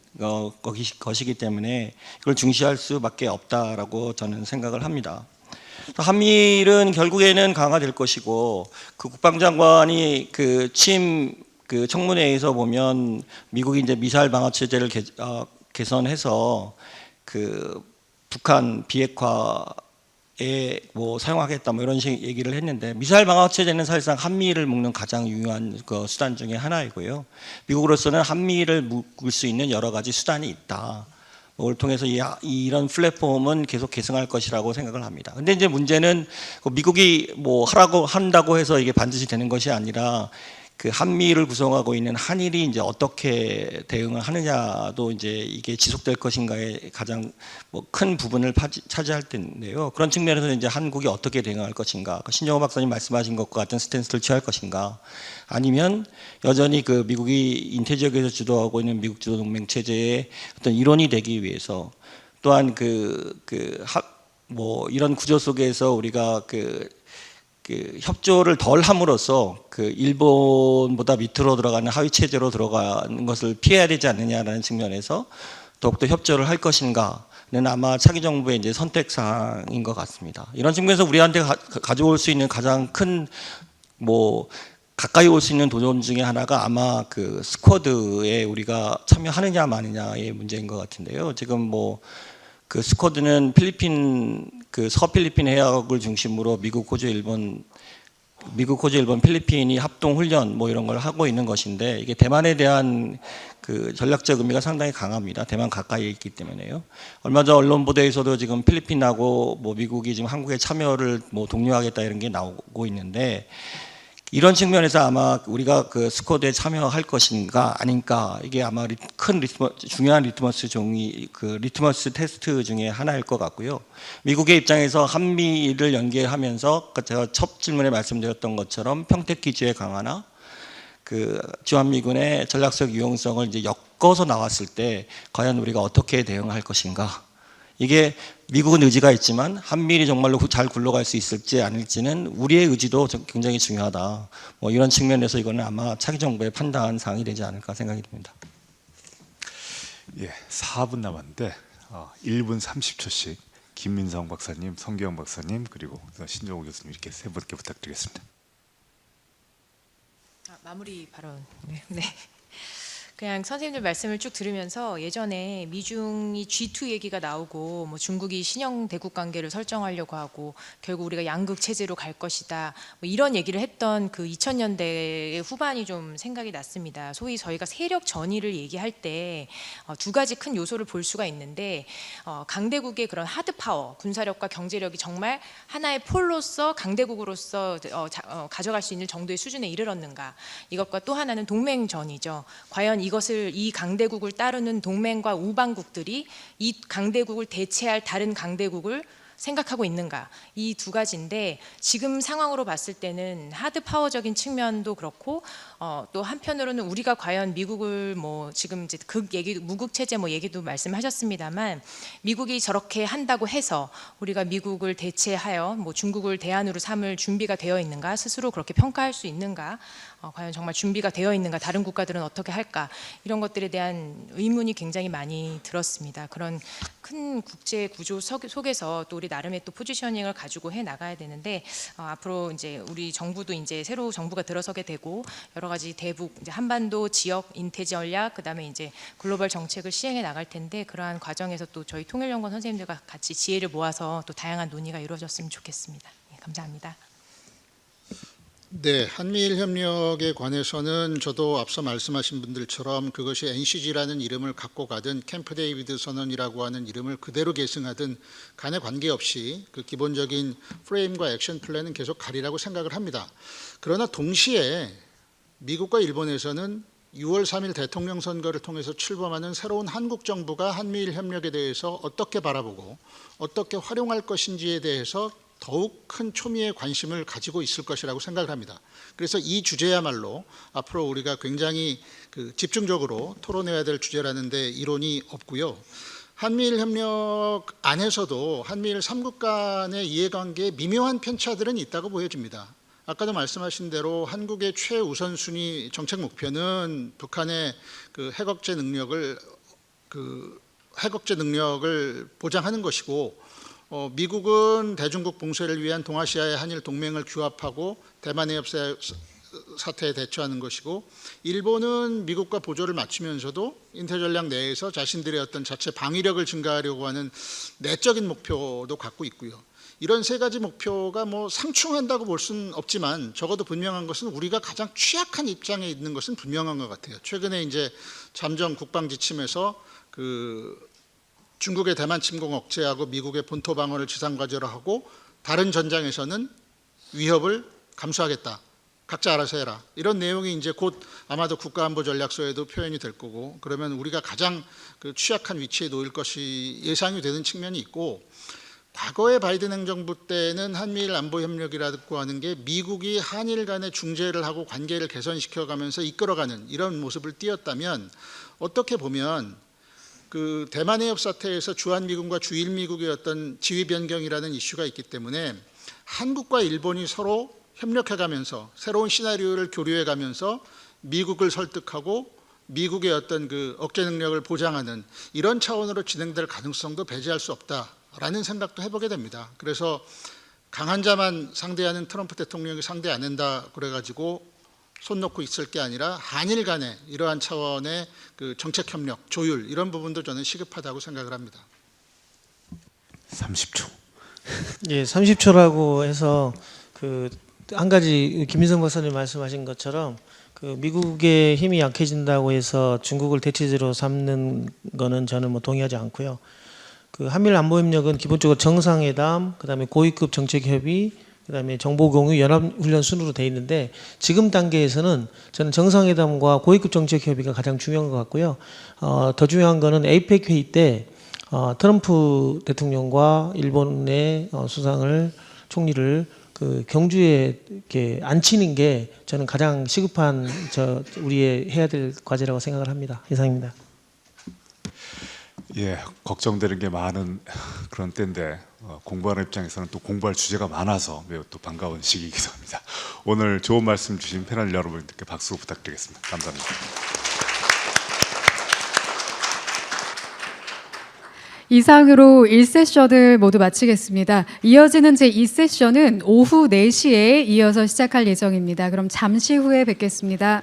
것이기 때문에 이걸 중시할 수밖에 없다라고 저는 생각을 합니다. 한미일은 결국에는 강화될 것이고 그 국방장관이 그 취임 그 청문회에서 보면 미국이 이제 미사일 방어 체제를 개선해서 그 북한 비핵화 뭐 사용하겠다 뭐 이런 식 얘기를 했는데 미사일 방어 체제는 사실상 한미일을 묶는 가장 유효한 그 수단 중에 하나이고요. 미국으로서는 한미일을 묶을 수 있는 여러 가지 수단이 있다. 그걸 통해서 이런 플랫폼은 계속 계승할 것이라고 생각을 합니다. 근데 이제 문제는 미국이 뭐 한다고 해서 이게 반드시 되는 것이 아니라 그 한미를 구성하고 있는 한일이 이제 어떻게 대응을 하느냐도 이제 이게 지속될 것인가에 가장 뭐 큰 부분을 차지할 텐데요. 그런 측면에서 이제 한국이 어떻게 대응할 것인가, 신정호 박사님 말씀하신 것과 같은 스탠스를 취할 것인가, 아니면 여전히 그 미국이 인태 지역에서 주도하고 있는 미국 주도 동맹 체제의 어떤 일원이 되기 위해서 또한 뭐 이런 구조 속에서 우리가 그 협조를 덜 함으로써 그 일본보다 밑으로 들어가는 하위 체제로 들어가는 것을 피해야 되지 않느냐라는 측면에서 더욱더 협조를 할 것인가는 아마 차기 정부의 이제 선택 사항인 것 같습니다. 이런 측면에서 우리한테 가져올 수 있는 가장 큰 뭐 가까이 올 수 있는 도전 중에 하나가 아마 그 스쿼드에 우리가 참여하느냐 마느냐의 문제인 것 같은데요. 지금 뭐 그 스쿼드는 필리핀 그 서필리핀 해역을 중심으로 미국, 호주, 일본, 필리핀이 합동 훈련 뭐 이런 걸 하고 있는 것인데 이게 대만에 대한 그 전략적 의미가 상당히 강합니다. 대만 가까이에 있기 때문에요. 얼마 전 언론 보도에서도 지금 필리핀하고 뭐 미국이 지금 한국의 참여를 뭐 독려하겠다 이런 게 나오고 있는데 이런 측면에서 아마 우리가 그 스쿼드에 참여할 것인가 아닌가 이게 아마 중요한 리트머스 테스트 중에 하나일 것 같고요. 미국의 입장에서 한미를 연계하면서 제가 첫 질문에 말씀드렸던 것처럼 평택 기지의 강화나 그 주한미군의 전략적 유용성을 이제 엮어서 나왔을 때 과연 우리가 어떻게 대응할 것인가. 이게 미국은 의지가 있지만 한미일이 정말로 잘 굴러갈 수 있을지 아닐지는 우리의 의지도 굉장히 중요하다. 뭐 이런 측면에서 이거는 아마 차기 정부의 판단 사항이 되지 않을까 생각이 듭니다. 예, 4분 남았는데 1분 30초씩 김민성 박사님, 성기영 박사님 그리고 신정호 교수님 이렇게 세 분께 부탁드리겠습니다. 마무리 발언. 네. 그냥 선생님들 말씀을 쭉 들으면서 예전에 미중이 G2 얘기가 나오고 뭐 중국이 신형 대국 관계를 설정하려고 하고 결국 우리가 양극 체제로 갈 것이다 뭐 이런 얘기를 했던 그 2000년대 후반이 좀 생각이 났습니다. 소위 저희가 세력 전의를 얘기할 때 두 가지 큰 요소를 볼 수가 있는데 강대국의 그런 하드 파워, 군사력과 경제력이 정말 하나의 폴로서 강대국으로서 가져갈 수 있는 정도의 수준에 이르렀는가, 이것과 또 하나는 동맹 전이죠. 과연 이것을 이 강대국을 따르는 동맹과 우방국들이 이 강대국을 대체할 다른 강대국을 생각하고 있는가, 이 두 가지인데 지금 상황으로 봤을 때는 하드 파워적인 측면도 그렇고 또 한편으로는 우리가 과연 미국을 뭐 지금 이제 무국 체제 뭐 얘기도 말씀하셨습니다만 미국이 저렇게 한다고 해서 우리가 미국을 대체하여 뭐 중국을 대안으로 삼을 준비가 되어 있는가, 스스로 그렇게 평가할 수 있는가, 과연 정말 준비가 되어 있는가, 다른 국가들은 어떻게 할까, 이런 것들에 대한 의문이 굉장히 많이 들었습니다. 그런 큰 국제 구조 속에서 또 우리 나름의 또 포지셔닝을 가지고 해 나가야 되는데 앞으로 이제 우리 정부도 이제 새로 정부가 들어서게 되고 여러 가지 대북 이제 한반도 지역 인태 전략 그다음에 이제 글로벌 정책을 시행해 나갈 텐데 그러한 과정에서 또 저희 통일연구원 선생님들과 같이 지혜를 모아서 또 다양한 논의가 이루어졌으면 좋겠습니다. 예, 감사합니다. 네, 한미일 협력에 관해서는 저도 앞서 말씀하신 분들처럼 그것이 NCG라는 이름을 갖고 가든 캠프 데이비드 선언이라고 하는 이름을 그대로 계승하든 간에 관계없이 그 기본적인 프레임과 액션 플랜은 계속 가리라고 생각을 합니다. 그러나 동시에 미국과 일본에서는 6월 3일 대통령 선거를 통해서 출범하는 새로운 한국 정부가 한미일 협력에 대해서 어떻게 바라보고 어떻게 활용할 것인지에 대해서 더욱 큰 초미의 관심을 가지고 있을 것이라고 생각을 합니다. 그래서 이 주제야말로 앞으로 우리가 굉장히 집중적으로 토론해야 될 주제라는 데 이론이 없고요. 한미일 협력 안에서도 한미일 3국 간의 이해관계에 미묘한 편차들은 있다고 보여집니다. 아까도 말씀하신 대로 한국의 최우선순위 정책 목표는 북한의 핵억제 능력을 보장하는 것이고 미국은 대중국 봉쇄를 위한 동아시아의 한일 동맹을 규합하고 대만 해협 사태에 대처하는 것이고 일본은 미국과 보조를 맞추면서도 인태 전략 내에서 자신들의 어떤 자체 방위력을 증가하려고 하는 내적인 목표도 갖고 있고요. 이런 세 가지 목표가 뭐 상충한다고 볼 수는 없지만 적어도 분명한 것은 우리가 가장 취약한 입장에 있는 것은 분명한 것 같아요. 최근에 이제 잠정 국방 지침에서 중국의 대만 침공 억제하고 미국의 본토 방어를 지상 과제로 하고 다른 전장에서는 위협을 감수하겠다. 각자 알아서 해라. 이런 내용이 이제 곧 아마도 국가안보전략서에도 표현이 될 거고 그러면 우리가 가장 취약한 위치에 놓일 것이 예상이 되는 측면이 있고 과거의 바이든 행정부 때는 한미일 안보협력이라고 하는 게 미국이 한일 간의 중재를 하고 관계를 개선시켜가면서 이끌어가는 이런 모습을 띄었다면 어떻게 보면 대만 해협 사태에서 주한미군과 주일미국의 어떤 지위 변경이라는 이슈가 있기 때문에 한국과 일본이 서로 협력해가면서 새로운 시나리오를 교류해가면서 미국을 설득하고 미국의 어떤 억제 능력을 보장하는 이런 차원으로 진행될 가능성도 배제할 수 없다라는 생각도 해보게 됩니다. 그래서 강한 자만 상대하는 트럼프 대통령이 상대 안 한다 그래가지고 손 놓고 있을 게 아니라 한일 간의 이러한 차원의 정책 협력, 조율 이런 부분도 저는 시급하다고 생각을 합니다. 30초. 예, 30초라고 해서 한 가지 김민성 박사님 말씀하신 것처럼 미국의 힘이 약해진다고 해서 중국을 대체제로 삼는 거는 저는 뭐 동의하지 않고요. 한미일 안보협력은 기본적으로 정상회담, 그다음에 고위급 정책 협의, 그다음에 정보 공유, 연합훈련 순으로 돼 있는데 지금 단계에서는 저는 정상회담과 고위급 정책 협의가 가장 중요한 것 같고요. 더 중요한 거는 에이펙 회의 때 트럼프 대통령과 일본의 총리를 경주에 이렇게 앉히는 게 저는 가장 시급한 우리의 해야 될 과제라고 생각을 합니다. 이상입니다. 예, 걱정되는 게 많은 그런 때인데 공부하는 입장에서는 또 공부할 주제가 많아서 매우 또 반가운 시기이기도 합니다. 오늘 좋은 말씀 주신 패널 여러분들께 박수 부탁드리겠습니다. 감사합니다. 이상으로 1세션을 모두 마치겠습니다. 이어지는 제2세션은 오후 4시에 이어서 시작할 예정입니다. 그럼 잠시 후에 뵙겠습니다.